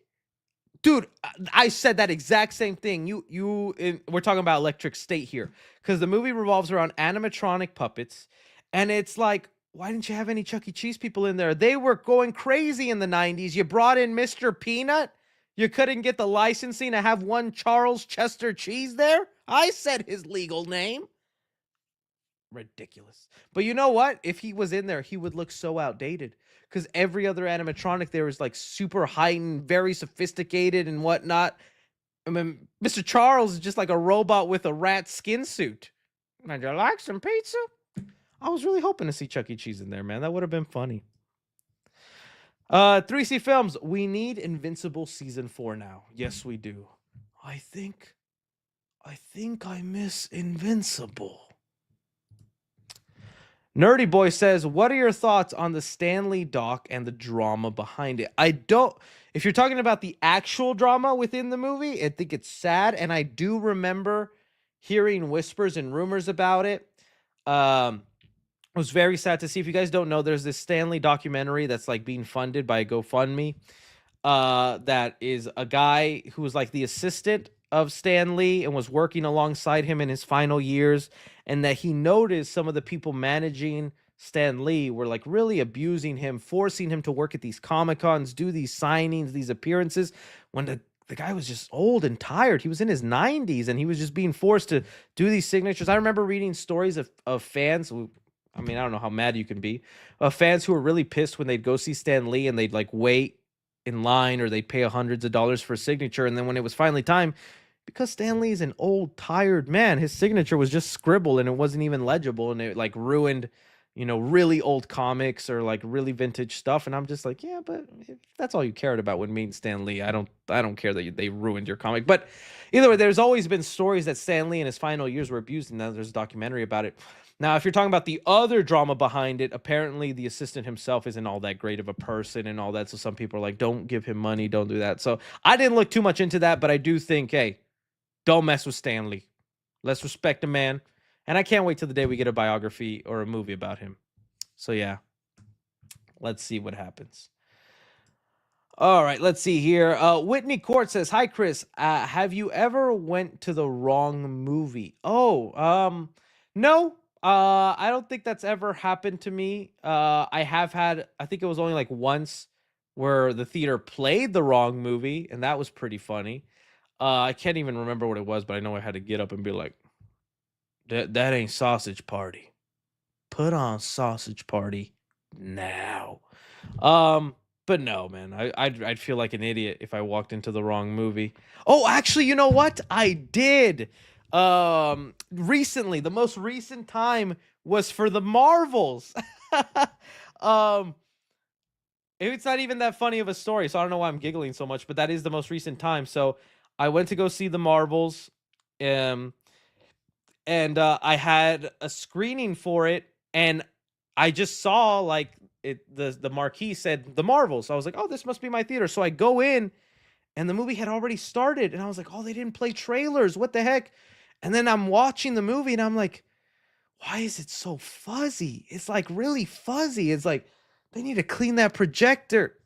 Dude, I said that exact same thing. We're talking about Electric State here, because the movie revolves around animatronic puppets, and it's like, why didn't you have any Chuck E. Cheese people in there? They were going crazy in the 90s. You brought in Mr. Peanut. You couldn't get the licensing to have one Charles Chester Cheese there. I said his legal name. Ridiculous. But you know what? If he was in there, he would look so outdated, because every other animatronic there is like super heightened, very sophisticated and whatnot. I mean, Mr. Charles is just like a robot with a rat skin suit. Would you like some pizza? I was really hoping to see Chuck E. Cheese in there, man. That would have been funny. 3C Films, we need Invincible season 4 now. Yes, we do. I think I miss Invincible. Nerdy Boy says, what are your thoughts on the Stan Lee doc and the drama behind it? If you're talking about the actual drama within the movie, I think it's sad. And I do remember hearing whispers and rumors about it. It was very sad to see. If you guys don't know, there's this Stan Lee documentary that's like being funded by GoFundMe. That is a guy who was like the assistant of Stan Lee and was working alongside him in his final years, and that he noticed some of the people managing Stan Lee were like really abusing him, forcing him to work at these Comic-Cons, do these signings, these appearances, when the guy was just old and tired. He was in his 90s and he was just being forced to do these signatures. I remember reading stories of fans who, I mean, I don't know how mad you can be, of fans who were really pissed when they'd go see Stan Lee and they'd like wait in line, or they'd pay hundreds of dollars for a signature, and then when it was finally time, because Stan Lee's an old, tired man, his signature was just scribble and it wasn't even legible, and it like ruined, really old comics or like really vintage stuff. And I'm just like, yeah, but if that's all you cared about when meeting Stan Lee, I don't care that they ruined your comic. But either way, there's always been stories that Stan Lee in his final years were abused, and now there's a documentary about it. Now, if you're talking about the other drama behind it, apparently the assistant himself isn't all that great of a person and all that. So some people are like, don't give him money, don't do that. So I didn't look too much into that, but I do think, hey, don't mess with Stan Lee. Let's respect the man. And I can't wait till the day we get a biography or a movie about him. So yeah, let's see what happens. All right, let's see here. Whitney Court says, hi, Chris. Have you ever went to the wrong movie? Oh, no. I don't think that's ever happened to me. I have had, I think it was only like once where the theater played the wrong movie, and that was pretty funny. I can't even remember what it was, but I know I had to get up and be like, that ain't Sausage Party. Put on Sausage Party now. But no, man, I'd feel like an idiot if I walked into the wrong movie. Oh, actually, you know what? I did. Recently, the most recent time was for the Marvels. It's not even that funny of a story, so I don't know why I'm giggling so much, but that is the most recent time. So I went to go see the Marvels, and I had a screening for it, and I just saw like the marquee said the Marvels. So I was like, oh, this must be my theater. So I go in, and the movie had already started, and I was like, oh, they didn't play trailers. What the heck? And then I'm watching the movie, and I'm like, why is it so fuzzy? It's like really fuzzy. It's like they need to clean that projector.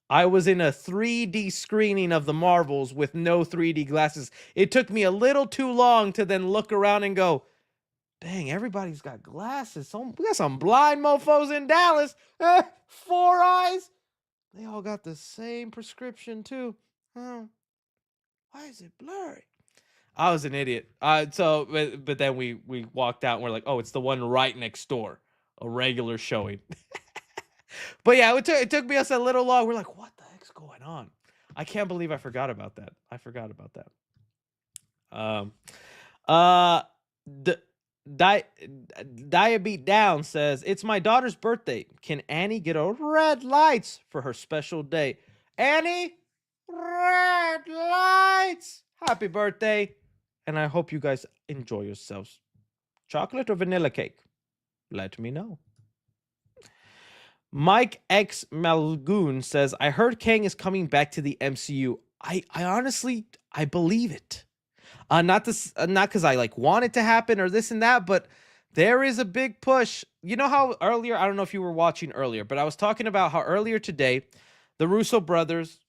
I was in a 3D screening of the Marvels with no 3D glasses. It took me a little too long to then look around and go, dang, everybody's got glasses. We got some blind mofos in Dallas. 4 eyes. They all got the same prescription too. Why is it blurry? I was an idiot. But then we walked out and we're like, oh, it's the one right next door, a regular showing. But yeah, it took me us a little long. We're like, what the heck's going on? I can't believe I forgot about that. Diabeat Down says, it's my daughter's birthday. Can Annie get a red lights for her special day? Annie, red lights. happy birthday. And I hope you guys enjoy yourselves. Chocolate or vanilla cake? Let me know. Mike X Malgoon says, I heard Kang is coming back to the MCU. I honestly, I believe it. Not because I like want it to happen or this and that, but there is a big push. You know how earlier, I don't know if you were watching earlier, but I was talking about how earlier today, the Russo brothers,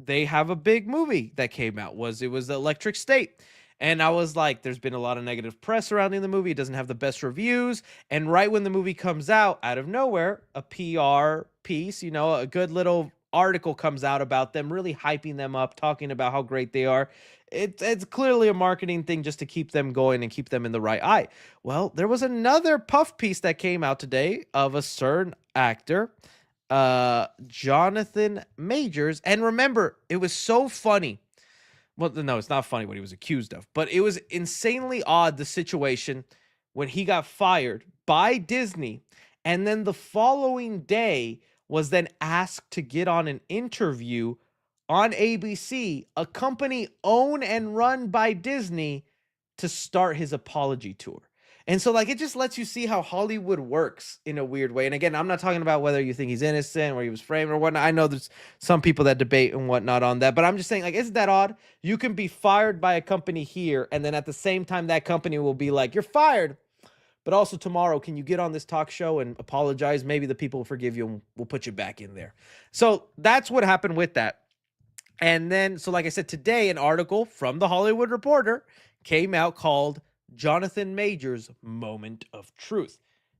they have a big movie that came out. It was the Electric State. And I was like, there's been a lot of negative press surrounding the movie. It doesn't have the best reviews. And right when the movie comes out of nowhere, a PR piece, a good little article comes out about them, really hyping them up, talking about how great they are. It's clearly a marketing thing just to keep them going and keep them in the right eye. Well, there was another puff piece that came out today of a certain actor, Jonathan Majors. And remember, it was so funny. Well, no, it's not funny what he was accused of, but it was insanely odd, the situation when he got fired by Disney, and then the following day was then asked to get on an interview on ABC, a company owned and run by Disney, to start his apology tour. And so, like, it just lets you see how Hollywood works in a weird way. And again, I'm not talking about whether you think he's innocent or he was framed or whatnot. I know there's some people that debate and whatnot on that, but I'm just saying, like, isn't that odd? You can be fired by a company here, and then at the same time, that company will be like, you're fired. But also tomorrow, can you get on this talk show and apologize? Maybe the people will forgive you and we'll put you back in there. So that's what happened with that. And then, so like I said, today, an article from the Hollywood Reporter came out called Jonathan Majors' Moment of Truth,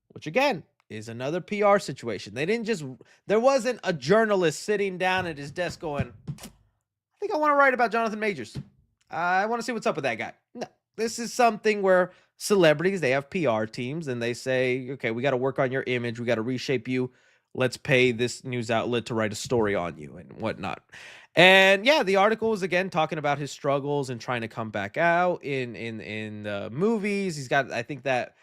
which again is another PR situation. There wasn't a journalist sitting down at his desk going, I think I want to write about Jonathan Majors. I want to see what's up with that guy. No, this is something where celebrities, they have PR teams and they say, okay, we got to work on your image. We got to reshape you. Let's pay this news outlet to write a story on you and whatnot. And yeah, the article was again talking about his struggles and trying to come back out in movies. He's got, I think, that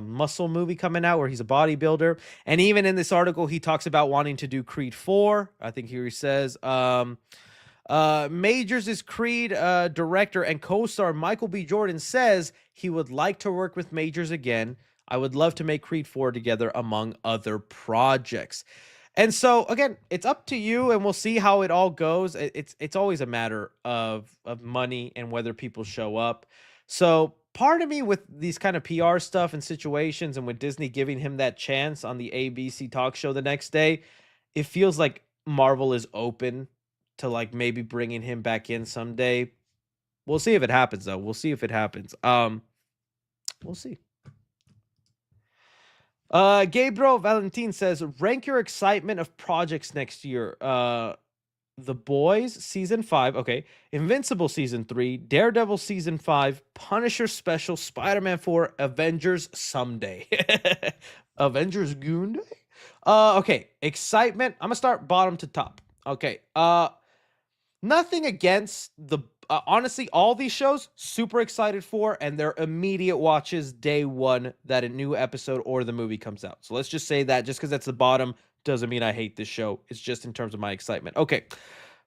muscle movie coming out where he's a bodybuilder. And even in this article, he talks about wanting to do Creed 4. I think here he says, Majors is Creed director and co-star Michael B. Jordan says he would like to work with Majors again. I would love to make Creed 4 together, among other projects. And so again, it's up to you, and we'll see how it all goes. It's always a matter of money and whether people show up. So part of me with these kind of PR stuff and situations, and with Disney giving him that chance on the ABC talk show the next day, it feels like Marvel is open to like maybe bringing him back in someday. We'll see if it happens, though. We'll see if it happens. We'll see. Gabriel Valentin says, rank your excitement of projects next year. The Boys season 5, okay. Invincible season 3, Daredevil season 5, Punisher special, Spider-Man 4, Avengers someday. Avengers Goon Day? Okay, excitement. I'm gonna start bottom to top. Okay. Nothing against honestly, all these shows, super excited for, and they're immediate watches day one that a new episode or the movie comes out. So let's just say that just because that's the bottom doesn't mean I hate this show. It's just in terms of my excitement. Okay.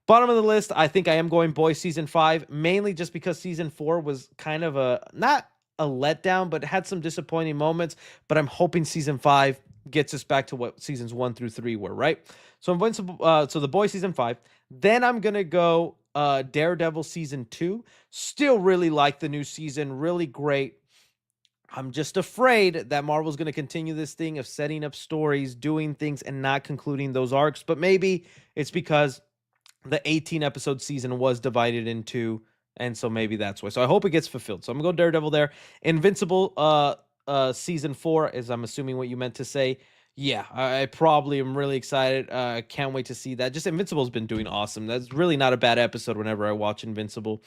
Bottom of the list, I think I am going Boys season 5, mainly just because season 4 was kind of not a letdown, but had some disappointing moments. But I'm hoping season 5 gets us back to what seasons 1 through 3 were, right? So Invincible, so the Boys season 5. Then I'm gonna go Daredevil season 2. Still really like the new season, really great. I'm just afraid that Marvel's going to continue this thing of setting up stories, doing things, and not concluding those arcs. But maybe it's because the 18 episode season was divided in two, and so maybe that's why. So I hope it gets fulfilled. So I'm gonna go Daredevil there. Invincible season 4 is, I'm assuming, what you meant to say. Yeah, I probably am really excited. Can't wait to see that. Just Invincible's been doing awesome. That's really not a bad episode whenever I watch Invincible.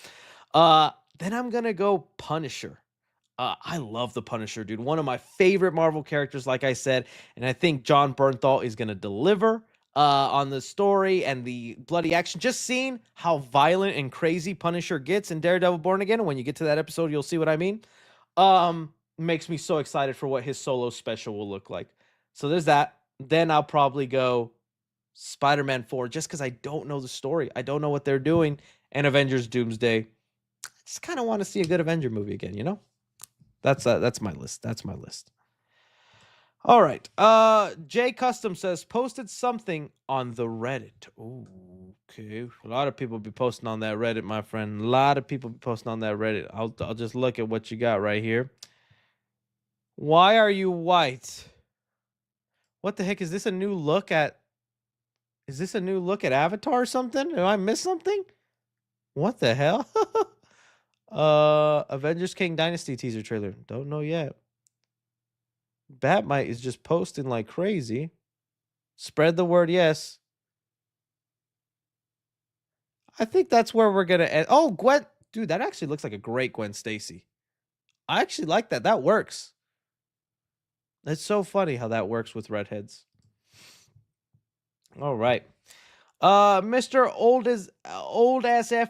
Then I'm gonna go Punisher. I love the Punisher, dude. One of my favorite Marvel characters, like I said, and I think John Bernthal is gonna deliver on the story and the bloody action. Just seeing how violent and crazy Punisher gets in Daredevil Born Again, and when you get to that episode, you'll see what I mean. Makes me so excited for what his solo special will look like. So there's that. Then I'll probably go Spider-Man 4, just because I don't know the story. I don't know what they're doing. And Avengers Doomsday. Just kind of want to see a good Avenger movie again, you know? That's my list. That's my list. All right. Jay Custom says posted something on the Reddit. Ooh, okay. A lot of people be posting on that Reddit, my friend. A lot of people be posting on that Reddit. I'll just look at what you got right here. Why are you white? What the heck is this? A new look at? Is this a new look at Avatar or something? Did I miss something? What the hell? Avengers King Dynasty teaser trailer. Don't know yet. Batmite is just posting like crazy. Spread the word, yes. I think that's where we're gonna end. Oh, Gwen, dude, that actually looks like a great Gwen Stacy. I actually like that. That works. It's so funny how that works with redheads. All right. Mr. Old as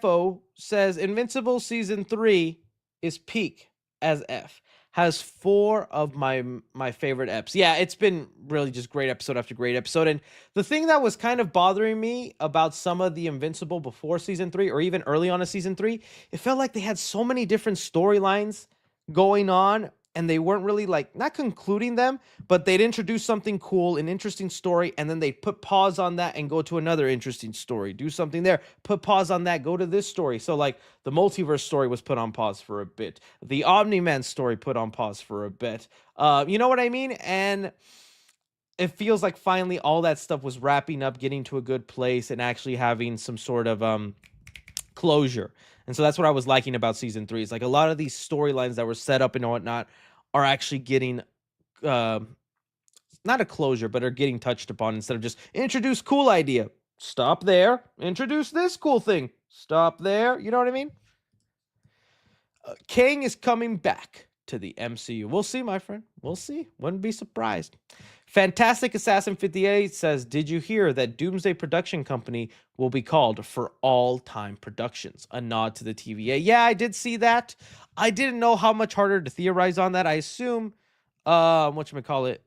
FO says Invincible season 3 is peak as F. Has 4 of my favorite eps. Yeah, it's been really just great episode after great episode. And the thing that was kind of bothering me about some of the Invincible before season 3, or even early on in season 3, it felt like they had so many different storylines going on, and they weren't really like not concluding them, but they'd introduce something cool, an interesting story, and then they'd put pause on that and go to another interesting story, do something there, put pause on that, go to this story. So like the multiverse story was put on pause for a bit, the Omni-Man story put on pause for a bit, you know what I mean? And it feels like finally all that stuff was wrapping up, getting to a good place, and actually having some sort of closure. And so that's what I was liking about season 3. It's like a lot of these storylines that were set up and whatnot are actually getting not a closure, but are getting touched upon instead of just introduce cool idea. Stop there. Introduce this cool thing. Stop there. You know what I mean? Kang is coming back to the MCU. We'll see, my friend. We'll see. Wouldn't be surprised. Fantastic Assassin 58 says, did you hear that Doomsday production company will be called For All Time Productions? A nod to the TVA. Yeah, I did see that. I didn't know how much harder to theorize on that. I assume, whatchamacallit,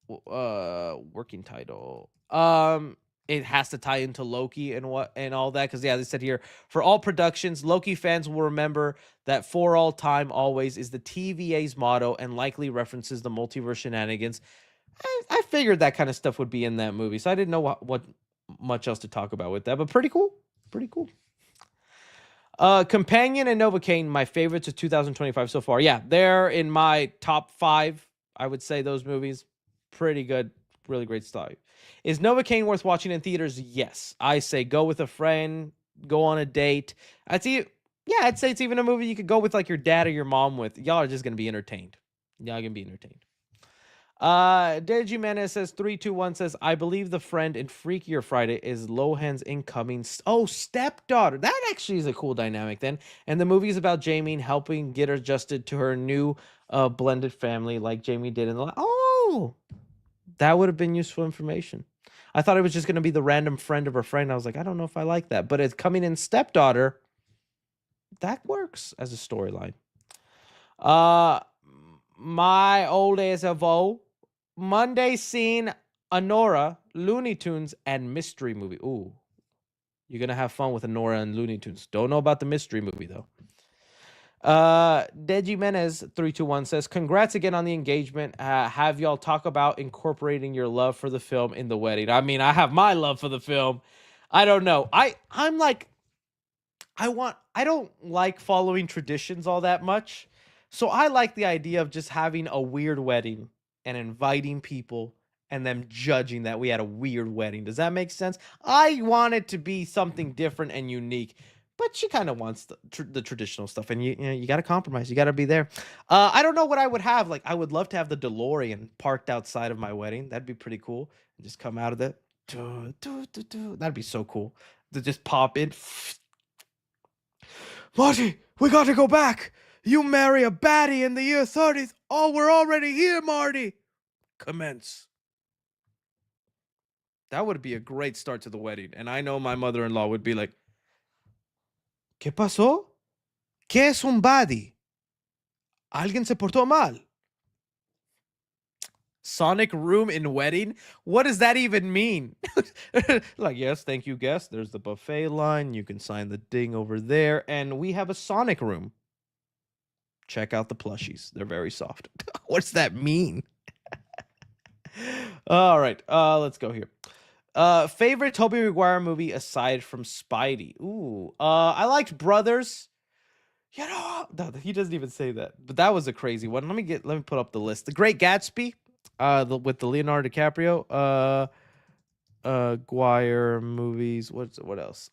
working title. It has to tie into Loki and all that, because yeah, they said here, for all productions, Loki fans will remember that for all time always is the TVA's motto and likely references the multiverse shenanigans. I figured that kind of stuff would be in that movie, so I didn't know what much else to talk about with that, but pretty cool. Pretty cool. Companion and Novocaine, my favorites of 2025 so far. Yeah, they're in my top 5. I would say those movies. Pretty good. Really great stuff. Is Novocaine worth watching in theaters? Yes. I say go with a friend. Go on a date. I'd say it's even a movie you could go with like your dad or your mom with. Y'all are just going to be entertained. Y'all going to be entertained. Deji Jimenez says 321 says, I believe the friend in Freakier Friday is Lohan's incoming stepdaughter. That actually is a cool dynamic then. And the movie is about Jamie helping get adjusted to her new blended family like Jamie did in the that would have been useful information. I thought it was just going to be the random friend of her friend. I was like, I don't know if I like that, but it's coming in stepdaughter. That works as a storyline. My old ASFO Monday scene, Anora, Looney Tunes, and mystery movie. Ooh, you're gonna have fun with Anora and Looney Tunes. Don't know about the mystery movie though. Deji Menez 321 says, congrats again on the engagement. Have y'all talk about incorporating your love for the film in the wedding? I mean, I have my love for the film. I don't know. I'm like, I don't like following traditions all that much. So I like the idea of just having a weird wedding and inviting people and them judging that we had a weird wedding. Does that make sense? I want it to be something different and unique, but she kind of wants the traditional stuff, and you got to compromise. You got to be there. I don't know what I would have. Like, I would love to have the DeLorean parked outside of my wedding. That'd be pretty cool. And just come out of it. That'd be so cool to just pop in. Marty, we got to go back. You marry a baddie in the year 30s. Oh, we're already here, Marty. Commence. That would be a great start to the wedding. And I know my mother-in-law would be like, ¿Qué pasó? ¿Qué es un baddie? ¿Alguien se portó mal? Sonic room in wedding? What does that even mean? Like, yes, thank you, guest. There's the buffet line. You can sign the ding over there. And we have a Sonic room. Check out the plushies. They're very soft. What's that mean? All right, let's go here. Favorite Tobey Maguire movie aside from Spidey? Ooh, I liked Brothers. You know, no, he doesn't even say that, but that was a crazy one. Let me put up the list. The Great Gatsby, with the Leonardo DiCaprio. Guire movies. What else?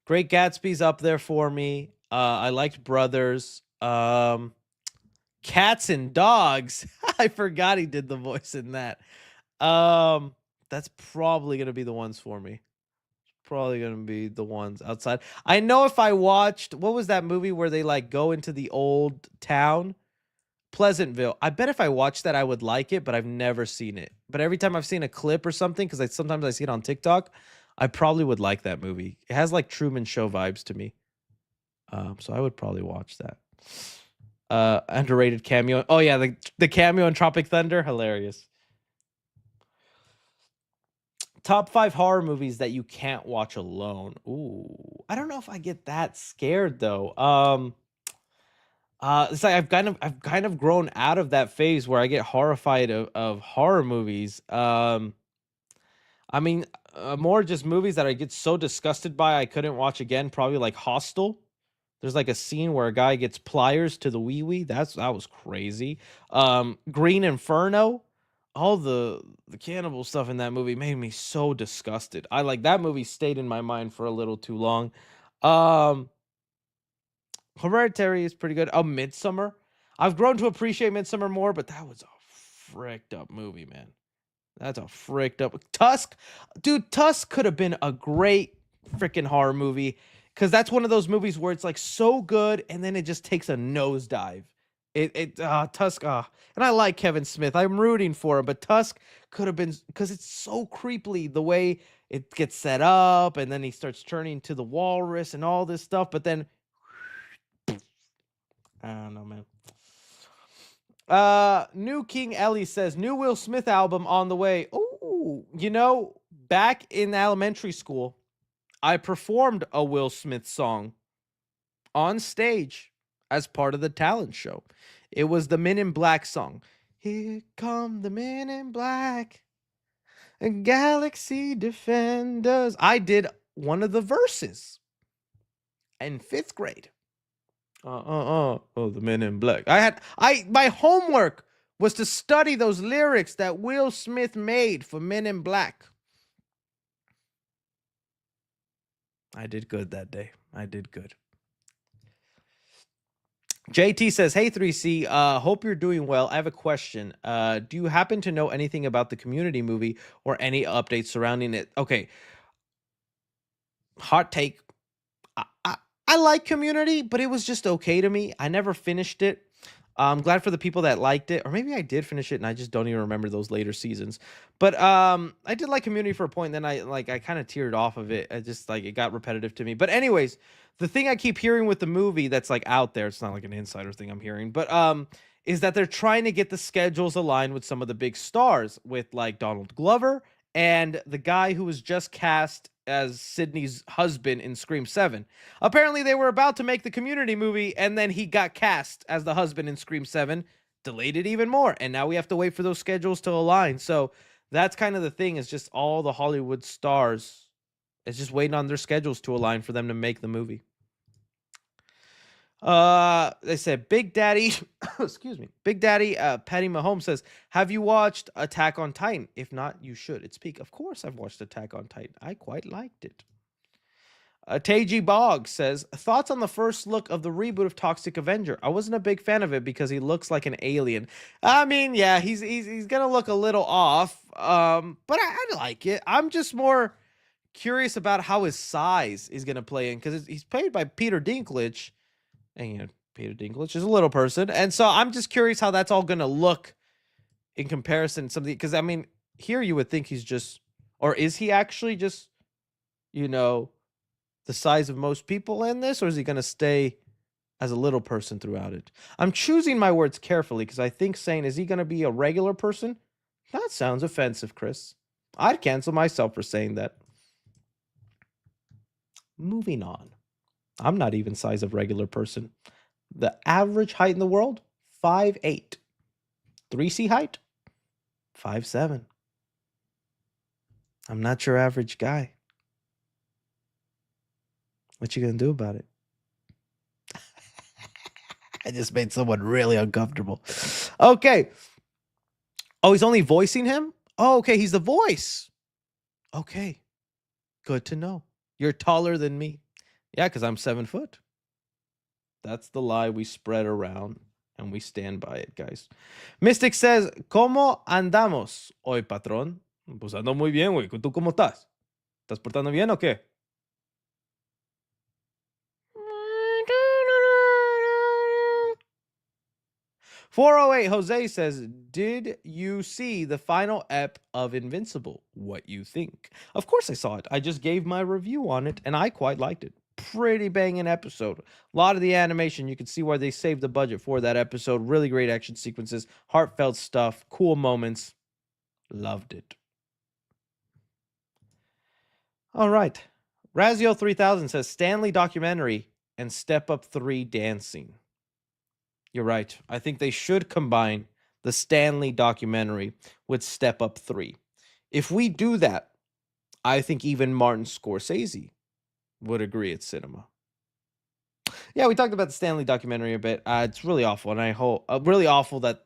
Great Gatsby's up there for me. I liked Brothers. Cats and Dogs. I forgot he did the voice in that. That's probably gonna be the ones for me. Probably gonna be the ones outside. I know if I watched, what was that movie where they like go into the old town? Pleasantville. I bet if I watched that I would like it, but I've never seen it. But every time I've seen a clip or something, because sometimes I see it on TikTok, I probably would like that movie. It has like Truman Show vibes to me. So I would probably watch that. Underrated cameo. Oh yeah, the cameo in Tropic Thunder, hilarious. Top 5 horror movies that you can't watch alone. Ooh, I don't know if I get that scared though. It's like I've kind of grown out of that phase where I get horrified of horror movies. I mean, more just movies that I get so disgusted by I couldn't watch again. Probably like Hostel. There's like a scene where a guy gets pliers to the wee wee. That was crazy. Green Inferno. All the cannibal stuff in that movie made me so disgusted. I like that movie stayed in my mind for a little too long. Hereditary is pretty good. Oh, Midsummer. I've grown to appreciate Midsummer more, but that was a fricked up movie, man. That's a fricked up Tusk. Dude, Tusk could have been a great freaking horror movie because that's one of those movies where it's like so good and then it just takes a nosedive. Tusk, and I like Kevin Smith. I'm rooting for him, but Tusk could have been, because it's so creepily the way it gets set up, and then he starts turning to the walrus and all this stuff, but then I don't know, man. New King Ellie says new Will Smith album on the way. Oh, back in elementary school, I performed a Will Smith song on stage as part of the talent show. It was the Men in Black song. Here come the Men in Black, Galaxy Defenders. I did one of the verses in 5th grade. Oh, the Men in Black. My homework was to study those lyrics that Will Smith made for Men in Black. I did good that day. I did good. JT says, hey 3C, hope you're doing well. I have a question. Do you happen to know anything about the Community movie or any updates surrounding it? Okay. Hot take. I like Community, but it was just okay to me. I never finished it. I'm glad for the people that liked it, or maybe I did finish it and I just don't even remember those later seasons. But I did like Community for a point, and then I kind of teared off of it. I just it got repetitive to me. But anyways, the thing I keep hearing with the movie that's like out there, it's not like an insider thing I'm hearing, but is that they're trying to get the schedules aligned with some of the big stars, with like Donald Glover and the guy who was just cast as Sydney's husband in Scream 7. Apparently they were about to make the Community movie, and then he got cast as the husband in Scream 7, delayed it even more, and now we have to wait for those schedules to align. So that's kind of the thing, is just all the Hollywood stars is just waiting on their schedules to align for them to make the movie. They said Big Daddy, excuse me, Big Daddy, Patty Mahomes says, have you watched Attack on Titan? If not, you should. It's peak. Of course I've watched Attack on Titan. I quite liked it. Taiji Bog says, thoughts on the first look of the reboot of Toxic Avenger? I wasn't a big fan of it because he looks like an alien. I mean, yeah, he's gonna look a little off, but I like it. I'm just more curious about how his size is gonna play in, because he's played by Peter Dinklage. And Peter Dinklage is a little person, and so I'm just curious how that's all gonna look in comparison to something. Because I mean, here you would think he's just, or is he actually just, the size of most people in this, or is he gonna stay as a little person throughout it. I'm choosing my words carefully because I think saying, is he going to be a regular person? That sounds offensive, Chris. I'd cancel myself for saying that. Moving on. I'm not even size of regular person. The average height in the world, 5'8". 3C height, 5'7". I'm not your average guy. What you gonna do about it? I just made someone really uncomfortable. Okay. Oh, he's only voicing him? Oh, okay, he's the voice. Okay. Good to know. You're taller than me. Yeah, because I'm 7 foot. That's the lie we spread around, and we stand by it, guys. Mystic says, ¿Cómo andamos hoy, patrón? Pues ando muy bien, güey. ¿Tú cómo estás? ¿Estás portando bien o qué? 408 Jose says, did you see the final ep of Invincible? What you think? Of course I saw it. I just gave my review on it, and I quite liked it. Pretty banging episode. A lot of the animation, you can see why they saved the budget for that episode. Really great action sequences, heartfelt stuff, cool moments. Loved it. All right. Razio 3000 says, Stanley documentary and Step Up 3 dancing. You're right. I think they should combine the Stanley documentary with Step Up 3. If we do that, I think even Martin Scorsese would agree it's cinema. Yeah, we talked about the Stanley documentary a bit. It's really awful, and I hope really awful that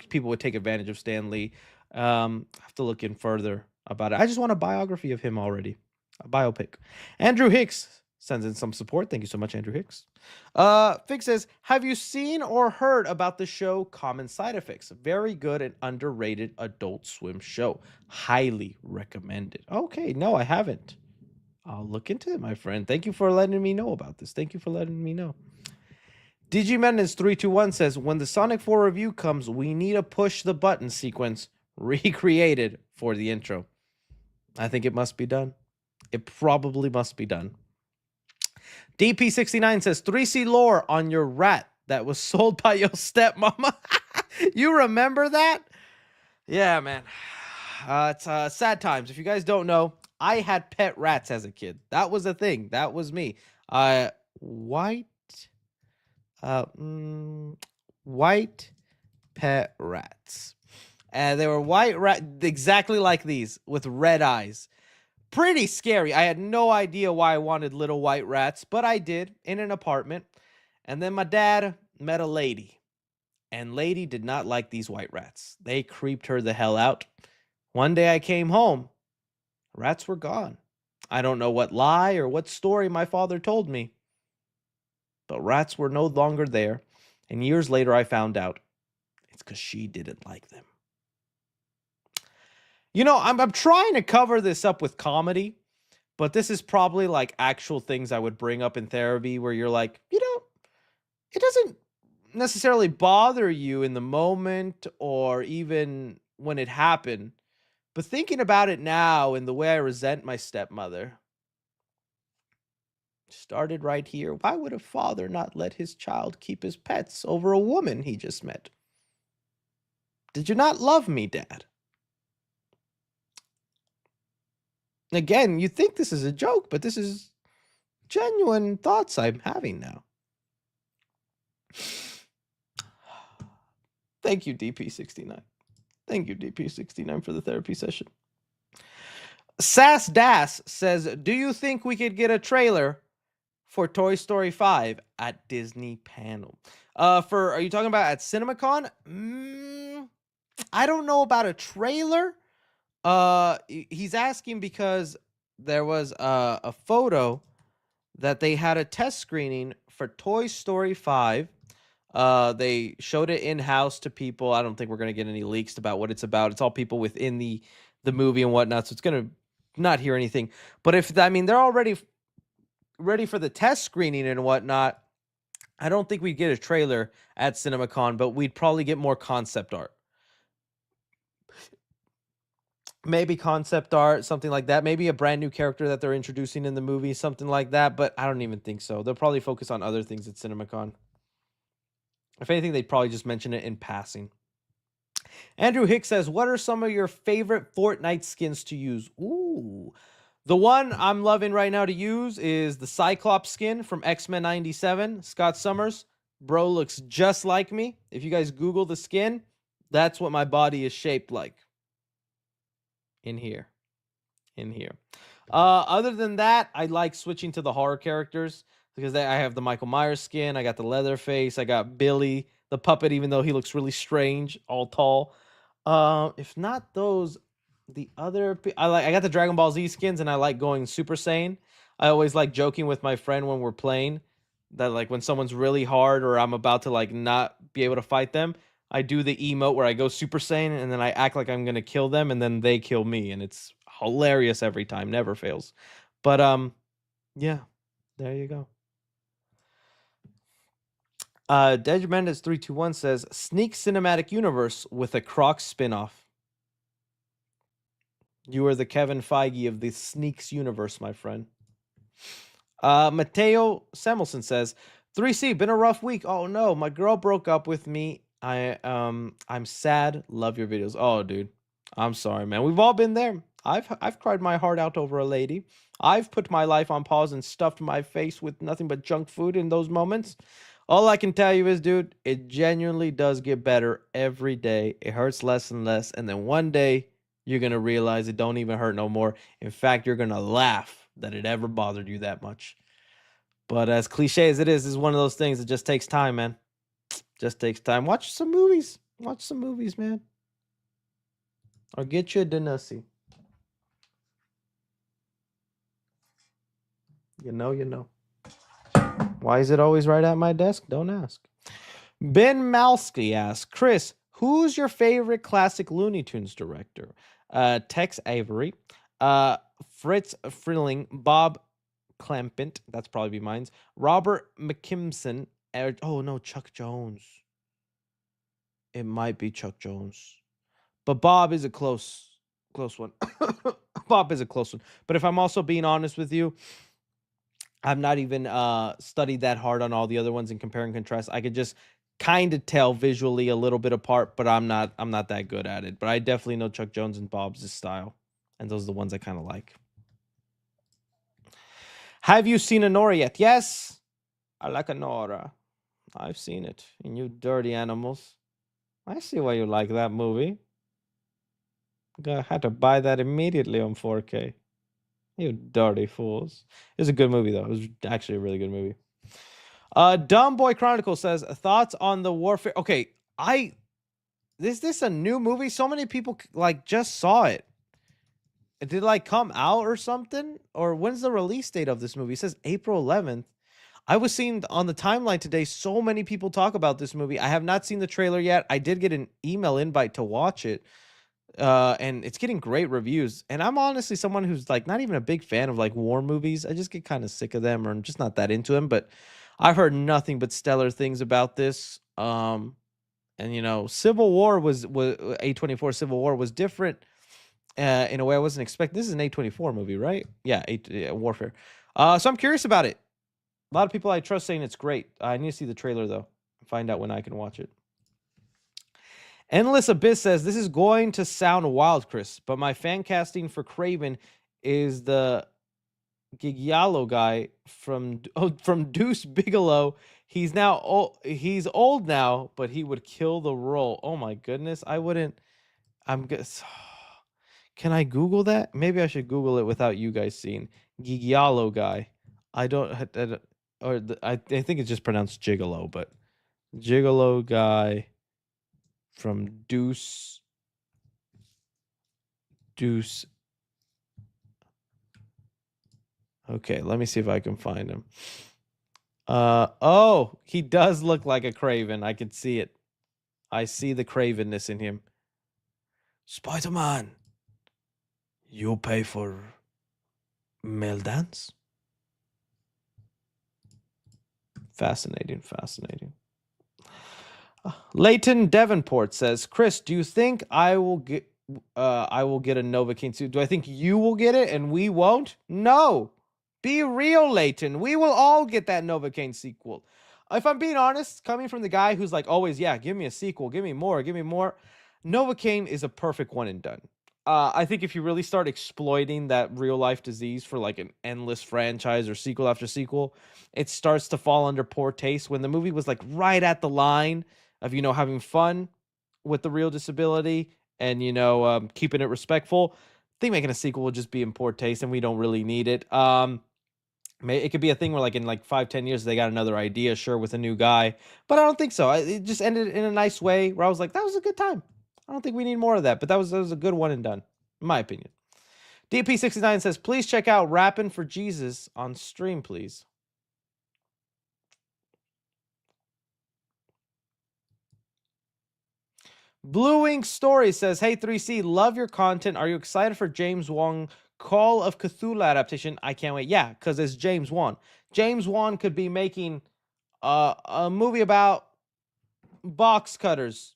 people would take advantage of Stanley. I have to look in further about it. I just want a biography of him already, a biopic. Andrew Hicks sends in some support. Thank you so much, Andrew Hicks. Fix says, have you seen or heard about the show Common Side Effects? Very good and underrated Adult Swim show. Highly recommended. Okay, no, I haven't. I'll look into it, my friend. Thank you for letting me know about this. Thank you for letting me know. DG Mendes 321 says, when the Sonic 4 review comes, we need a push the button sequence recreated for the intro. I think it must be done. It probably must be done. DP69 says, 3C lore on your rat that was sold by your stepmama. You remember that? Yeah, man. It's sad times. If you guys don't know, I had pet rats as a kid. That was a thing. That was me. White pet rats. And they were white rat, exactly like these, with red eyes. Pretty scary. I had no idea why I wanted little white rats, but I did in an apartment. And then my dad met a lady, and lady did not like these white rats. They creeped her the hell out. One day I came home. Rats were gone. I don't know what lie or what story my father told me, but rats were no longer there. And years later, I found out it's because she didn't like them. You know, I'm trying to cover this up with comedy, but this is probably like actual things I would bring up in therapy where you're like, you know, it doesn't necessarily bother you in the moment or even when it happened. But thinking about it now and the way I resent my stepmother started right here. Why would a father not let his child keep his pets over a woman he just met? Did you not love me, Dad? Again, you think this is a joke, but this is genuine thoughts I'm having now. Thank you, DP69. Thank you, DP69, for the therapy session. Sass Das says, do you think we could get a trailer for Toy Story 5 at Disney panel? Are you talking about at CinemaCon? I don't know about a trailer. He's asking because there was a photo that they had a test screening for Toy Story 5. They showed it in-house to people. I don't think we're going to get any leaks about what it's about. It's all people within the movie and whatnot, so it's going to not hear anything. But they're already ready for the test screening and whatnot. I don't think we'd get a trailer at CinemaCon, but we'd probably get more concept art. Maybe concept art, something like that. Maybe a brand new character that they're introducing in the movie, something like that. But I don't even think so. They'll probably focus on other things at CinemaCon. If anything, they'd probably just mention it in passing. Andrew Hicks says, what are some of your favorite Fortnite skins to use? Ooh. The one I'm loving right now to use is the Cyclops skin from X-Men 97, Scott Summers. Bro looks just like me. If you guys Google the skin, that's what my body is shaped like. In here. Other than that, I like switching to the horror characters because I have the Michael Myers skin. I got the Leatherface. I got Billy, the puppet, even though he looks really strange, all tall. If not those, I got the Dragon Ball Z skins, and I like going Super Saiyan. I always like joking with my friend when we're playing that like when someone's really hard or I'm about to like not be able to fight them, I do the emote where I go Super Saiyan and then I act like I'm gonna kill them and then they kill me, and it's hilarious every time, never fails. But yeah, there you go. Dej Mendes 321 says sneak cinematic universe with a Croc spinoff. You are the Kevin Feige of the Sneaks universe, my friend. Mateo Samuelson says 3C, been a rough week. Oh no, my girl broke up with me. I'm sad. Love your videos. Oh dude, I'm sorry, man. We've all been there. I've cried my heart out over a lady. I've put my life on pause and stuffed my face with nothing but junk food in those moments. All I can tell you is, dude, it genuinely does get better every day. It hurts less and less, and then one day you're gonna realize it don't even hurt no more. In fact, you're gonna laugh that it ever bothered you that much. But as cliche as it is one of those things that just takes time, man. Just takes time. Watch some movies. Watch some movies, man. Or get you a Denussi. You know. Why is it always right at my desk? Don't ask. Ben Malsky asks, Chris, who's your favorite classic Looney Tunes director? Tex Avery, Fritz Frilling, Bob Clampett, that's probably be mine. Robert McKimson. Oh no, Chuck Jones. It might be Chuck Jones, but Bob is a close one. Bob is a close one. But if I'm also being honest with you, I've not even studied that hard on all the other ones and compare and contrast. I could just kind of tell visually a little bit apart, but I'm not that good at it. But I definitely know Chuck Jones and Bob's style, and those are the ones I kind of like. Have you seen Anora yet? Yes, I like Anora. I've seen it. And you dirty animals. I see why you like that movie. I had to buy that immediately on 4K. You dirty fools. It was a good movie, though. It was actually a really good movie. Dumb Boy Chronicle says, thoughts on the Warfare. Okay, is this a new movie? So many people like just saw it. Did it like come out or something? Or when's the release date of this movie? It says April 11th. I was seeing on the timeline today so many people talk about this movie. I have not seen the trailer yet. I did get an email invite to watch it. And it's getting great reviews. And I'm honestly someone who's like not even a big fan of like war movies. I just get kind of sick of them, or I'm just not that into them. But I've heard nothing but stellar things about this. And you know, Civil War was A24 Civil War was different in a way I wasn't expecting. This is an A24 movie, right? Yeah, Warfare. So I'm curious about it. A lot of people I trust saying it's great. I need to see the trailer though. Find out when I can watch it. Endless Abyss says, this is going to sound wild, Chris, but my fan casting for Kraven is the Gigialo guy from Deuce Bigelow. He's old now, but he would kill the role. Oh my goodness, I wouldn't. Can I Google that? Maybe I should Google it without you guys seeing. Gigialo guy. I think it's just pronounced Gigolo, but Gigolo guy from Deuce. Okay, let me see if I can find him. Oh, he does look like a Craven. I can see it. I see the Cravenness in him. Spider-Man, you pay for male dance? Fascinating. Leighton Davenport says, Chris, do you think I will get a Novocaine suit? Do I think you will get it and we won't? No. Be real, Leighton. We will all get that Novocaine sequel. if I'm being honest, coming from the guy who's like always, yeah, give me a sequel, give me more, give me more. Novocaine is a perfect one and done. I think if you really start exploiting that real life disease for like an endless franchise or sequel after sequel, it starts to fall under poor taste. When the movie was like right at the line of, you know, having fun with the real disability and, you know, keeping it respectful, I think making a sequel would just be in poor taste and we don't really need it. It could be a thing where like in like 5-10 years they got another idea, sure, with a new guy, but I don't think so. It just ended in a nice way where I was like, that was a good time. I don't think we need more of that, but that was a good one and done, in my opinion. DP69 says, please check out Rappin' for Jesus on stream, please. Blue Wing Story says, hey 3C, love your content. Are you excited for James Wan Call of Cthulhu adaptation? I can't wait. Yeah, because it's James Wan. James Wan could be making a movie about box cutters,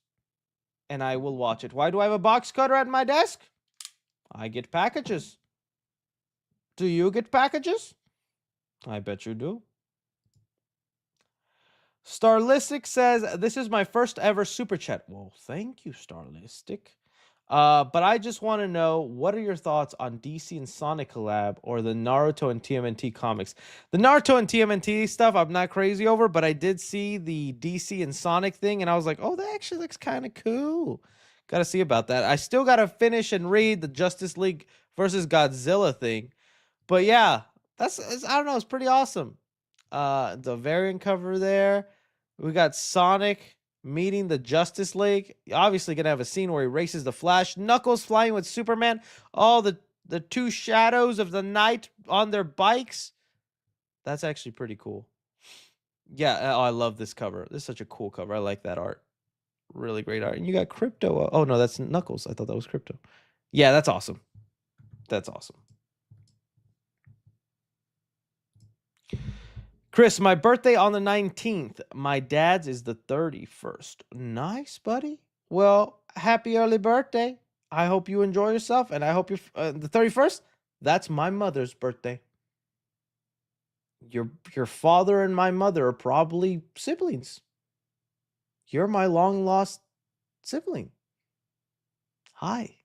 and I will watch it. Why do I have a box cutter at my desk? I get packages. Do you get packages? I bet you do. Starlistic says, this is my first ever super chat. Well, thank you, Starlistic. But I just want to know, what are your thoughts on DC and Sonic collab or the Naruto and TMNT comics? The Naruto and TMNT stuff I'm not crazy over, but I did see the DC and Sonic thing, and I was like, oh, that actually looks kind of cool. Got to see about that. I still got to finish and read the Justice League versus Godzilla thing. But yeah, I don't know, it's pretty awesome. The variant cover there. We got Sonic meeting the Justice League. Obviously gonna have a scene where he races the Flash. Knuckles flying with Superman. All the two shadows of the night on their bikes. That's actually pretty cool. Yeah, oh, I love this cover. This is such a cool cover. I like that art. Really great art. And you got Crypto. Oh no, that's Knuckles. I thought that was Crypto. Yeah, that's awesome. That's awesome. Chris, my birthday on the 19th. My dad's is the 31st. Nice, buddy. Well, happy early birthday. I hope you enjoy yourself, and I hope you're the 31st. That's my mother's birthday. Your father and my mother are probably siblings. You're my long lost sibling. Hi.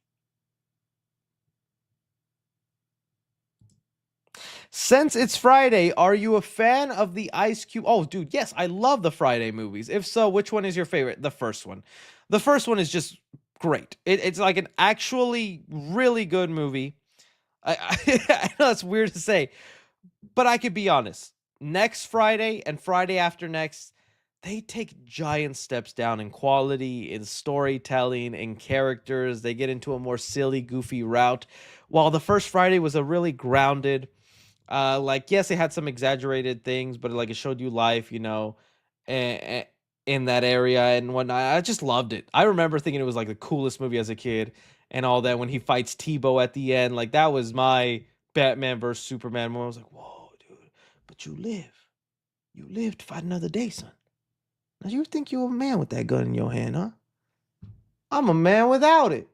Since it's Friday, are you a fan of the Ice Cube? Oh, dude, yes, I love the Friday movies. If so, which one is your favorite? The first one. The first one is just great. It's like an actually really good movie. I know it's weird to say, but I could be honest. Next Friday and Friday after next, they take giant steps down in quality, in storytelling, in characters. They get into a more silly, goofy route. While the first Friday was a really grounded, like, yes, it had some exaggerated things, but like it showed you life, you know, in that area and whatnot. I just loved it. I remember thinking it was like the coolest movie as a kid and all that. When he fights Tebow at the end, like that was my Batman versus Superman moment. I was like, whoa, dude, but you live to fight another day, son. Now you think you're a man with that gun in your hand, huh? I'm a man without it.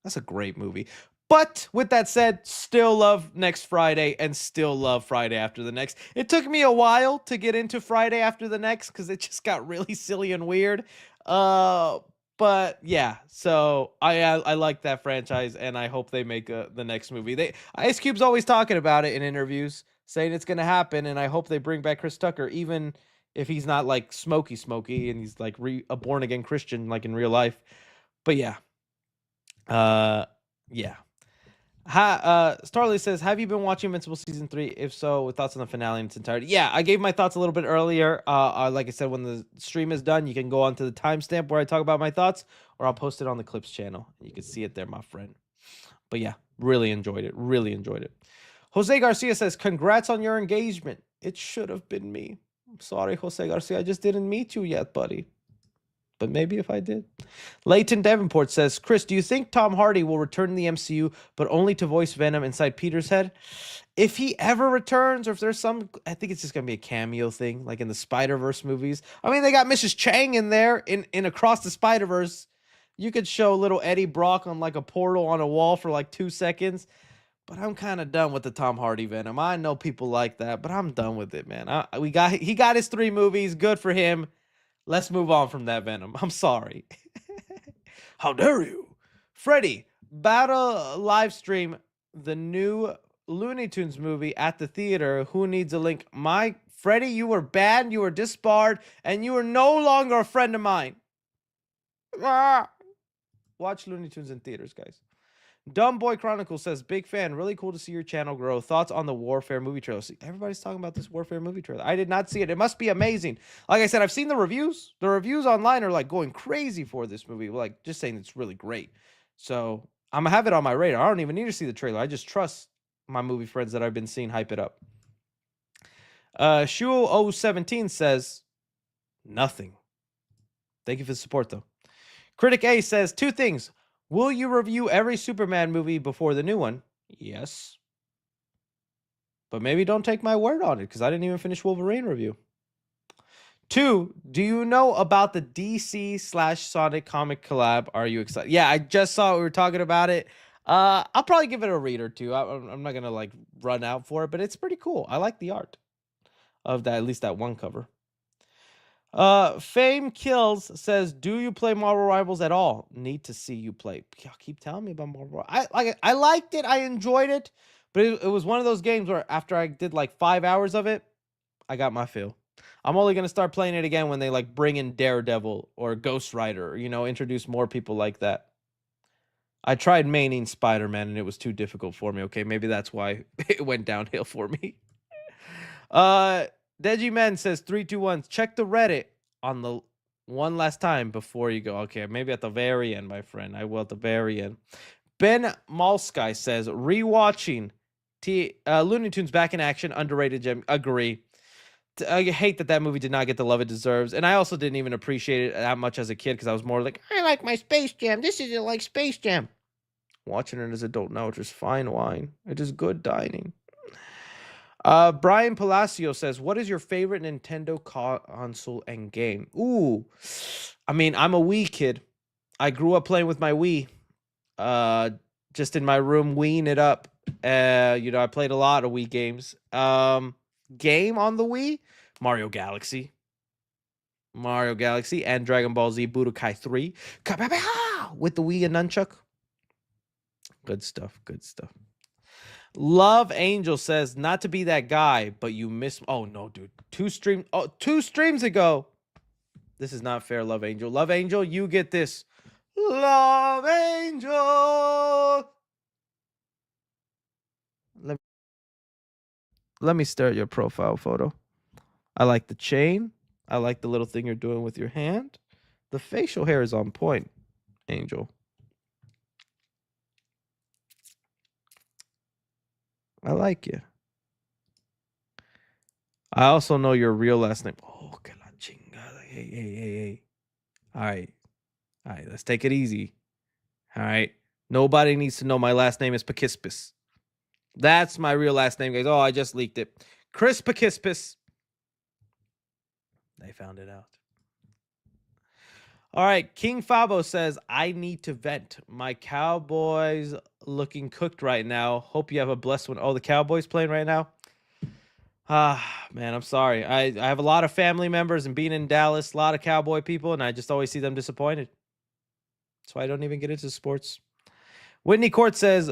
That's a great movie. But with that said, still love Next Friday and still love Friday After the Next. It took me a while to get into Friday After the Next because it just got really silly and weird. But yeah, so I like that franchise and I hope they make the next movie. Ice Cube's always talking about it in interviews, saying it's gonna happen, and I hope they bring back Chris Tucker, even if he's not like Smokey and he's like a born again Christian like in real life. But yeah. Yeah. Starly says, have you been watching Invincible season 3? If so, with thoughts on the finale in its entirety? Yeah, I gave my thoughts a little bit earlier. Like I said, when the stream is done, you can go on to the timestamp where I talk about my thoughts, or I'll post it on the Clips channel. You can see it there, my friend. But yeah, really enjoyed it. Really enjoyed it. Jose Garcia says, congrats on your engagement. It should have been me. I'm sorry, Jose Garcia. I just didn't meet you yet, buddy. But maybe if I did. Leighton Davenport says, Chris, do you think Tom Hardy will return in the MCU, but only to voice Venom inside Peter's head? If he ever returns, or if there's some, I think it's just going to be a cameo thing, like in the Spider-Verse movies. I mean, they got Mrs. Chang in there, in Across the Spider-Verse. You could show little Eddie Brock on like a portal on a wall for like 2 seconds. But I'm kind of done with the Tom Hardy Venom. I know people like that, but I'm done with it, man. He got his 3 movies. Good for him. Let's move on from that Venom. I'm sorry. How dare you? Freddy, battle live stream the new Looney Tunes movie at the theater. Who needs a link? Freddy, you were banned, you were disbarred, and you are no longer a friend of mine. Ah! Watch Looney Tunes in theaters, guys. Dumb Boy Chronicle says, big fan. Really cool to see your channel grow. Thoughts on the Warfare movie trailer? See, everybody's talking about this Warfare movie trailer. I did not see it. It must be amazing. Like I said, I've seen the reviews. The reviews online are like going crazy for this movie. Like just saying it's really great. So I'm going to have it on my radar. I don't even need to see the trailer. I just trust my movie friends that I've been seeing hype it up. Shuo017 says, nothing. Thank you for the support, though. Critic A says 2 things. Will you review every Superman movie before the new one? Yes. But maybe don't take my word on it, because I didn't even finish Wolverine review. 2, do you know about the DC/Sonic comic collab? Are you excited? Yeah, I just saw it. We were talking about it. I'll probably give it a read or 2. I'm not going to like run out for it, but it's pretty cool. I like the art of that, at least that one cover. Fame Kills says, do you play Marvel Rivals at all? Need to see you play. Y'all keep telling me about Marvel. I liked it. I enjoyed it. But it was one of those games where after I did like 5 hours of it, I got my fill. I'm only going to start playing it again when they like bring in Daredevil or Ghost Rider, introduce more people like that. I tried maining Spider-Man and it was too difficult for me. Okay, maybe that's why it went downhill for me. Deji Men says 321. Check the Reddit on the one last time before you go. Okay, maybe at the very end, my friend. I will at the very end. Ben Malsky says rewatching Looney Tunes back in action, underrated gem. Agree. I hate that movie did not get the love it deserves, and I also didn't even appreciate it that much as a kid because I was more like, I like my Space Jam. This isn't like Space Jam. Watching it as an adult now, it's just fine wine. It is good dining. Brian Palacio says, what is your favorite Nintendo console and game? Ooh, I mean, I'm a Wii kid. I grew up playing with my Wii, just in my room, Wiiing it up. I played a lot of Wii games. Game on the Wii, Mario Galaxy, and Dragon Ball Z Budokai 3 with the Wii and nunchuck. Good stuff. Love Angel says, not to be that guy, but you miss. Oh no, dude. 2 streams ago. This is not fair, Love Angel. Love Angel, you get this. Love Angel. Let me stare at your profile photo. I like the chain. I like the little thing you're doing with your hand. The facial hair is on point, Angel. I like you. I also know your real last name. Oh, que la chingada. Hey. All right, let's take it easy. All right. Nobody needs to know my last name is Pakispis. That's my real last name, guys. Oh, I just leaked it. Chris Pakispis. They found it out. All right. King Fabo says, I need to vent. My Cowboys looking cooked right now. Hope you have a blessed one. Oh, the Cowboys playing right now? Man, I'm sorry. I have a lot of family members, and being in Dallas, a lot of Cowboy people, and I just always see them disappointed. That's why I don't even get into sports. Whitney Court says,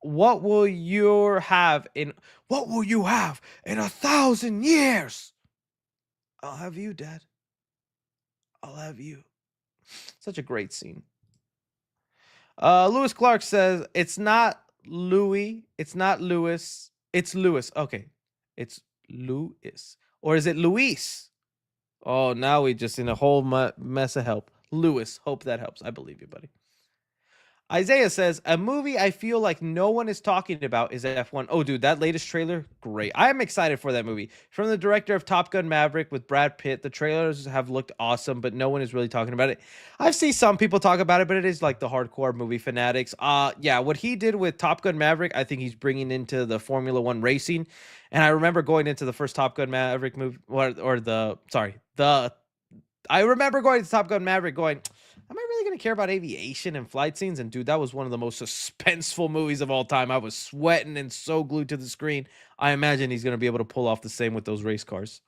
what will you have in 1,000 years? I'll have you, Dad. I'll have you. Such a great scene. Lewis Clark says, it's not Louis. It's not Lewis. It's Lewis. Okay. It's Louis. Or is it Luis? Oh, now we just in a whole mess of help. Lewis. Hope that helps. I believe you, buddy. Isaiah says, a movie I feel like no one is talking about is F1. Oh, dude, that latest trailer, great. I am excited for that movie. From the director of Top Gun Maverick with Brad Pitt, the trailers have looked awesome, but no one is really talking about it. I've seen some people talk about it, but it is like the hardcore movie fanatics. Yeah, what he did with Top Gun Maverick, I think he's bringing into the Formula One racing. And I remember going into the first Top Gun Maverick movie, I remember going to Top Gun Maverick going, am I really going to care about aviation and flight scenes? And dude, that was one of the most suspenseful movies of all time. I was sweating and so glued to the screen. I imagine he's going to be able to pull off the same with those race cars.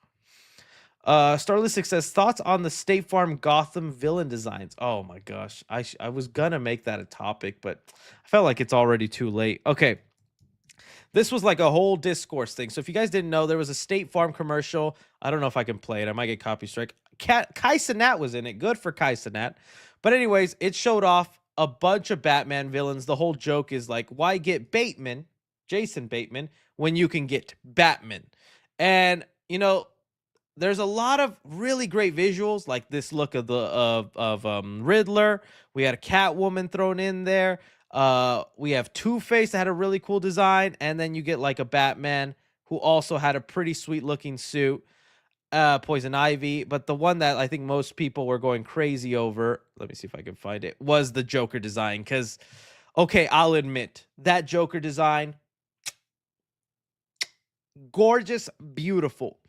Starlistic says, thoughts on the State Farm Gotham villain designs. Oh my gosh. I was going to make that a topic, but I felt like it's already too late. Okay. This was like a whole discourse thing. So if you guys didn't know, there was a State Farm commercial. I don't know if I can play it. I might get copy strike. Kai Cenat was in it. Good for Kai Cenat. But anyways, it showed off a bunch of Batman villains. The whole joke is like, why get Bateman, Jason Bateman, when you can get Batman? And, you know, there's a lot of really great visuals, like this look of the Riddler. We had a Catwoman thrown in there. We have Two-Face that had a really cool design, and then you get like a Batman who also had a pretty sweet looking suit. Poison Ivy, but the one that I think most people were going crazy over, let me see if I can find it, was the Joker design. Because, okay, I'll admit, that Joker design, gorgeous, beautiful.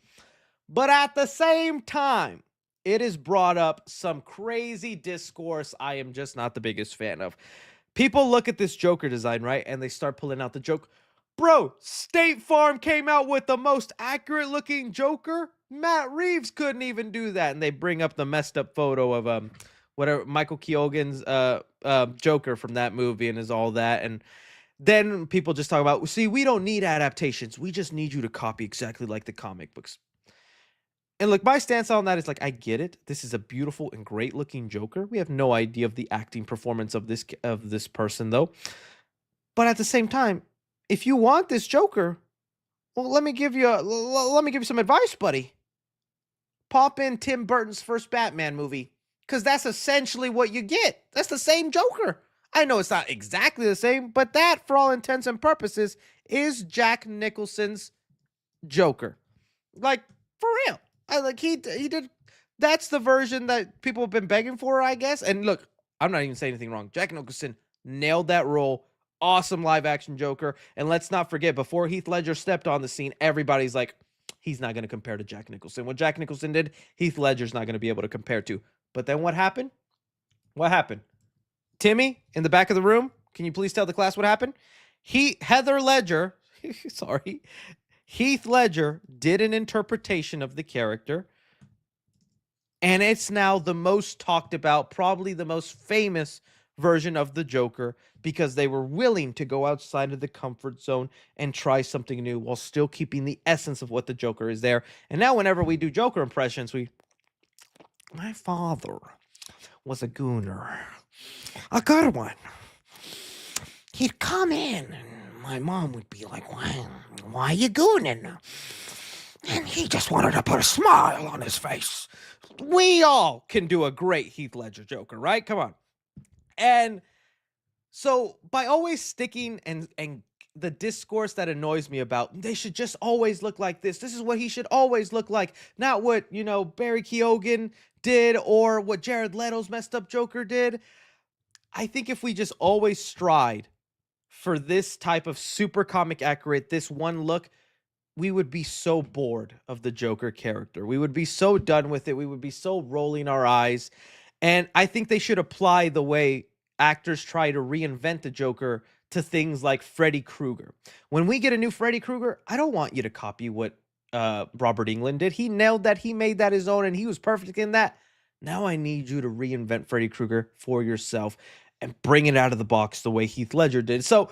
But at the same time, it has brought up some crazy discourse I am just not the biggest fan of. People look at this Joker design, right? And they start pulling out the joke. Bro, State Farm came out with the most accurate looking Joker. Matt Reeves couldn't even do that. And they bring up the messed up photo of whatever Michael Keoghan's Joker from that movie and is all that. And then people just talk about, see, we don't need adaptations. We just need you to copy exactly like the comic books. And look, my stance on that is like, I get it. This is a beautiful and great looking Joker. We have no idea of the acting performance of this person, though. But at the same time, if you want this Joker, well, let me give you some advice, buddy. Pop in Tim Burton's first Batman movie, because that's essentially what you get. That's the same Joker. I know it's not exactly the same, but that, for all intents and purposes, is Jack Nicholson's Joker. Like, for real. He did. That's the version that people have been begging for, I guess. And look, I'm not even saying anything wrong. Jack Nicholson nailed that role. Awesome live action Joker. And let's not forget, before Heath Ledger stepped on the scene, everybody's like, he's not going to compare to Jack Nicholson. What Jack Nicholson did, Heath Ledger's not going to be able to compare to. But then what happened? What happened? Timmy, in the back of the room, can you please tell the class what happened? Heather Ledger, sorry, Heath Ledger did an interpretation of the character, and it's now the most talked about, probably the most famous version of the Joker, because they were willing to go outside of the comfort zone and try something new while still keeping the essence of what the Joker is there. And now whenever we do Joker impressions, my father was a gooner, a good one. He'd come in and my mom would be like, why are you gooning? And he just wanted to put a smile on his face. We all can do a great Heath Ledger Joker, right? Come on. And so by always sticking and the discourse that annoys me about, they should just always look like this. This is what he should always look like. Not what, Barry Keoghan did or what Jared Leto's messed up Joker did. I think if we just always stride for this type of super comic accurate, this one look, we would be so bored of the Joker character. We would be so done with it. We would be so rolling our eyes. And I think they should apply the way actors try to reinvent the Joker to things like Freddy Krueger. When we get a new Freddy Krueger, I don't want you to copy what Robert Englund did. He nailed that. He made that his own, and he was perfect in that. Now I need you to reinvent Freddy Krueger for yourself and bring it out of the box the way Heath Ledger did. So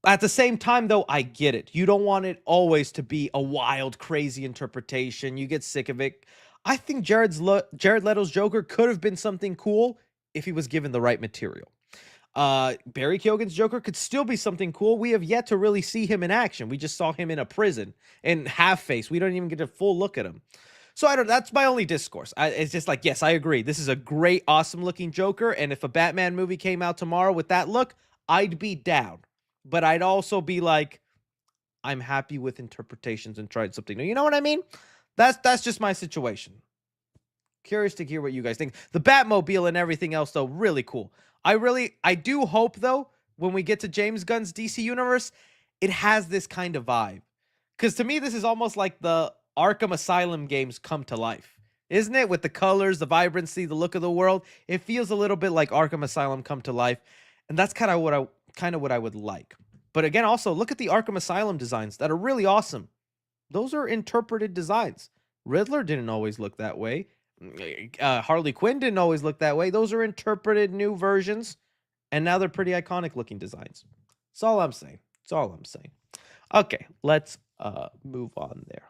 at the same time, though, I get it. You don't want it always to be a wild, crazy interpretation. You get sick of it. I think Jared Leto's Joker could have been something cool if he was given the right material. Barry Keoghan's Joker could still be something cool. We have yet to really see him in action. We just saw him in a prison in half-face. We don't even get a full look at him. So that's my only discourse. It's just like, yes, I agree. This is a great, awesome-looking Joker, and if a Batman movie came out tomorrow with that look, I'd be down. But I'd also be like, I'm happy with interpretations and trying something new. You know what I mean? That's just my situation. Curious to hear what you guys think. The Batmobile and everything else, though, really cool. I do hope, though, when we get to James Gunn's DC Universe, it has this kind of vibe. Because to me, this is almost like the Arkham Asylum games come to life. isn't it? With the colors, the vibrancy, the look of the world, it feels a little bit like Arkham Asylum come to life, and that's kind of what I would like. But again, also look at the Arkham Asylum designs that are really awesome. Those are interpreted designs. Riddler didn't always look that way. Harley Quinn didn't always look that way. Those are interpreted new versions, and now they're pretty iconic looking designs. That's all I'm saying. That's all I'm saying. Okay, let's move on there.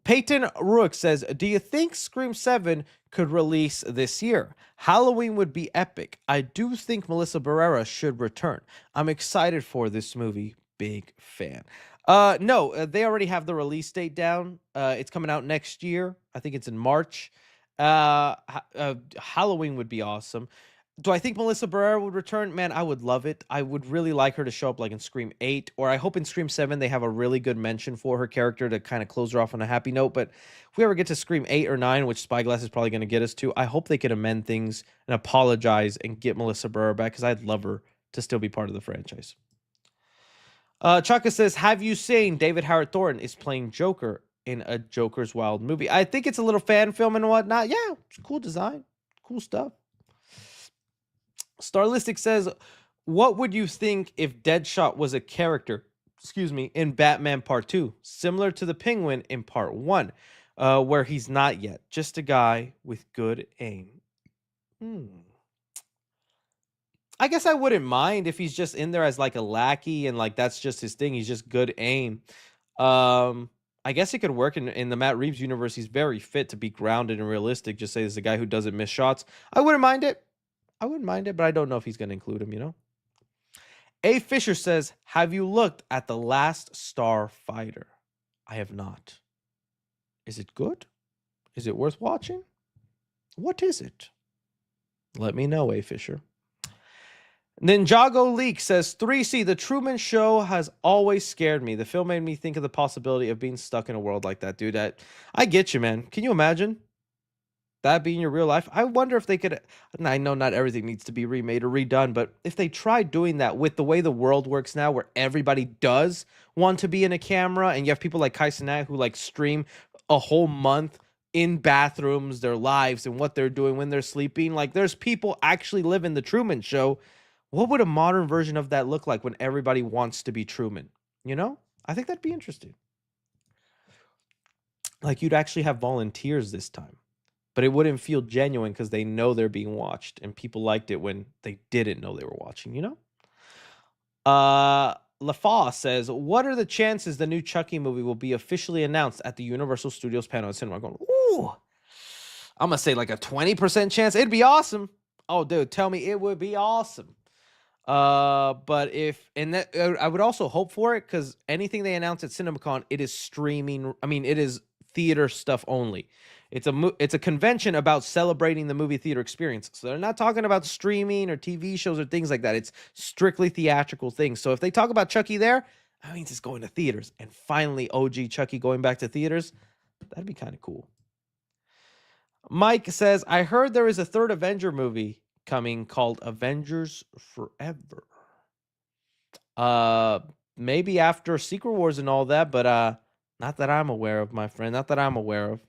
Peyton Rook says, do you think Scream 7 could release this year? Halloween would be epic. I do think Melissa Barrera should return. I'm excited for this movie. Big fan. No, they already have the release date down. It's coming out next year. I think it's in March. Halloween would be awesome. Do I think Melissa Barrera would return? Man, I would love it. I would really like her to show up like in Scream 8, or I hope in Scream 7 they have a really good mention for her character to kind of close her off on a happy note. But if we ever get to Scream 8 or 9, which Spyglass is probably going to get us to, I hope they can amend things and apologize and get Melissa Barrera back, because I'd love her to still be part of the franchise. Chaka says, have you seen David Howard Thornton is playing Joker in a Joker's Wild movie? I think it's a little fan film and whatnot. Yeah, it's cool design. Cool stuff. Starlistic says, what would you think if Deadshot was a character, in Batman Part 2, similar to the Penguin in Part 1, where he's not yet, just a guy with good aim? I guess I wouldn't mind if he's just in there as like a lackey and like that's just his thing. He's just good aim. I guess it could work in the Matt Reeves universe. He's very fit to be grounded and realistic. Just say there's a guy who doesn't miss shots. I wouldn't mind it. But I don't know if he's going to include him, you know? A. Fisher says, have you looked at The Last Starfighter? I have not. Is it good? Is it worth watching? What is it? Let me know, A. Fisher. Ninjago Leak says, 3C, The Truman Show has always scared me. The film made me think of the possibility of being stuck in a world like that, dude. I get you, man. Can you imagine that being your real life? I wonder if they could, and I know not everything needs to be remade or redone, but if they tried doing that with the way the world works now, where everybody does want to be in a camera, and you have people like Kai Cenat who like stream a whole month in bathrooms, their lives and what they're doing when they're sleeping. Like there's people actually living the Truman Show. What would a modern version of that look like when everybody wants to be Truman? You know, I think that'd be interesting. Like you'd actually have volunteers this time, but it wouldn't feel genuine because they know they're being watched, and people liked it when they didn't know they were watching, you know? LaFaw says, what are the chances the new Chucky movie will be officially announced at the Universal Studios panel at cinema? I'm going, ooh, I'm going to say like a 20% chance. It'd be awesome. Oh, dude, tell me it would be awesome. But I would also hope for it, because anything they announce at CinemaCon, it is streaming. I mean, it is theater stuff only. It's a convention about celebrating the movie theater experience. So they're not talking about streaming or TV shows or things like that. It's strictly theatrical things. So if they talk about Chucky there, that means it's going to theaters. And finally, OG Chucky going back to theaters. That'd be kind of cool. Mike says, I heard there is a third Avenger movie coming called Avengers Forever. Maybe after Secret Wars and all that, but not that I'm aware of, my friend. Not that I'm aware of.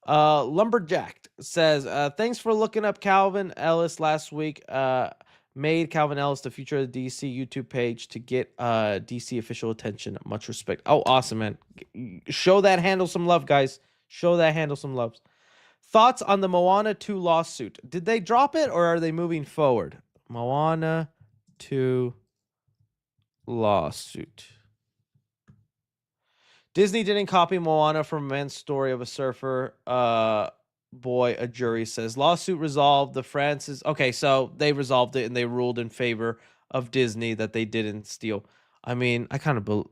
Lumberjack says, thanks for looking up Calvin Ellis last week. Made Calvin Ellis the future of the DC YouTube page to get DC official attention. Much respect. Oh, awesome, man. Show that handle some love, guys. Show that handle some love. Thoughts on the Moana 2 lawsuit? Did they drop it or are they moving forward? Moana 2 lawsuit. Disney didn't copy Moana from A Man's Story of a Surfer. Boy, a jury says. Lawsuit resolved. The Francis. Okay, so they resolved it and they ruled in favor of Disney that they didn't steal. I mean, I kind of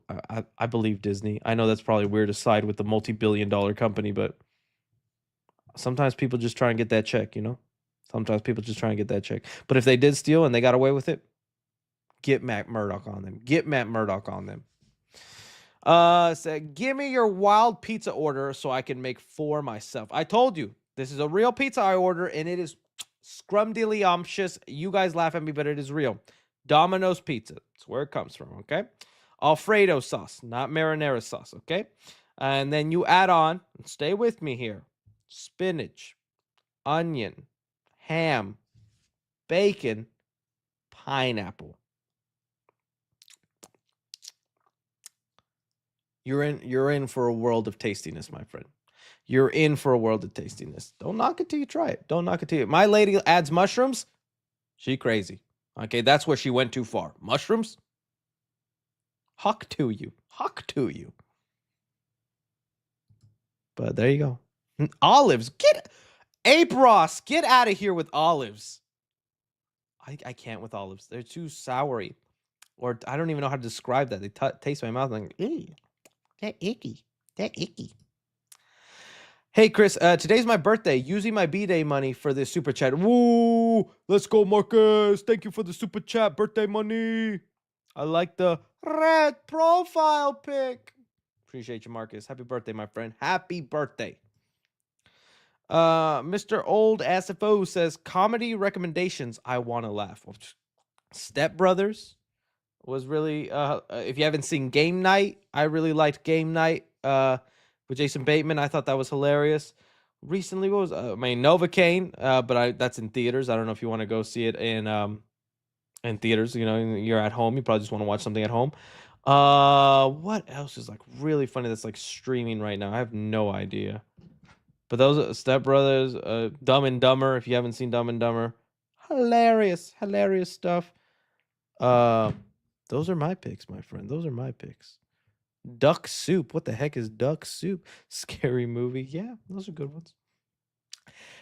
I believe Disney. I know that's probably weird to side with the multi-billion-dollar company, but sometimes people just try and get that check, you know? Sometimes people just try and get that check. But if they did steal and they got away with it, get Matt Murdock on them. Get Matt Murdock on them. Said, give me your wild pizza order so I can make 4 myself. I told you, this is a real pizza I order, and it is scrumdiddlyumptious. You guys laugh at me, but it is real. Domino's Pizza. That's where it comes from, okay? Alfredo sauce, not marinara sauce, okay? And then you add on, stay with me here, spinach, onion, ham, bacon, pineapple. You're in for a world of tastiness, my friend. You're in for a world of tastiness. Don't knock it till you try it. Don't knock it till you. My lady adds mushrooms. She crazy. Okay, that's where she went too far. Mushrooms? Huck to you. Huck to you. But there you go. Olives. Get Ape Ross. Get out of here with olives. I can't with olives. They're too soury. Or I don't even know how to describe that. They taste my mouth like, ew. That icky. That icky. Hey, Chris, today's my birthday. Using my B-Day money for this super chat. Woo! Let's go, Marcus. Thank you for the super chat. Birthday money. I like the red profile pic. Appreciate you, Marcus. Happy birthday, my friend. Happy birthday. Mr. Old SFO says, comedy recommendations. I want to laugh. Step Brothers was really, if you haven't seen Game Night, I really liked Game Night with Jason Bateman. I thought that was hilarious. Recently, what was, Novocaine, but that's in theaters. I don't know if you want to go see it in theaters. You know, you're at home. You probably just want to watch something at home. What else is like really funny that's like streaming right now? I have no idea. But those are Step Brothers, Dumb and Dumber. If you haven't seen Dumb and Dumber, hilarious stuff. Those are my picks, my friend. Those are my picks. Duck Soup. What the heck is Duck Soup? Scary movie. Yeah, those are good ones.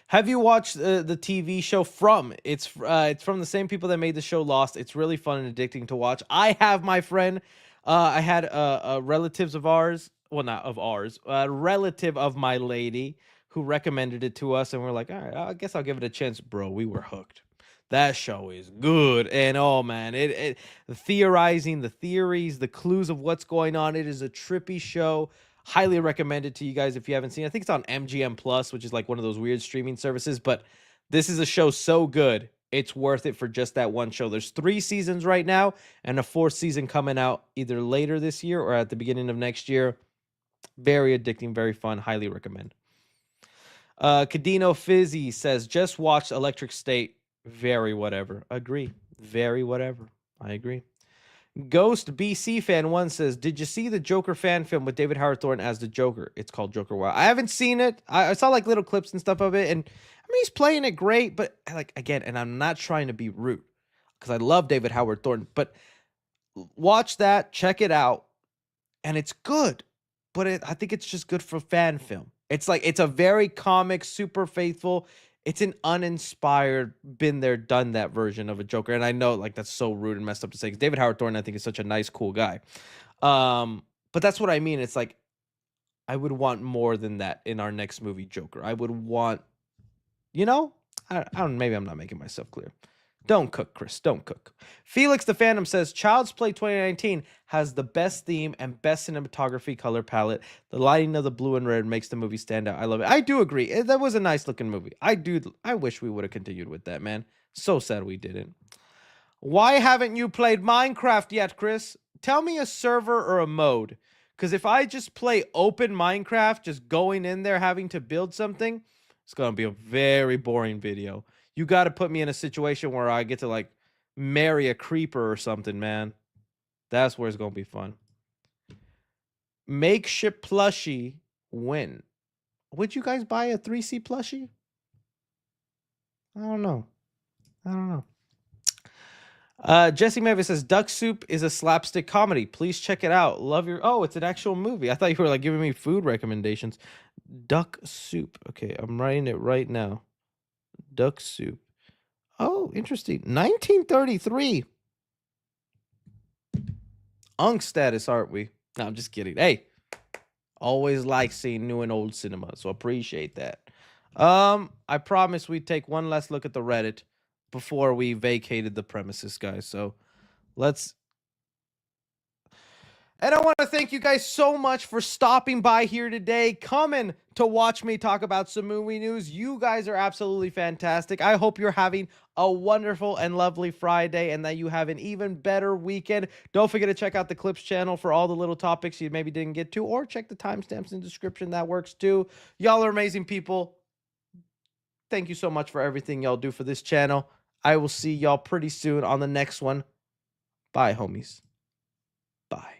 Have you watched the TV show From? It's from the same people that made the show Lost. It's really fun and addicting to watch. I have, my friend. I had relatives of ours. Well, not of ours. A relative of my lady who recommended it to us, and we're like, all right, I guess I'll give it a chance, bro. We were hooked. That show is good, and oh man, it theorizing, the theories, the clues of what's going on. It is a trippy show. Highly recommended to you guys if you haven't seen it. I think it's on MGM Plus, which is like one of those weird streaming services. But this is a show so good, it's worth it for just that one show. There's 3 seasons right now, and a 4th season coming out either later this year or at the beginning of next year. Very addicting, very fun. Highly recommend. Cadino Fizzy says, just watched Electric State. Very whatever. Agree. Very whatever. I agree. Ghost BC Fan 1 says, did you see the Joker fan film with David Howard Thornton as the Joker? It's called Joker Wild. I haven't seen it. I saw like little clips and stuff of it, and I mean, he's playing it great, but like, again, and I'm not trying to be rude because I love David Howard Thornton, but watch that, check it out, and it's good, but I think it's just good for fan film. It's like, it's a very comic, super faithful. It's an uninspired, been there, done that version of a Joker. And I know like that's so rude and messed up to say, because David Howard Thornton, I think, is such a nice, cool guy. But that's what I mean. It's like, I would want more than that in our next movie, Joker. I would want, you know, I don't, maybe I'm not making myself clear. Don't cook, Chris. Don't cook. Felix the Phantom says, Child's Play 2019 has the best theme and best cinematography color palette. The lighting of the blue and red makes the movie stand out. I love it. I do agree. That was a nice looking movie. I wish we would have continued with that, man. So sad we didn't. Why haven't you played Minecraft yet, Chris? Tell me a server or a mode. Because if I just play open Minecraft, just going in there having to build something, it's going to be a very boring video. You got to put me in a situation where I get to like marry a creeper or something, man. That's where it's going to be fun. Makeshift plushie win. Would you guys buy a 3C plushie? I don't know. Jesse Mavis says, Duck Soup is a slapstick comedy. Please check it out. Love your... Oh, it's an actual movie. I thought you were like giving me food recommendations. Duck Soup. Okay, I'm writing it right now. Duck Soup. Oh, interesting. 1933. Unk status, aren't we? No, I'm just kidding. Hey, always like seeing new and old cinema, so appreciate that. I promise we'd take one last look at the Reddit before we vacated the premises, guys. So let's... And I want to thank you guys so much for stopping by here today, coming to watch me talk about some movie news. You guys are absolutely fantastic. I hope you're having a wonderful and lovely Friday and that you have an even better weekend. Don't forget to check out the Clips channel for all the little topics you maybe didn't get to, or check the timestamps in the description. That works too. Y'all are amazing people. Thank you so much for everything y'all do for this channel. I will see y'all pretty soon on the next one. Bye, homies. Bye.